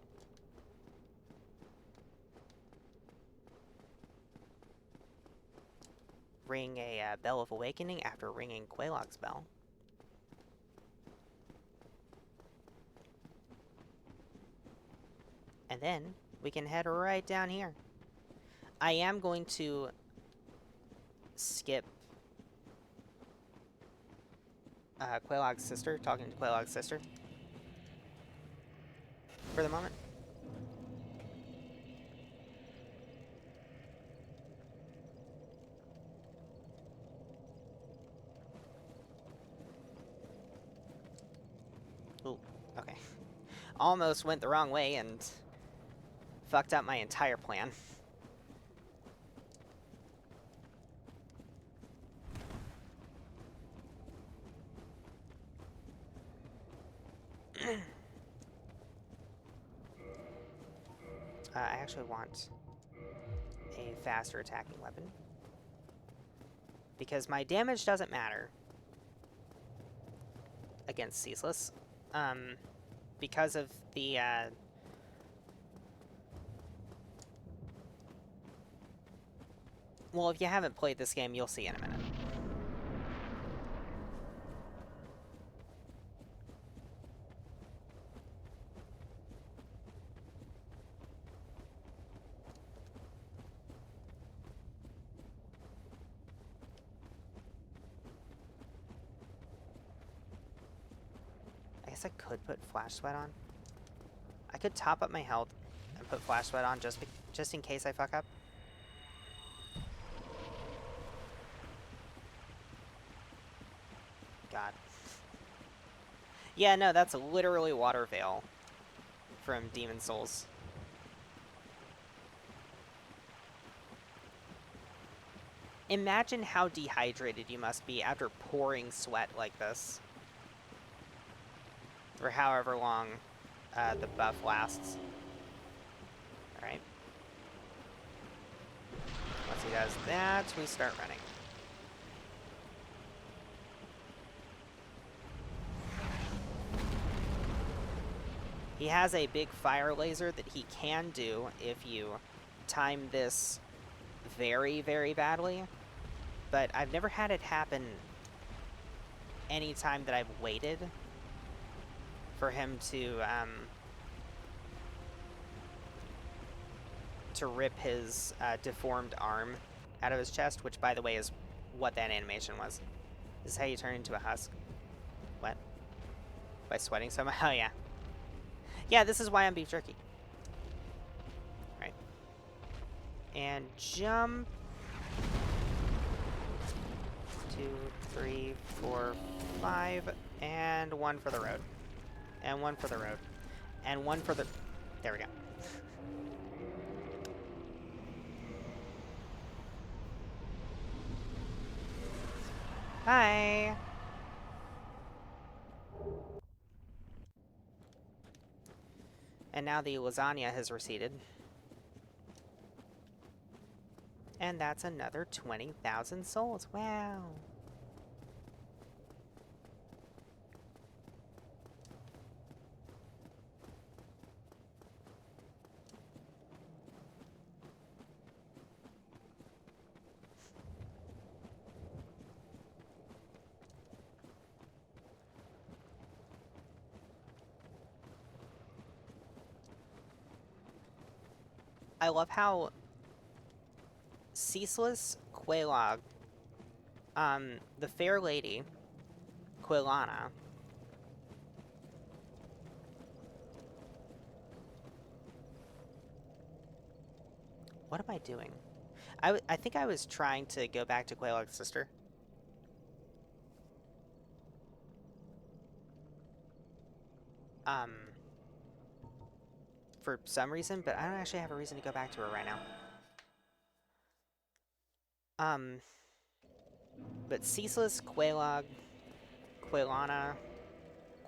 Ring a Bell of Awakening after ringing Quelaag's bell. And then we can head right down here. I am going to skip Quelaag's sister, talking to Quelaag's sister for the moment. Ooh, okay. Almost went the wrong way and fucked up my entire plan. I actually want a faster attacking weapon. Because my damage doesn't matter against Ceaseless. Because of the, well, if you haven't played this game, you'll see in a minute. I guess I could put Flash Sweat on. I could top up my health and put Flash Sweat on just in case I fuck up. God. Yeah, no, that's literally Water Veil from Demon Souls. Imagine how dehydrated you must be after pouring sweat like this. For however long the buff lasts. Alright. Once he does that, we start running. He has a big fire laser that he can do if you time this very, very badly. But I've never had it happen any time that I've waited for him to rip his deformed arm out of his chest, which, by the way, is what that animation was. This is how you turn into a husk. What? By sweating so much? Oh, yeah. Yeah, this is why I'm beef jerky. Right. And jump. 2, 3, 4, 5, and 1 for the road. And 1 for the road. And 1 for the... There we go. Hi! And now the lasagna has receded. And that's another 20,000 souls. Wow. I love how Ceaseless, Quelaag, the Fair Lady, Quilana, what am I doing? I think I was trying to go back to Quelaag's sister. For some reason, but I don't actually have a reason to go back to her right now. But Ceaseless, Quelaag, Quilana,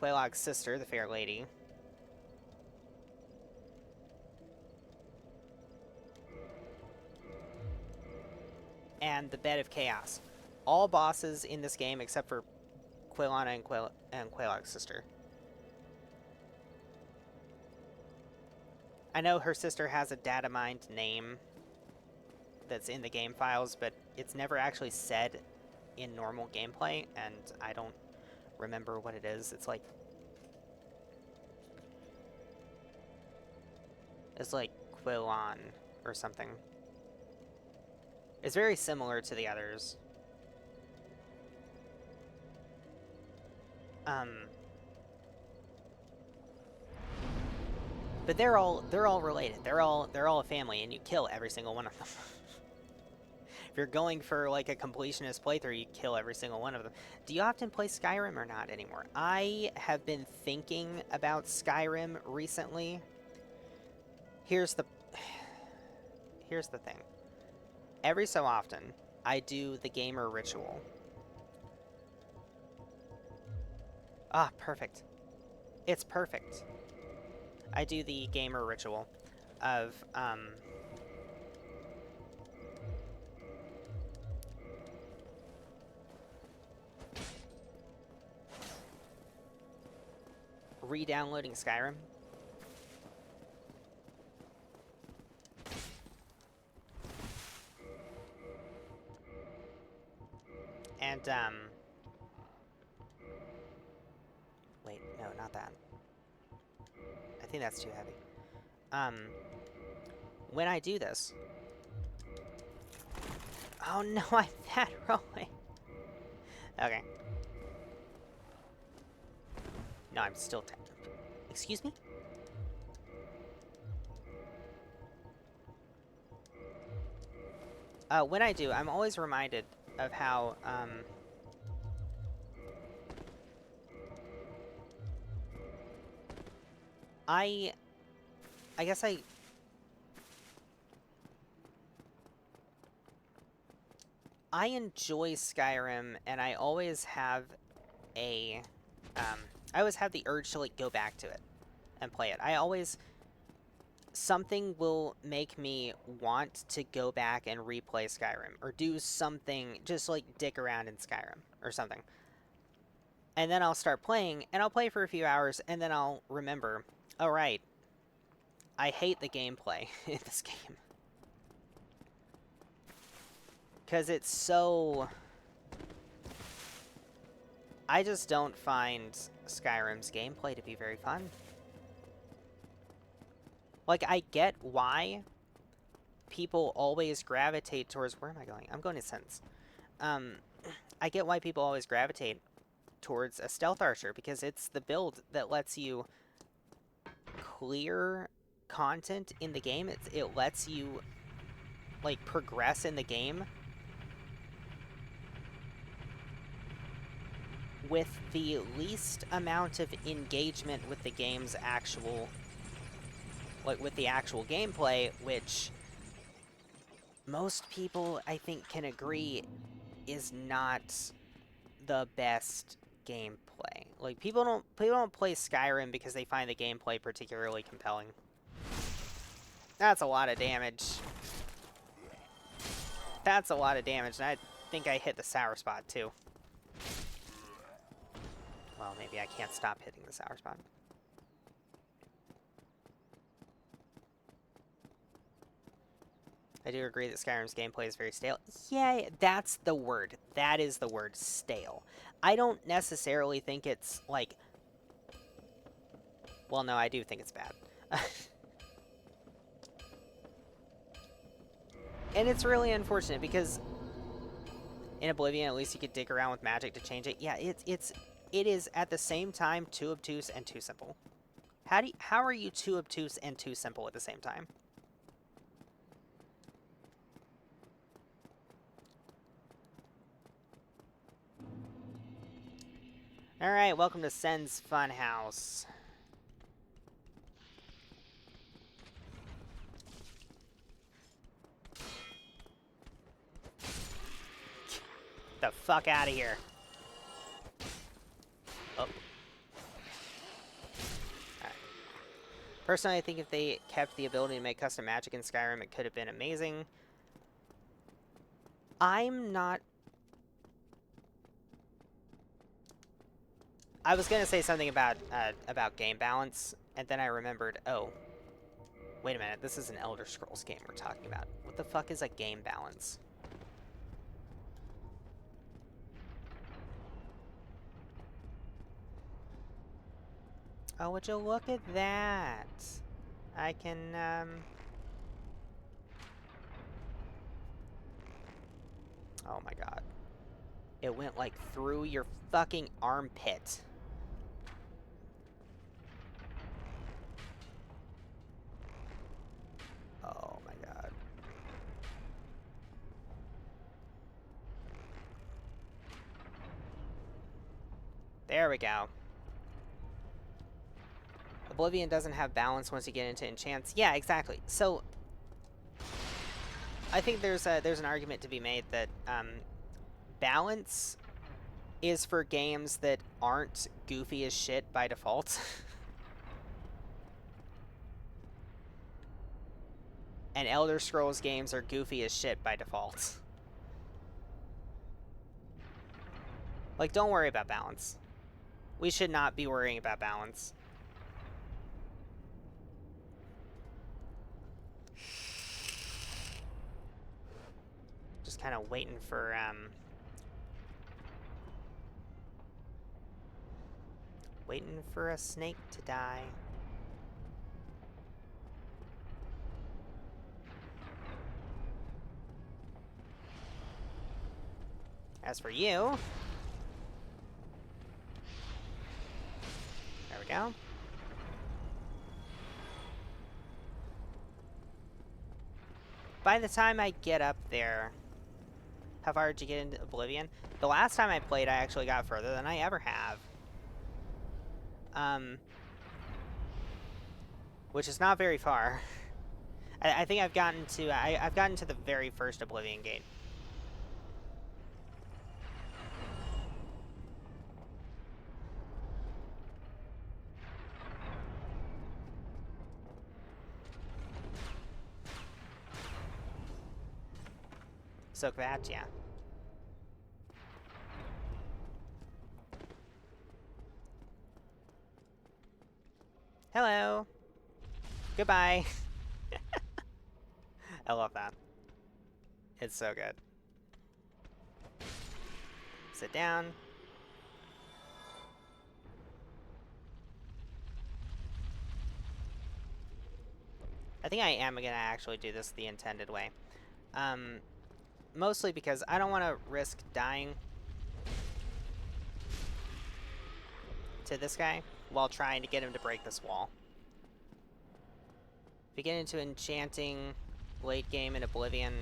Quelaag's sister, the Fair Lady, and the Bed of Chaos. All bosses in this game except for Quilana and Quelaag's sister. I know her sister has a data mined name that's in the game files, but it's never actually said in normal gameplay, and I don't remember what it is. It's like Quilon or something. It's very similar to the others. But they're all related. They're all a family, and you kill every single one of them. If you're going for like a completionist playthrough, you kill every single one of them. Do you often play Skyrim or not anymore? I have been thinking about Skyrim recently. Here's the thing. Every so often, I do the gamer ritual. Ah, perfect. It's perfect. I do the gamer ritual of, re-downloading Skyrim. And, wait, no, not that. I think that's too heavy. When I do this... Oh no, I'm fat rolling. Okay. No, I'm still excuse me? When I do, I'm always reminded of how, I guess I enjoy Skyrim, and I always have I always have the urge to, like, go back to it and play it. Something will make me want to go back and replay Skyrim, or do something, just, like, dick around in Skyrim, or something. And then I'll start playing, and I'll play for a few hours, and then I'll remember, oh, right, I hate the gameplay in this game. Because it's so... I just don't find Skyrim's gameplay to be very fun. Like, I get why people always gravitate towards... Where am I going? I'm going to Sense. I get why people always gravitate towards a Stealth Archer, because it's the build that lets you clear content in the game. It lets you, like, progress in the game with the least amount of engagement with the game's actual... like, with the actual gameplay, which most people, I think, can agree is not the best gameplay. Like, people don't play Skyrim because they find the gameplay particularly compelling. That's a lot of damage. That's a lot of damage, and I think I hit the sour spot, too. Well, maybe I can't stop hitting the sour spot. I do agree that Skyrim's gameplay is very stale. Yeah, that's the word. That is the word, stale. I don't necessarily think it's, like... Well, no, I do think it's bad. And it's really unfortunate, because in Oblivion, at least you could dig around with magic to change it. Yeah, it is at the same time too obtuse and too simple. How are you too obtuse and too simple at the same time? Alright, welcome to Sen's Funhouse. The fuck out of here. Oh. Alright. Personally, I think if they kept the ability to make custom magic in Skyrim, it could have been amazing. I'm not... I was going to say something about game balance, and then I remembered, oh, wait a minute, this is an Elder Scrolls game we're talking about. What the fuck is a game balance? Oh, would you look at that? I can, Oh my god. It went, like, through your fucking armpit. Oh my god. There we go. Oblivion doesn't have balance once you get into enchants. Yeah, exactly. So, I think there's an argument to be made that balance is for games that aren't goofy as shit by default. And Elder Scrolls games are goofy as shit by default. Like, don't worry about balance. We should not be worrying about balance. Just kind of waiting for, waiting for a snake to die. As for you... There we go. By the time I get up there... How far did you get into Oblivion? The last time I played, I actually got further than I ever have. Which is not very far. I think I've gotten to... I've gotten to the very first Oblivion gate. Soak that, yeah. Hello. Goodbye. I love that. It's so good. Sit down. I think I am gonna actually do this the intended way. Mostly because I don't want to risk dying to this guy while trying to get him to break this wall. If you get into enchanting late game in Oblivion,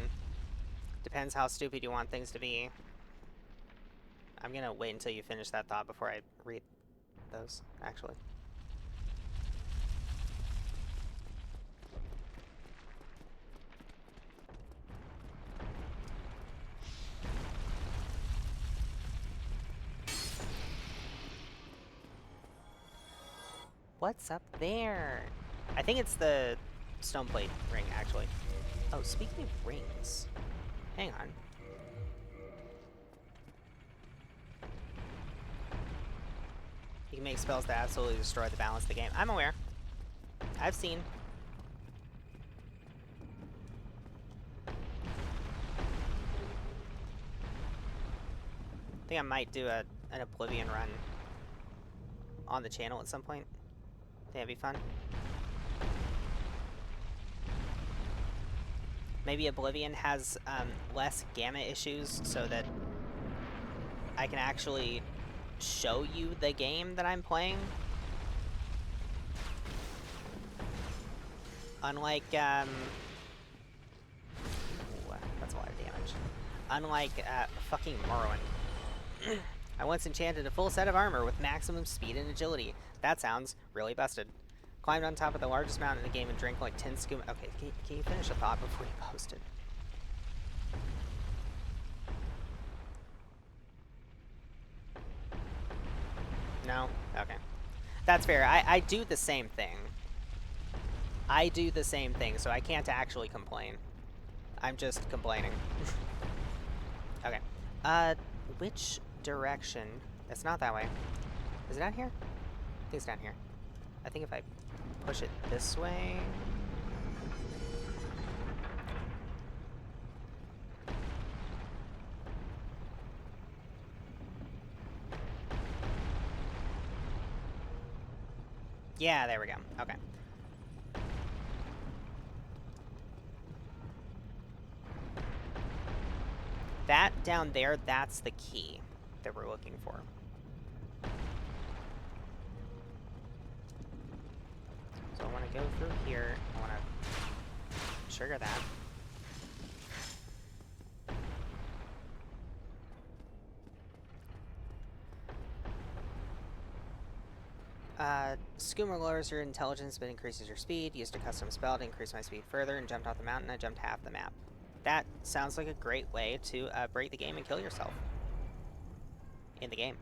depends how stupid you want things to be. I'm gonna wait until you finish that thought before I read those, actually. What's up there? I think it's the stone plate ring, actually. Oh, speaking of rings, hang on. You can make spells that absolutely destroy the balance of the game. I'm aware. I've seen. I think I might do an Oblivion run on the channel at some point. That'd be fun. Maybe Oblivion has less gamma issues so that I can actually show you the game that I'm playing. Unlike, ooh, that's a lot of damage. Unlike fucking Morrowind. I once enchanted a full set of armor with maximum speed and agility. That sounds really busted. Climbed on top of the largest mountain in the game and drank like 10 scuba... Okay, can you finish a thought before you post it? No? Okay. That's fair. I do the same thing. I do the same thing, so I can't actually complain. I'm just complaining. Okay. Which direction? It's not that way. Is it down here? I think it's down here. I think if I push it this way... Yeah, there we go. Okay. That down there, that's the key that we're looking for. So I want to go through here. I want to trigger that. Skooma lowers your intelligence but increases your speed. Used a custom spell to increase my speed further and jumped off the mountain. I jumped half the map. That sounds like a great way to break the game and kill yourself in the game.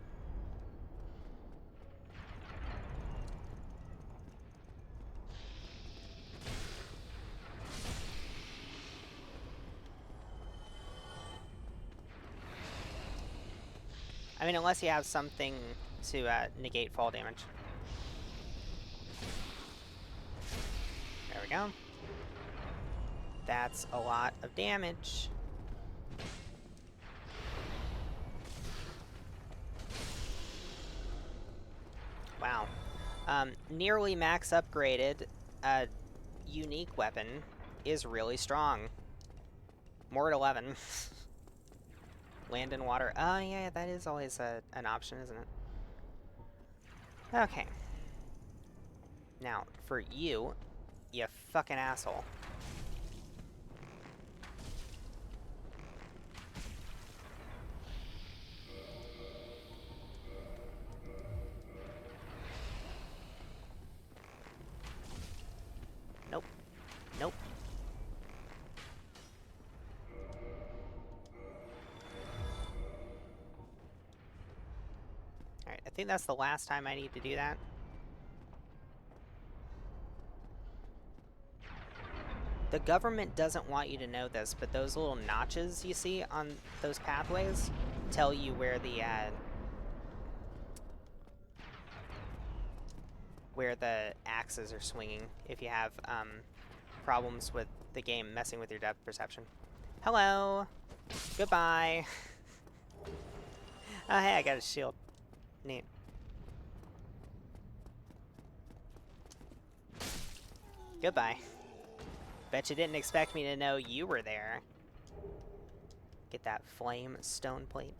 I mean, unless you have something to negate fall damage. There we go. That's a lot of damage. Wow. Nearly max upgraded, unique weapon is really strong. More at 11. Land and water. Oh, yeah, that is always an option, isn't it? Okay. Now, for you, you fucking asshole. Nope. Nope. Alright, I think that's the last time I need to do that. The government doesn't want you to know this, but those little notches you see on those pathways tell you where the axes are swinging if you have problems with the game messing with your depth perception. Hello! Goodbye! Oh, hey, I got a shield. Neat. Goodbye. Bet you didn't expect me to know you were there. Get that flame stone plate.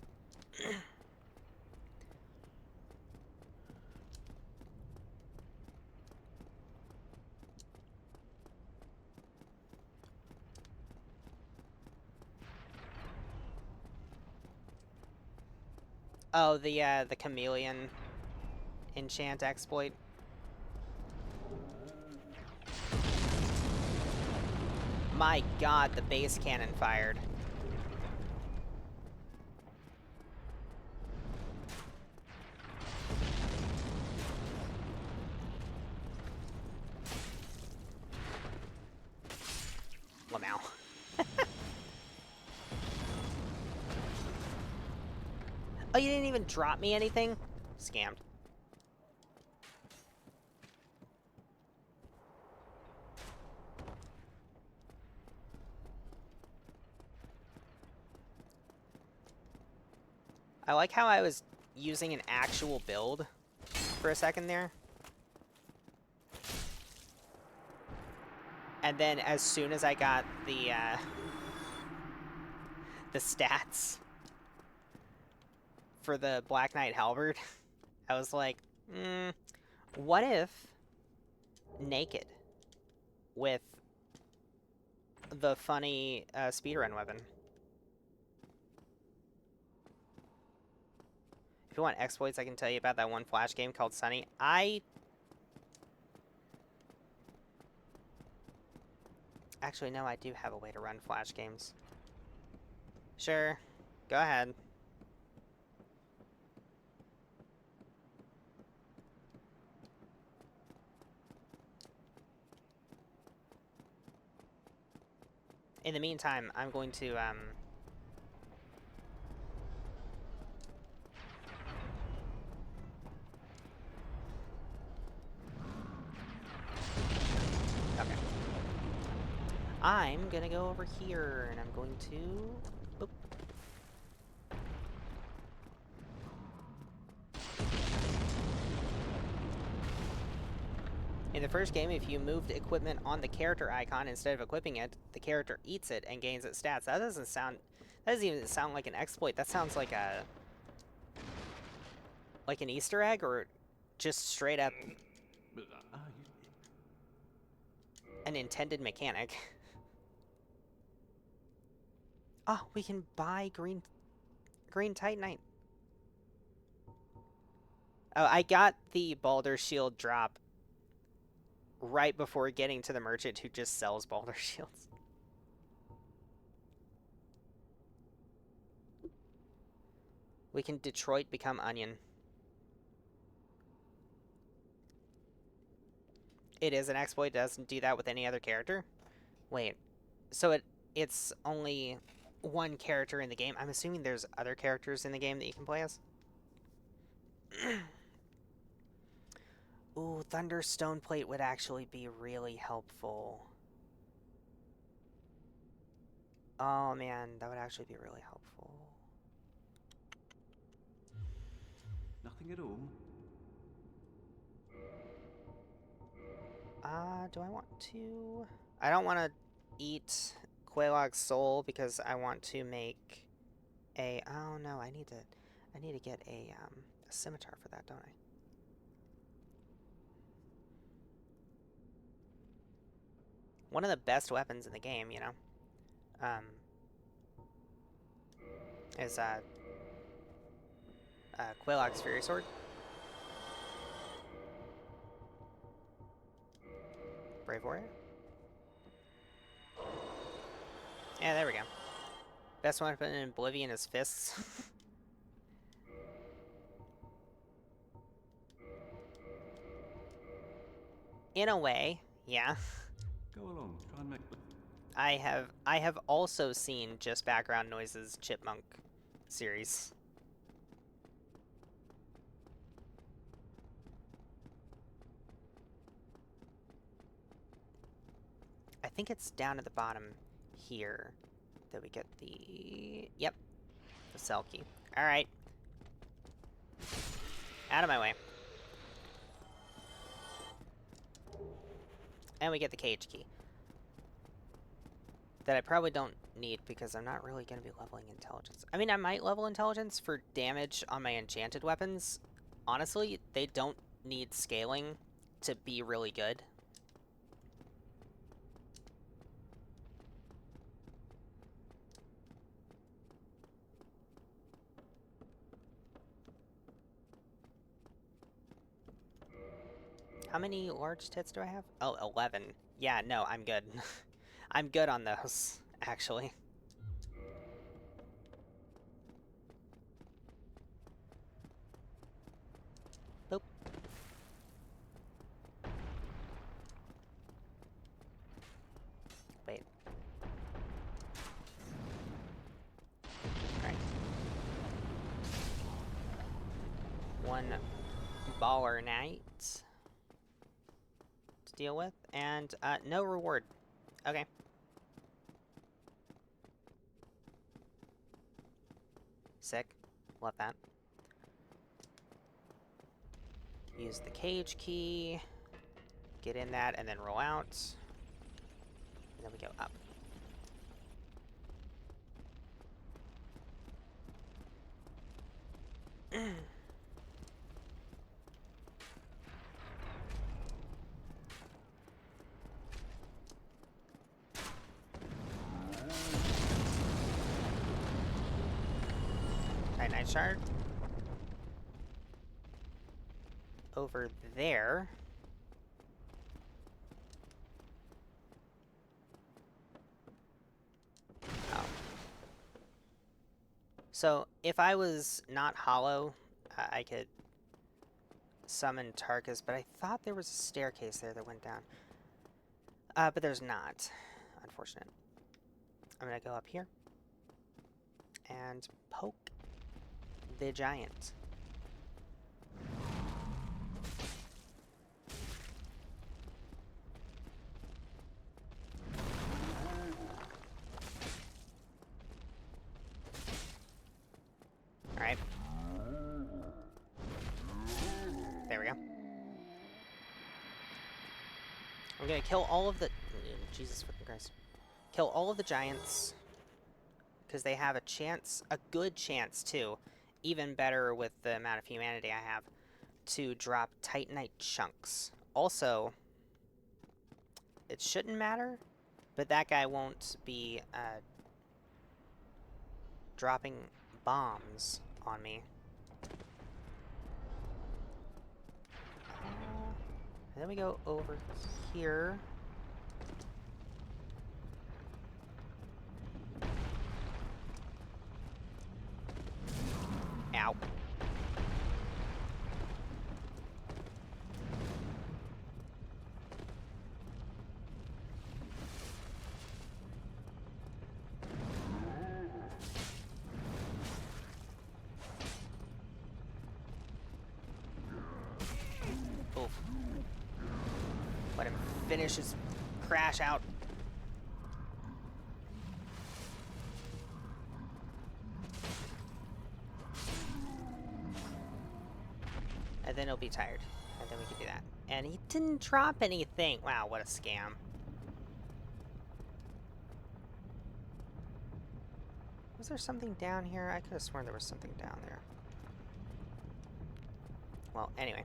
Oh, the chameleon enchant exploit. My god, the base cannon fired. Lamau. Oh, you didn't even drop me anything? Scammed. I like how I was using an actual build for a second there. And then as soon as I got the stats for the Black Knight Halberd, I was like, what if naked with the funny speedrun weapon? If you want exploits, I can tell you about that one Flash game called Sunny. Actually, no, I do have a way to run Flash games. Sure. Go ahead. In the meantime, I'm going to, okay. I'm gonna go over here, and I'm going to... Boop. In the first game, if you moved equipment on the character icon instead of equipping it, the character eats it and gains its stats. That doesn't even sound like an exploit. That sounds like an Easter egg, or just straight up an intended mechanic. Oh, we can buy green Titanite. Oh, I got the Baldur Shield drop right before getting to the merchant who just sells Baldur Shields. We can Detroit become Onion. It is an exploit. It doesn't do that with any other character. Wait, so it's only one character in the game. I'm assuming there's other characters in the game that you can play as. Ooh, Thunderstone Plate would actually be really helpful. Oh man, that would actually be really helpful. Nothing at home. Do I want to? I don't want to eat Quelaag's soul because I want to make a. Oh no, I need to get a scimitar for that, don't I? One of the best weapons in the game, you know, is Quelaag's Fury Sword. Brave Warrior. Yeah, there we go. Best weapon in Oblivion is fists. In a way, yeah. Go along, try and make. I have also seen Just Background Noises Chipmunk series. I think it's down at the bottom here that we get the... Yep. The cell key. Alright. Out of my way. And we get the cage key. That I probably don't need because I'm not really going to be leveling intelligence. I mean, I might level intelligence for damage on my enchanted weapons. Honestly, they don't need scaling to be really good. How many large tits do I have? Oh, 11. Yeah, no, I'm good. I'm good on those, actually. Boop. Wait. Alright. One baller knight to deal with, and no reward. Okay. Sick. Love that. Use the cage key. Get in that and then roll out. And then we go up. Night Shard. Over there. Oh. So, if I was not hollow, I could summon Tarkus, but I thought there was a staircase there that went down. But there's not. Unfortunate. I'm gonna go up here and poke the giant. Alright. There we go. I'm gonna kill all of the... Jesus fucking Christ. Kill all of the giants. Because they have a chance, a good chance too, even better with the amount of humanity I have, to drop Titanite chunks. Also, it shouldn't matter, but that guy won't be dropping bombs on me. And then we go over here. Ow. Let him finish his crash out. And then he'll be tired. And then we can do that. And he didn't drop anything. Wow, what a scam. Was there something down here? I could have sworn there was something down there. Well, anyway.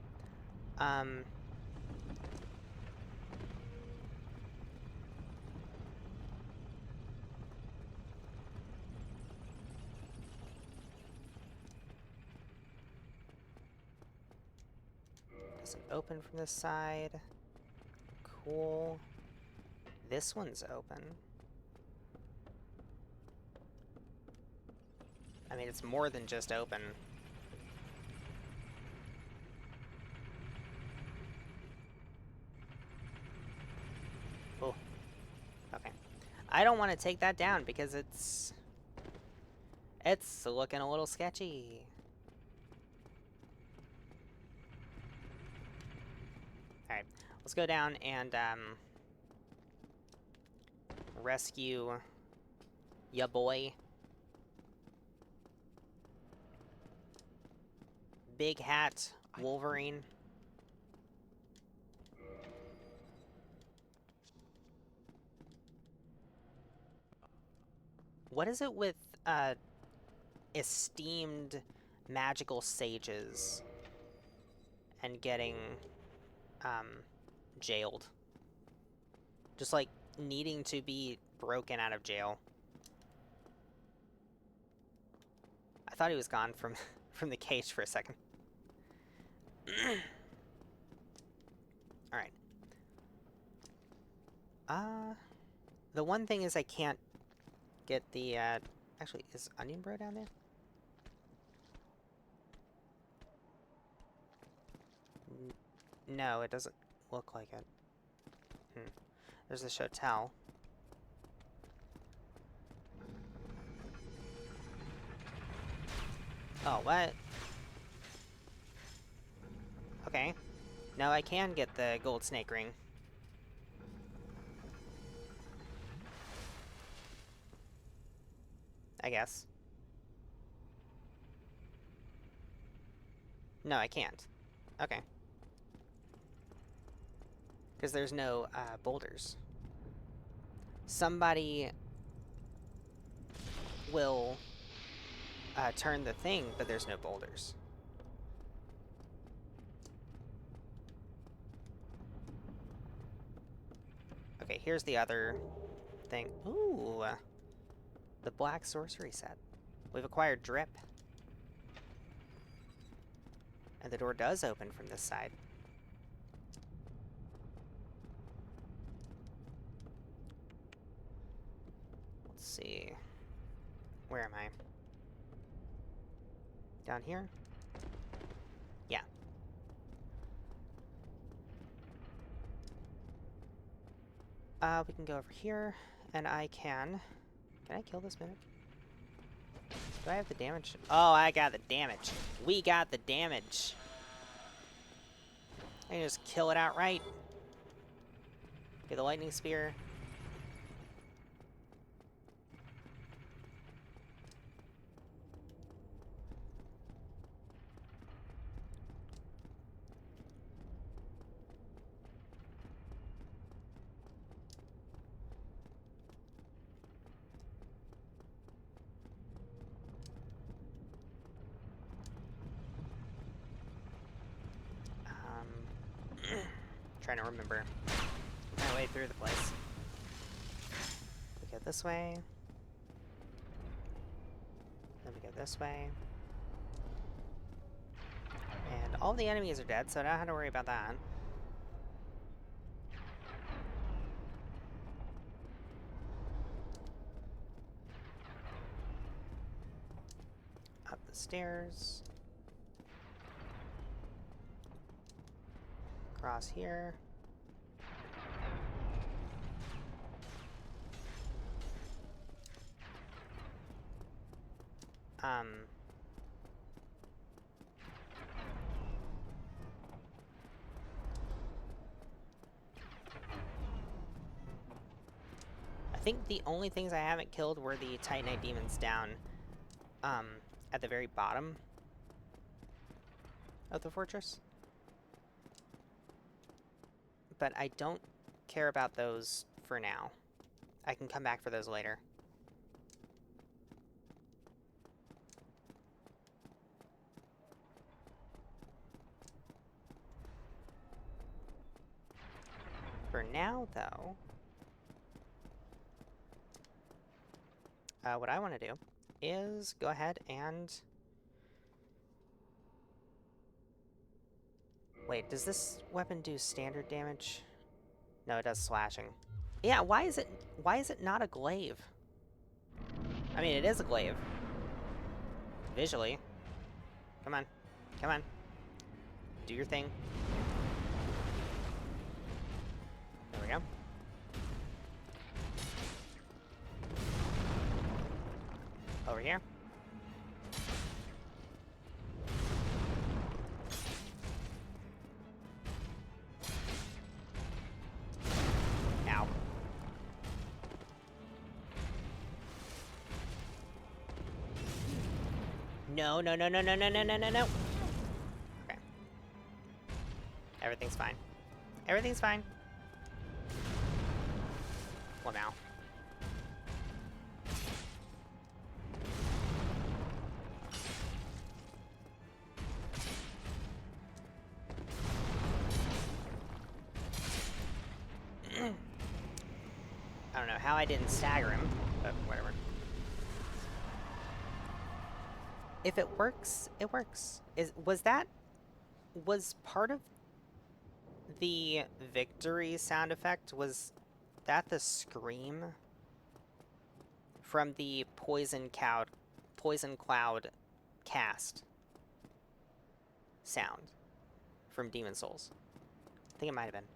Doesn't open from this side. Cool. This one's open. I mean, it's more than just open. Oh. Okay. I don't want to take that down because it's looking a little sketchy. Alright. Let's go down and rescue ya boy. Big Hat Wolverine. What is it with esteemed magical sages and getting jailed? Just like needing to be broken out of jail. I thought he was gone from from the cage for a second. Alright. The one thing is I can't get the, actually, is Onion Bro down there? No, it doesn't look like it. There's the Chotel. Oh, what? Okay. Now I can get the gold snake ring. I guess. No, I can't. Okay. Because there's no boulders. Somebody will turn the thing, but there's no boulders. Okay, here's the other thing. Ooh, the black sorcery set. We've acquired Drip. And the door does open from this side. Let's see. Where am I? Down here? Yeah. We can go over here, and I can... Can I kill this mimic? Do I have the damage? Oh, I got the damage. We got the damage. I can just kill it outright. Get the lightning spear. Trying to remember my way through the place. We go this way. Then we go this way. And all the enemies are dead, so I don't have to worry about that. Up the stairs. Across here. think the only things I haven't killed were the Titanite demons down at the very bottom of the fortress. But I don't care about those for now. I can come back for those later. For now, though, what I want to do is go ahead and... Wait, does this weapon do standard damage? No, it does slashing. Yeah, why is it not a glaive? I mean, it is a glaive. Visually. Come on. Come on. Do your thing. There we go. Over here. Ow. No, no, no, no, no, no, no, no, no, no. Okay. Everything's fine. Everything's fine. Well, now. I don't know how I didn't stagger him, but whatever. If it works, it works. Was part of the victory sound effect, was that the scream from the Poison Cloud cast sound from Demon Souls? I think it might have been.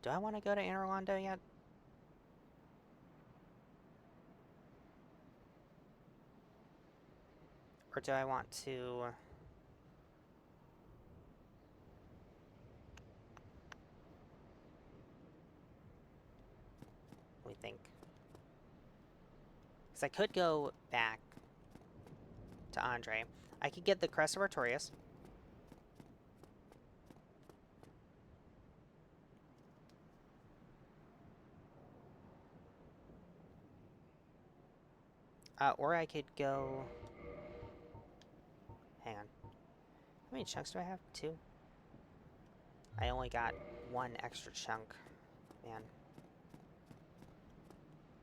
Do I want to go to Anor Londo yet? Or do I want to... Let me think. Because I could go back to Andre. I could get the Crest of Artorias. Or I could go... Hang on. How many chunks do I have? 2? I only got 1 extra chunk. Man.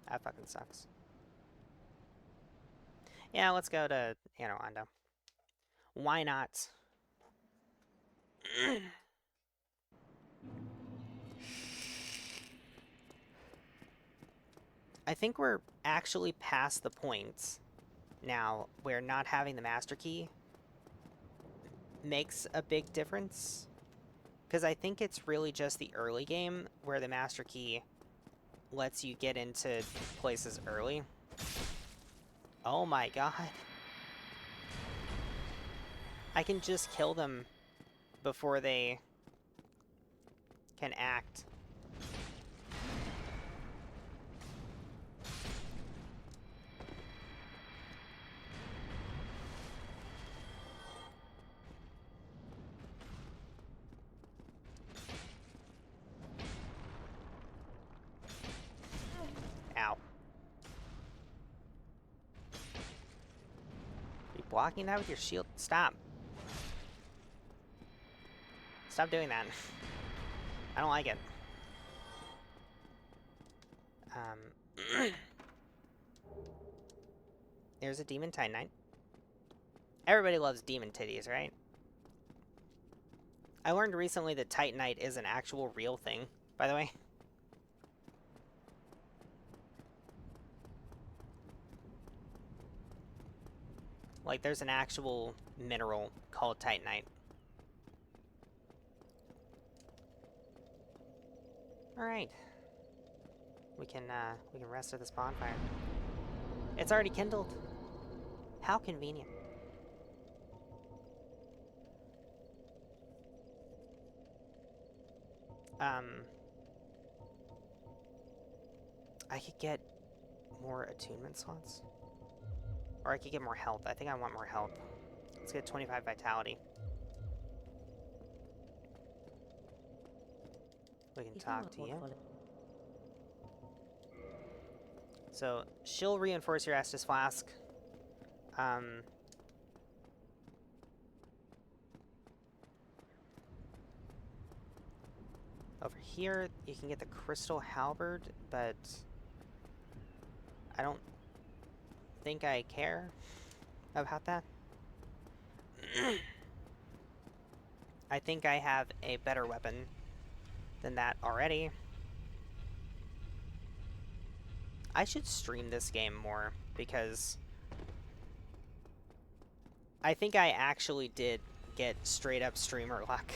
That fucking sucks. Yeah, let's go to Anor Londo. Why not? I think we're actually past the point now where not having the Master Key makes a big difference. Because I think it's really just the early game where the Master Key lets you get into places early. Oh my god. I can just kill them before they can act. Ow. You blocking that with your shield? Stop. Stop doing that. I don't like it. There's a Demon Titanite. Everybody loves demon titties, right? I learned recently that Titanite is an actual real thing, by the way. Like, there's an actual mineral called Titanite. Alright. we can rest at this bonfire. It's already kindled. How convenient. I could get more attunement slots. Or I could get more health. I think I want more health. Let's get 25 vitality. We can talk to you. So, she'll reinforce your Estus Flask. Over here, you can get the Crystal Halberd, but I don't think I care about that. I think I have a better weapon than that already. I should stream this game more, because I think I actually did get straight up streamer luck.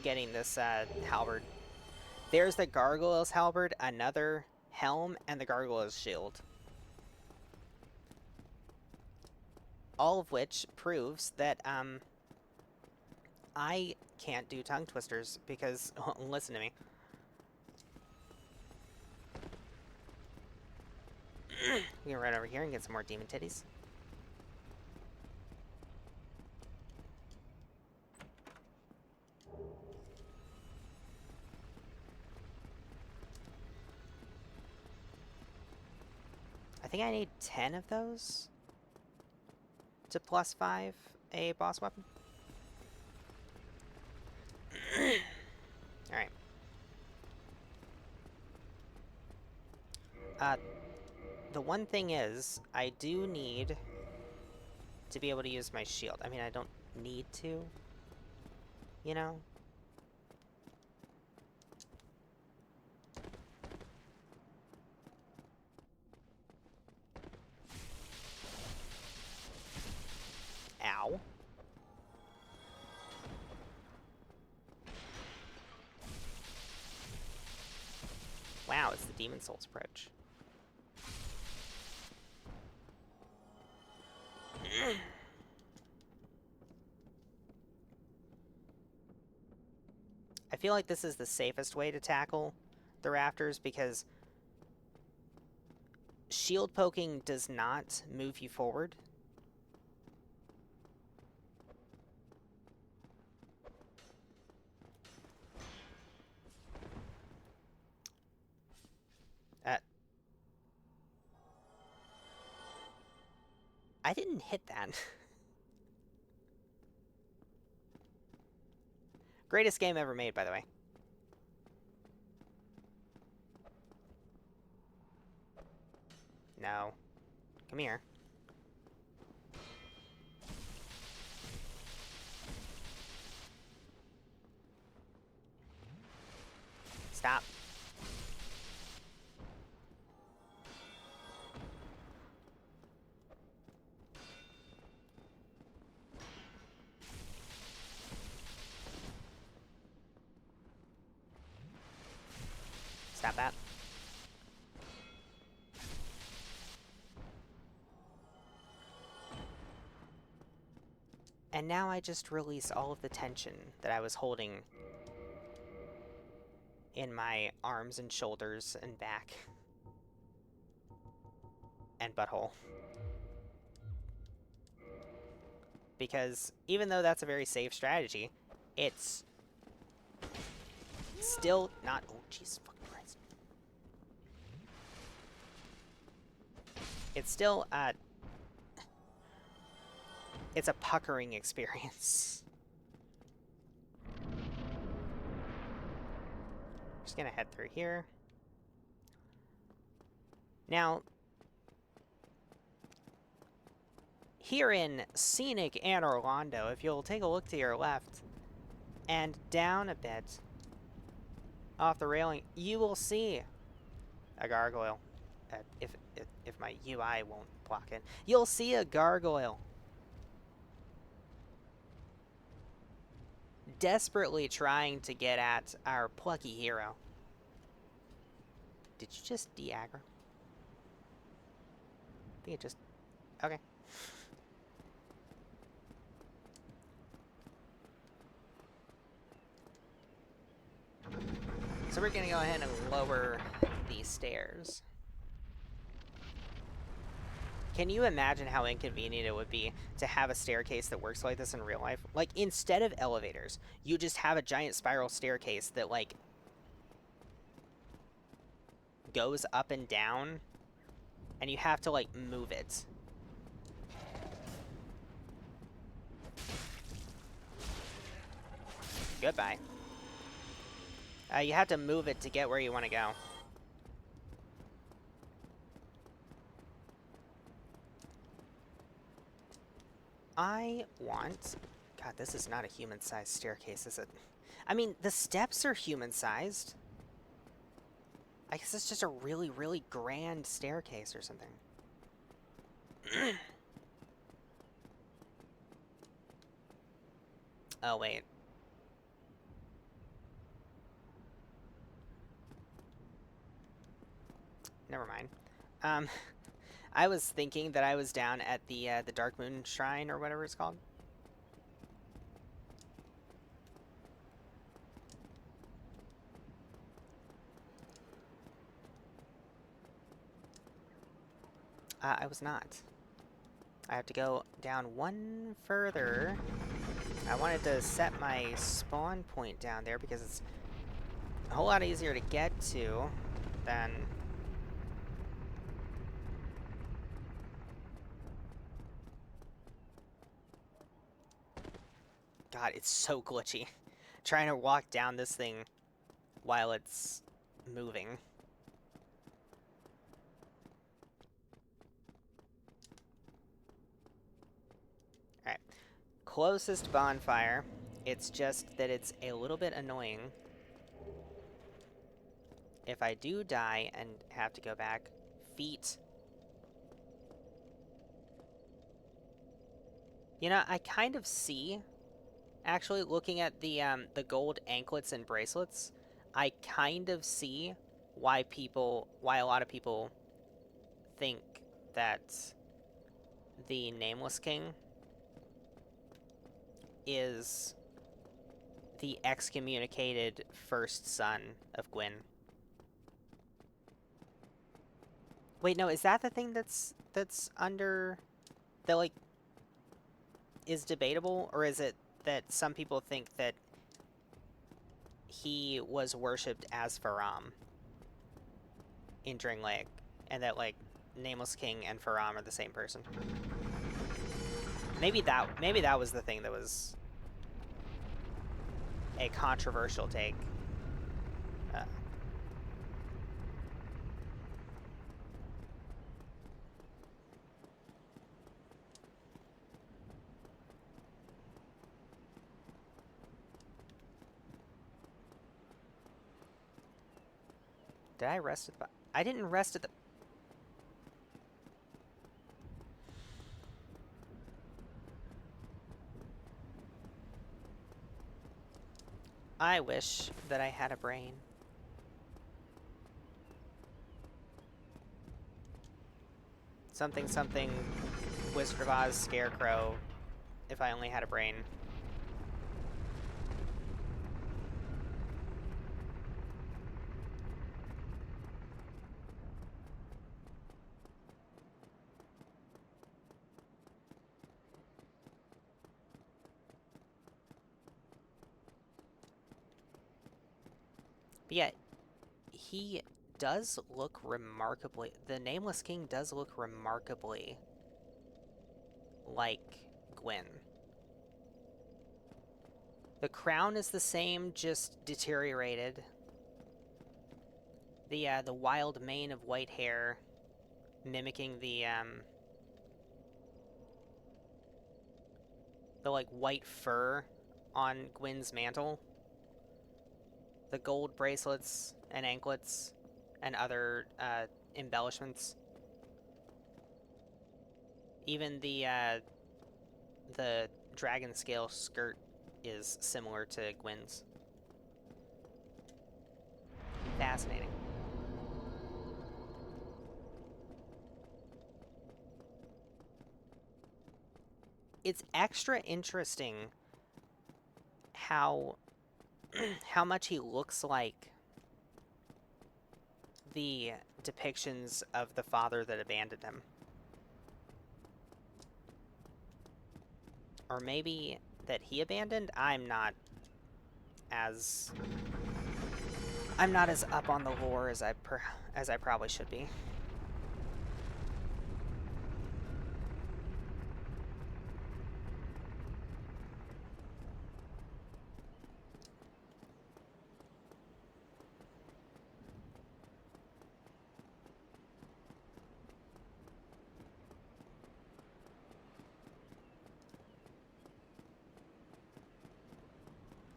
Getting this halberd. There's the Gargoyle's halberd, another helm, and the Gargoyle's shield. All of which proves that I can't do tongue twisters because, listen to me. We can run over here and get some more demon titties. I think I need 10 of those to +5 a boss weapon. Alright. The one thing is, I do need to be able to use my shield. I mean, I don't need to, you know? Ow. Wow, it's the Demon Souls approach. I feel like this is the safest way to tackle the rafters because shield poking does not move you forward. I didn't hit that. Greatest game ever made, by the way. No. Come here. Stop. Stop that. And now I just release all of the tension that I was holding in my arms and shoulders and back. And butthole. Because even though that's a very safe strategy, it's still not... Oh, jeez, fucking Christ. It's still, it's a puckering experience. Just gonna head through here. Now, here in scenic Anne Orlando, if you'll take a look to your left and down a bit off the railing, you will see A gargoyle. If my UI won't block it. You'll see a gargoyle. Desperately trying to get at our plucky hero. Did you just de-aggro? I think it just... Okay. So we're gonna go ahead and lower these stairs. Can you imagine how inconvenient it would be to have a staircase that works like this in real life? Like, instead of elevators, you just have a giant spiral staircase that, like, goes up and down, and you have to, like, move it. Goodbye. You have to move it to get where you want to go. I want... God, this is not a human-sized staircase, is it? I mean, the steps are human-sized. I guess it's just a really, really grand staircase or something. Oh, wait. Never mind. I was thinking that I was down at the Dark Moon Shrine or whatever it's called. I was not. I have to go down one further. I wanted to set my spawn point down there because it's a whole lot easier to get to than... God, it's so glitchy. Trying to walk down this thing while it's moving. Alright. Closest bonfire. It's just that it's a little bit annoying. If I do die and have to go back, feet. You know, I kind of see... Actually, looking at the gold anklets and bracelets, I kind of see why a lot of people think that the Nameless King is the excommunicated first son of Gwyn. Wait, no, is that the thing that's under... that, like, is debatable? Or is it that some people think that he was worshipped as Faram in Drangleic, and that, like, Nameless King and Faram are the same person? Maybe that was the thing that was a controversial take. Did I rest at the... I didn't rest at the... I wish that I had a brain. Something, something, Wizard of Oz, Scarecrow, if I only had a brain. But yeah, he does look remarkably... The Nameless King does look remarkably like Gwyn. The crown is the same, just deteriorated. The wild mane of white hair, mimicking the like white fur on Gwyn's mantle. The gold bracelets and anklets and other embellishments. Even the dragon scale skirt is similar to Gwyn's. Fascinating. It's extra interesting how how much he looks like the depictions of the father that abandoned him. Or maybe that he abandoned? I'm not as up on the lore as I probably should be.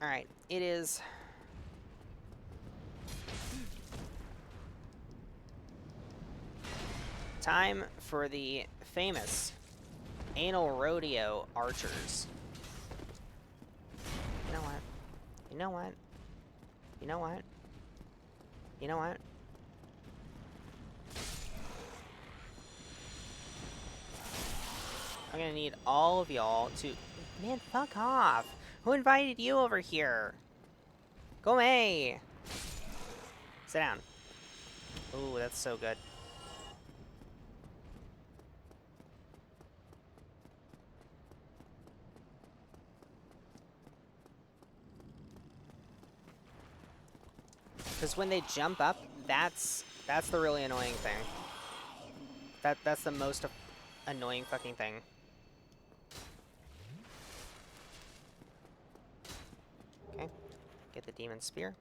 Alright, it is time for the famous Anal Rodeo Archers. You know what? You know what? You know what? You know what? I'm gonna need all of y'all to... Man, fuck off! Who invited you over here? Go away! Sit down. Ooh, that's so good. Because when they jump up, that's the really annoying thing. That's the most annoying fucking thing. Okay, get the demon spear.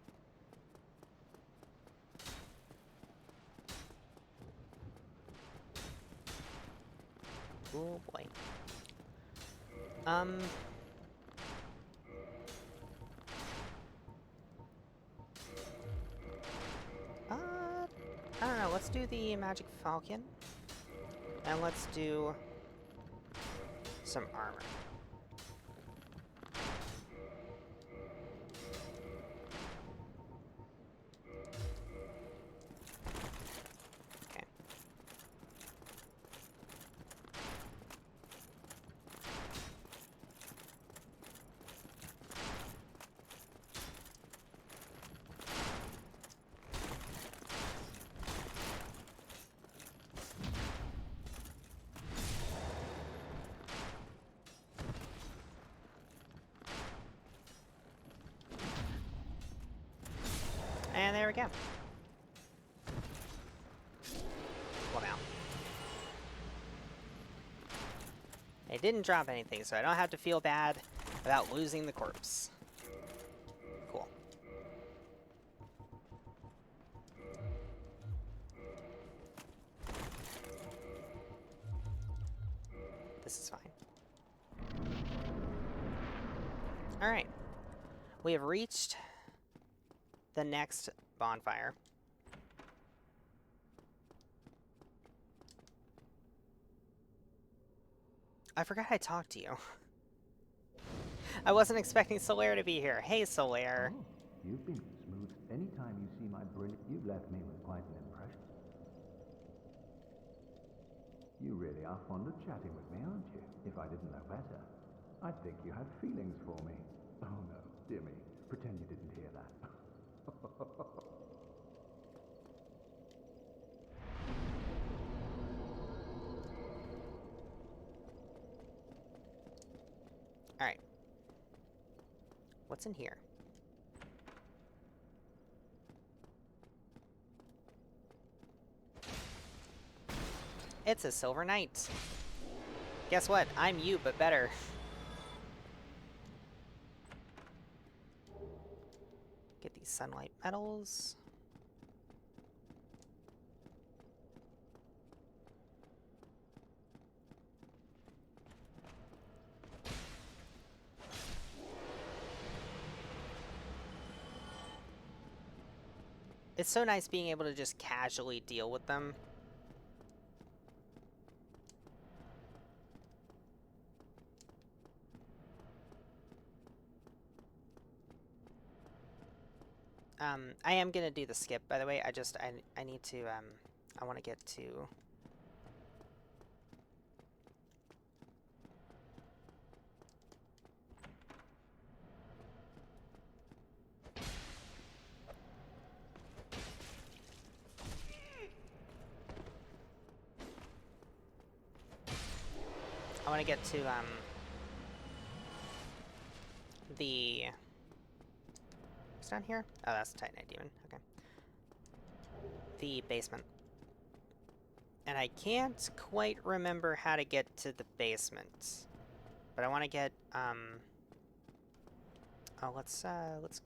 Oh boy. I don't know, let's do the Magic Falcon. And let's do some armor. Okay. And there we go. Well, now. It didn't drop anything, so I don't have to feel bad about losing the corpse. Cool. This is fine. Alright. We have reached the next bonfire. I forgot I talked to you. I wasn't expecting Solaire to be here. Hey, Solaire. Oh, you've been smooth. Anytime you see my brilliant, you've left me with quite an impression. You really are fond of chatting with me, aren't you? If I didn't know better, I'd think you had feelings for me. Oh no, dear me. Pretend you didn't hear that. Alright. What's in here? It's a Silver Knight. Guess what? I'm you, but better. Get these sunlight metals. It's so nice being able to just casually deal with them. I am gonna do the skip, by the way. I need to, I want to get to... I want to get to, the... What's down here? Oh, that's the Titanite Demon. Okay. The basement. And I can't quite remember how to get to the basement. But I want to get, oh, let's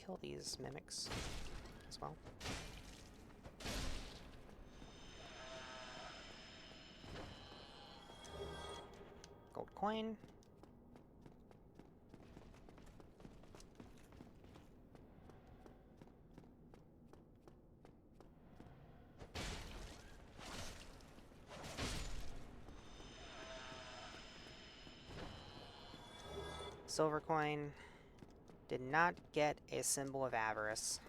kill these mimics as well. Gold coin. Silver coin. Did not get a symbol of avarice.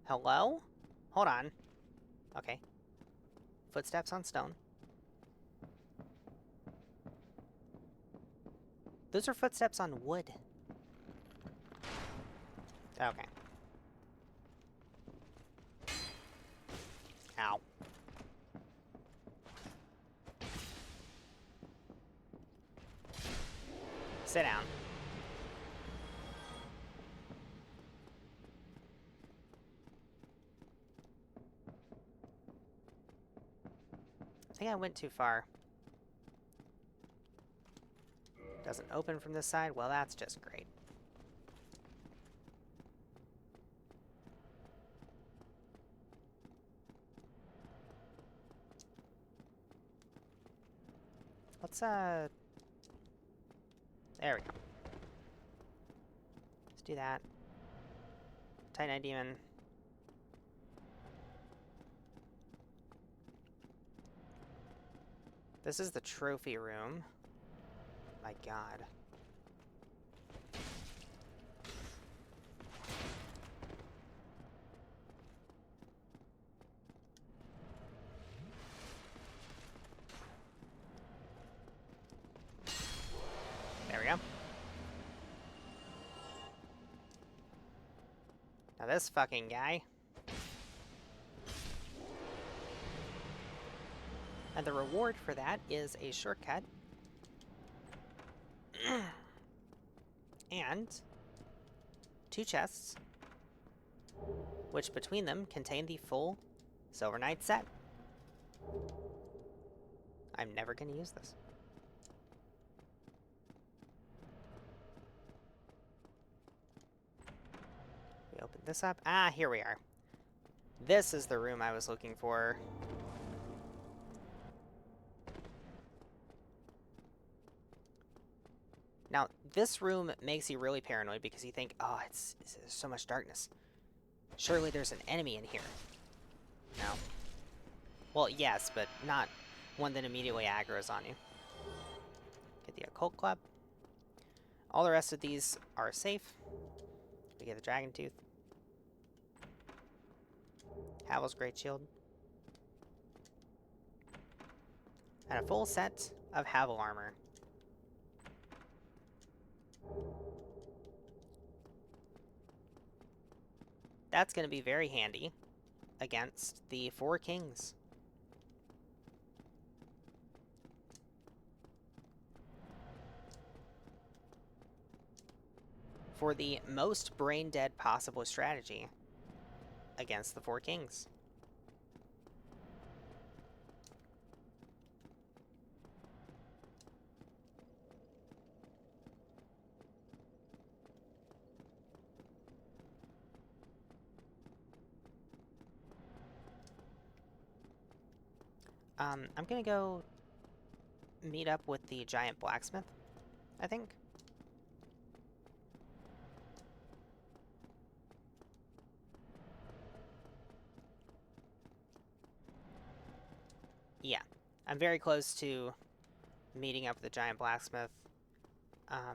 Hello? Hold on. Okay. Footsteps on stone. Those are footsteps on wood. Okay. Ow. Sit down. I think I went too far. Doesn't open from this side? Well, that's just great. Let's, there we go. Let's do that. Titanite Demon. This is the trophy room. My god. There we go. Now this fucking guy. And the reward for that is a shortcut. And 2 chests, which between them contain the full Silver Knight set. I'm never going to use this. We open this up. Ah, here we are. This is the room I was looking for. Now, this room makes you really paranoid because you think, oh, there's so much darkness. Surely there's an enemy in here. No. Well, yes, but not one that immediately aggroes on you. Get the Occult Club. All the rest of these are safe. We get the Dragon Tooth. Havel's Great Shield. And a full set of Havel armor. That's going to be very handy against the 4 kings. For the most brain-dead possible strategy against the 4 kings. I'm gonna go meet up with the giant blacksmith, I think. Yeah, I'm very close to meeting up with the giant blacksmith. I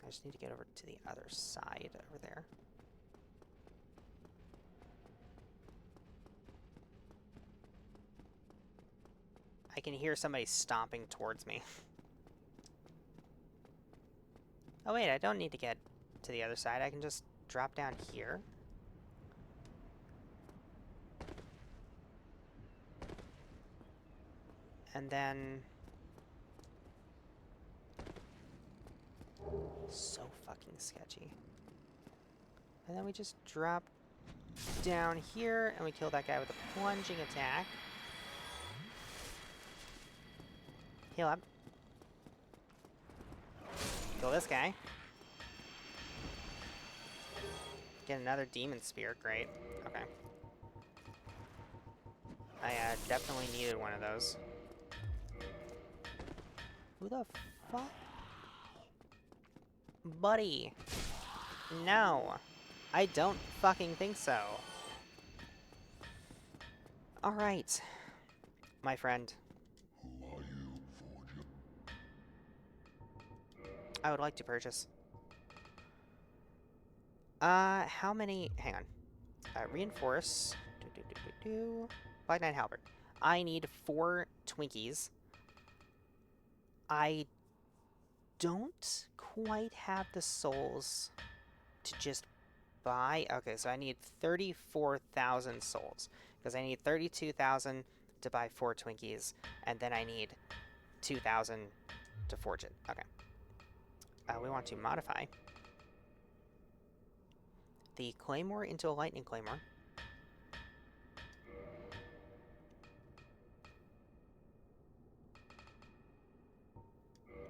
just need to get over to the other side over there. I can hear somebody stomping towards me. Oh wait, I don't need to get to the other side. I can just drop down here. And then... So fucking sketchy. And then we just drop down here, and we kill that guy with a plunging attack. Heal up. Kill this guy. Get another demon spear, great. Okay. I definitely needed one of those. Who the fuck? Buddy! No! I don't fucking think so. Alright. My friend. I would like to purchase. How many... Hang on. Reinforce. Black Knight Halberd. I need 4 Twinkies. I don't quite have the souls to just buy... Okay, so I need 34,000 souls. Because I need 32,000 to buy 4 Twinkies. And then I need 2,000 to forge it. Okay. We want to modify the Claymore into a Lightning Claymore.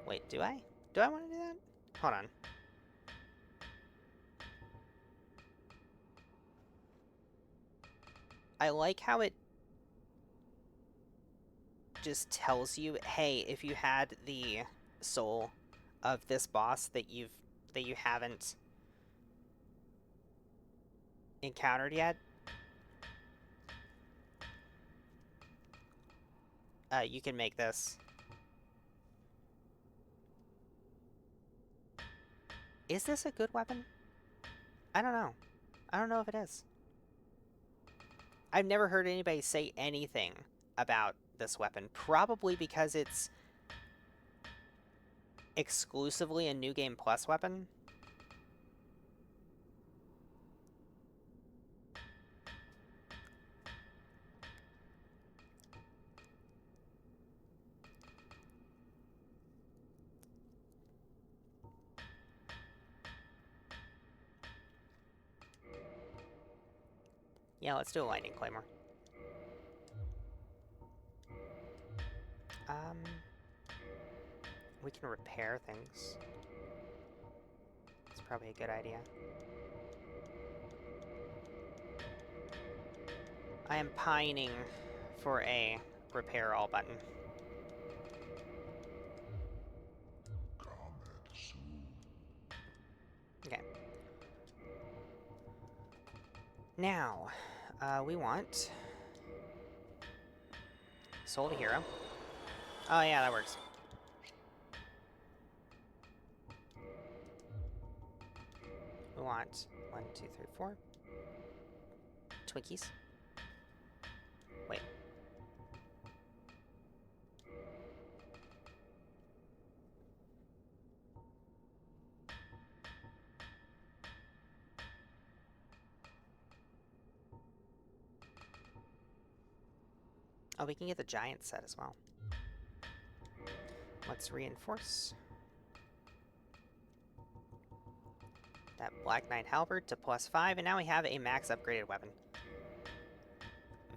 Wait, do I? Do I want to do that? Hold on. I like how it just tells you, hey, if you had the soul of this boss that you haven't encountered yet, you can make this. Is this a good weapon? I don't know. I don't know if it is. I've never heard anybody say anything about this weapon, probably because it's exclusively a New Game Plus weapon. Yeah, let's do a Lightning Claymore. We can repair things. It's probably a good idea. I am pining for a repair all button. Okay. Now, we want Soul to Hero. Oh yeah, that works. We want 1, 2, 3, 4 Twinkies. Wait. Oh, we can get the giant set as well. Let's reinforce that Black Knight Halberd to +5, and now we have a max upgraded weapon.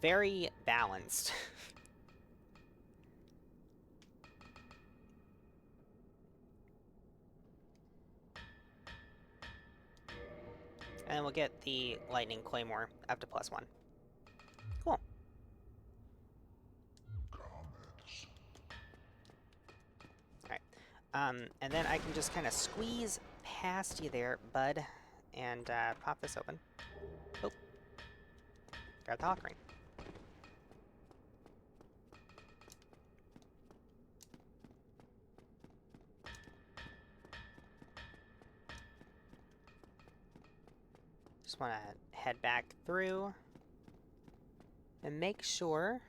Very balanced. And then we'll get the Lightning Claymore up to +1. Cool. And then I can just kind of squeeze past you there, bud, and pop this open. Oh, grab the hawk ring. Just want to head back through and make sure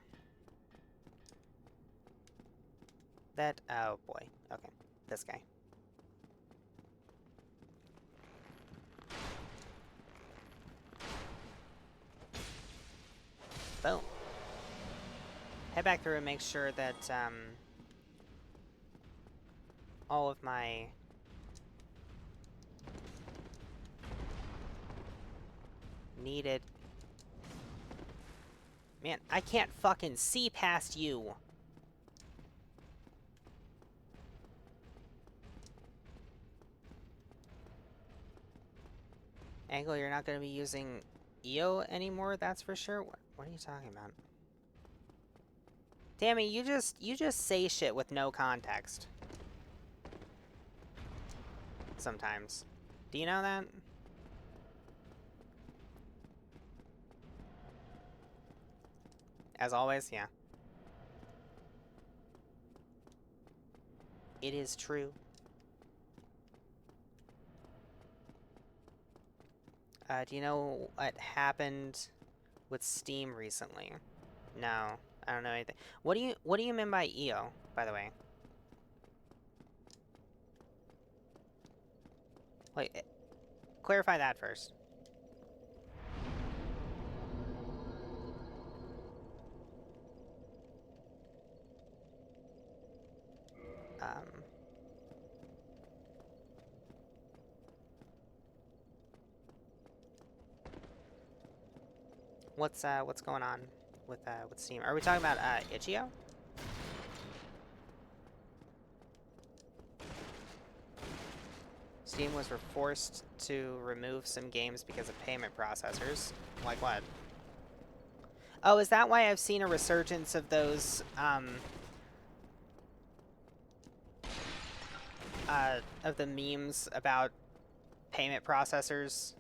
that, oh boy, okay, this guy. Boom. Head back through and make sure that all of my needed... Man, I can't fucking see past you. Angle, you're not going to be using EO anymore, that's for sure? What are you talking about? Tammy, you just say shit with no context. Sometimes. Do you know that? As always, yeah. It is true. Do you know what happened with Steam recently? No, I don't know anything. What do you mean by EO, by the way? Wait, clarify that first. What's going on with Steam? Are we talking about Itch.io? Steam was forced to remove some games because of payment processors. Like what? Oh, is that why I've seen a resurgence of those of the memes about payment processors?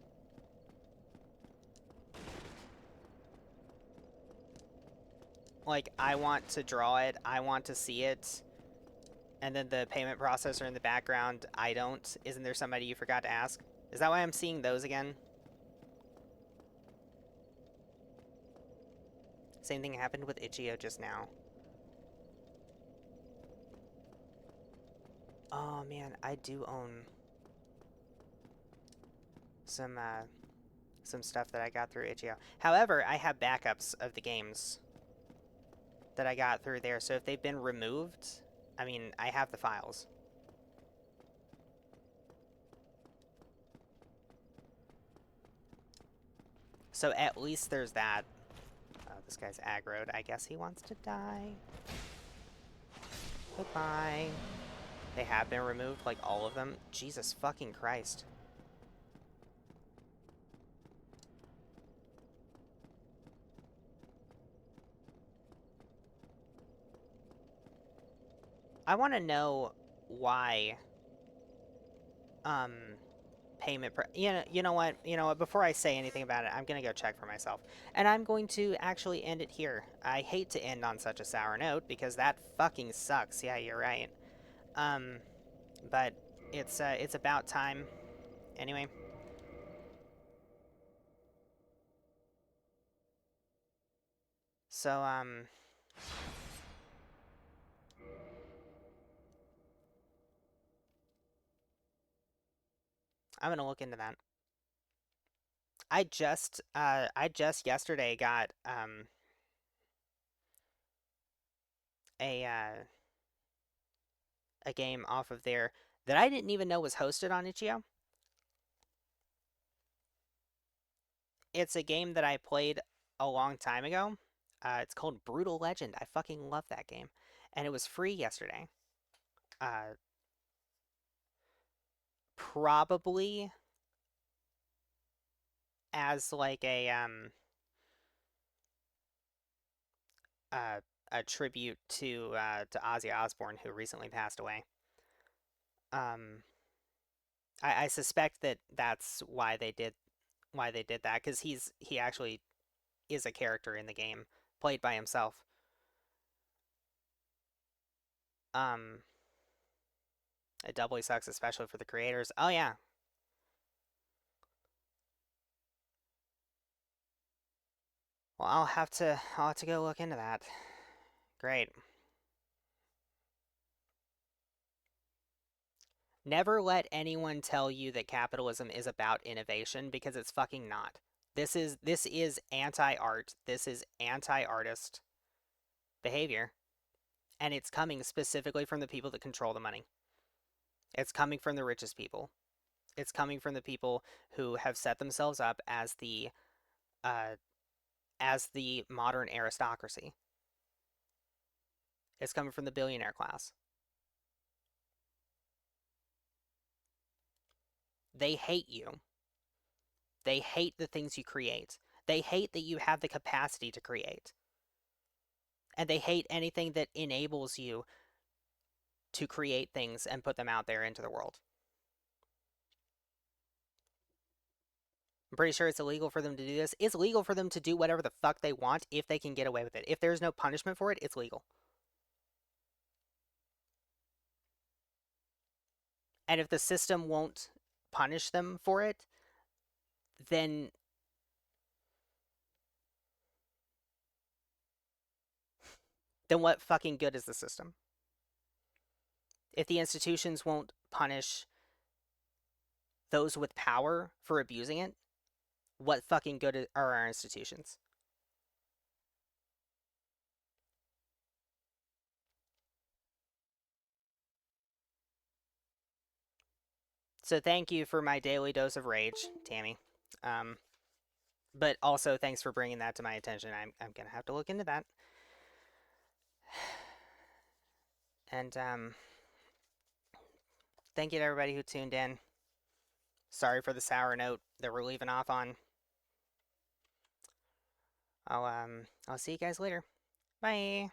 Like, I want to draw it, I want to see it, and then the payment processor in the background, I don't. Isn't there somebody you forgot to ask? Is that why I'm seeing those again? Same thing happened with Itch.io just now. Oh man, I do own some stuff that I got through Itch.io. However, I have backups of the games that I got through there, so if they've been removed, I mean, I have the files. So at least there's that. This guy's aggroed. I guess he wants to die. Goodbye. They have been removed, like all of them. Jesus fucking Christ. I want to know why payment you know what, before I say anything about it, I'm gonna go check for myself, and I'm going to actually end it here. I hate to end on such a sour note because that fucking sucks. Yeah, you're right. But it's about time anyway. So I'm gonna look into that. I just yesterday got a game off of there that I didn't even know was hosted on Itch.io. It's a game that I played a long time ago. It's called Brutal Legend. I fucking love that game, and it was free yesterday. Probably as like a tribute to Ozzy Osbourne, who recently passed away. I suspect that that's why they did that, because he actually is a character in the game, played by himself. It doubly sucks, especially for the creators. Oh yeah. Well, I'll have to go look into that. Great. Never let anyone tell you that capitalism is about innovation, because it's fucking not. This is anti-art. This is anti-artist behavior. And it's coming specifically from the people that control the money. It's coming from the richest people. It's coming from the people who have set themselves up as the modern aristocracy. It's coming from the billionaire class. They hate you. They hate the things you create. They hate that you have the capacity to create. And they hate anything that enables you to create things and put them out there into the world. I'm pretty sure it's illegal for them to do this. It's legal for them to do whatever the fuck they want if they can get away with it. If there's no punishment for it, it's legal. And if the system won't punish them for it, then what fucking good is the system? If the institutions won't punish those with power for abusing it, what fucking good are our institutions? So thank you for my daily dose of rage, Tammy. But also thanks for bringing that to my attention. I'm gonna have to look into that. And thank you to everybody who tuned in. Sorry for the sour note that we're leaving off on. I'll see you guys later. Bye.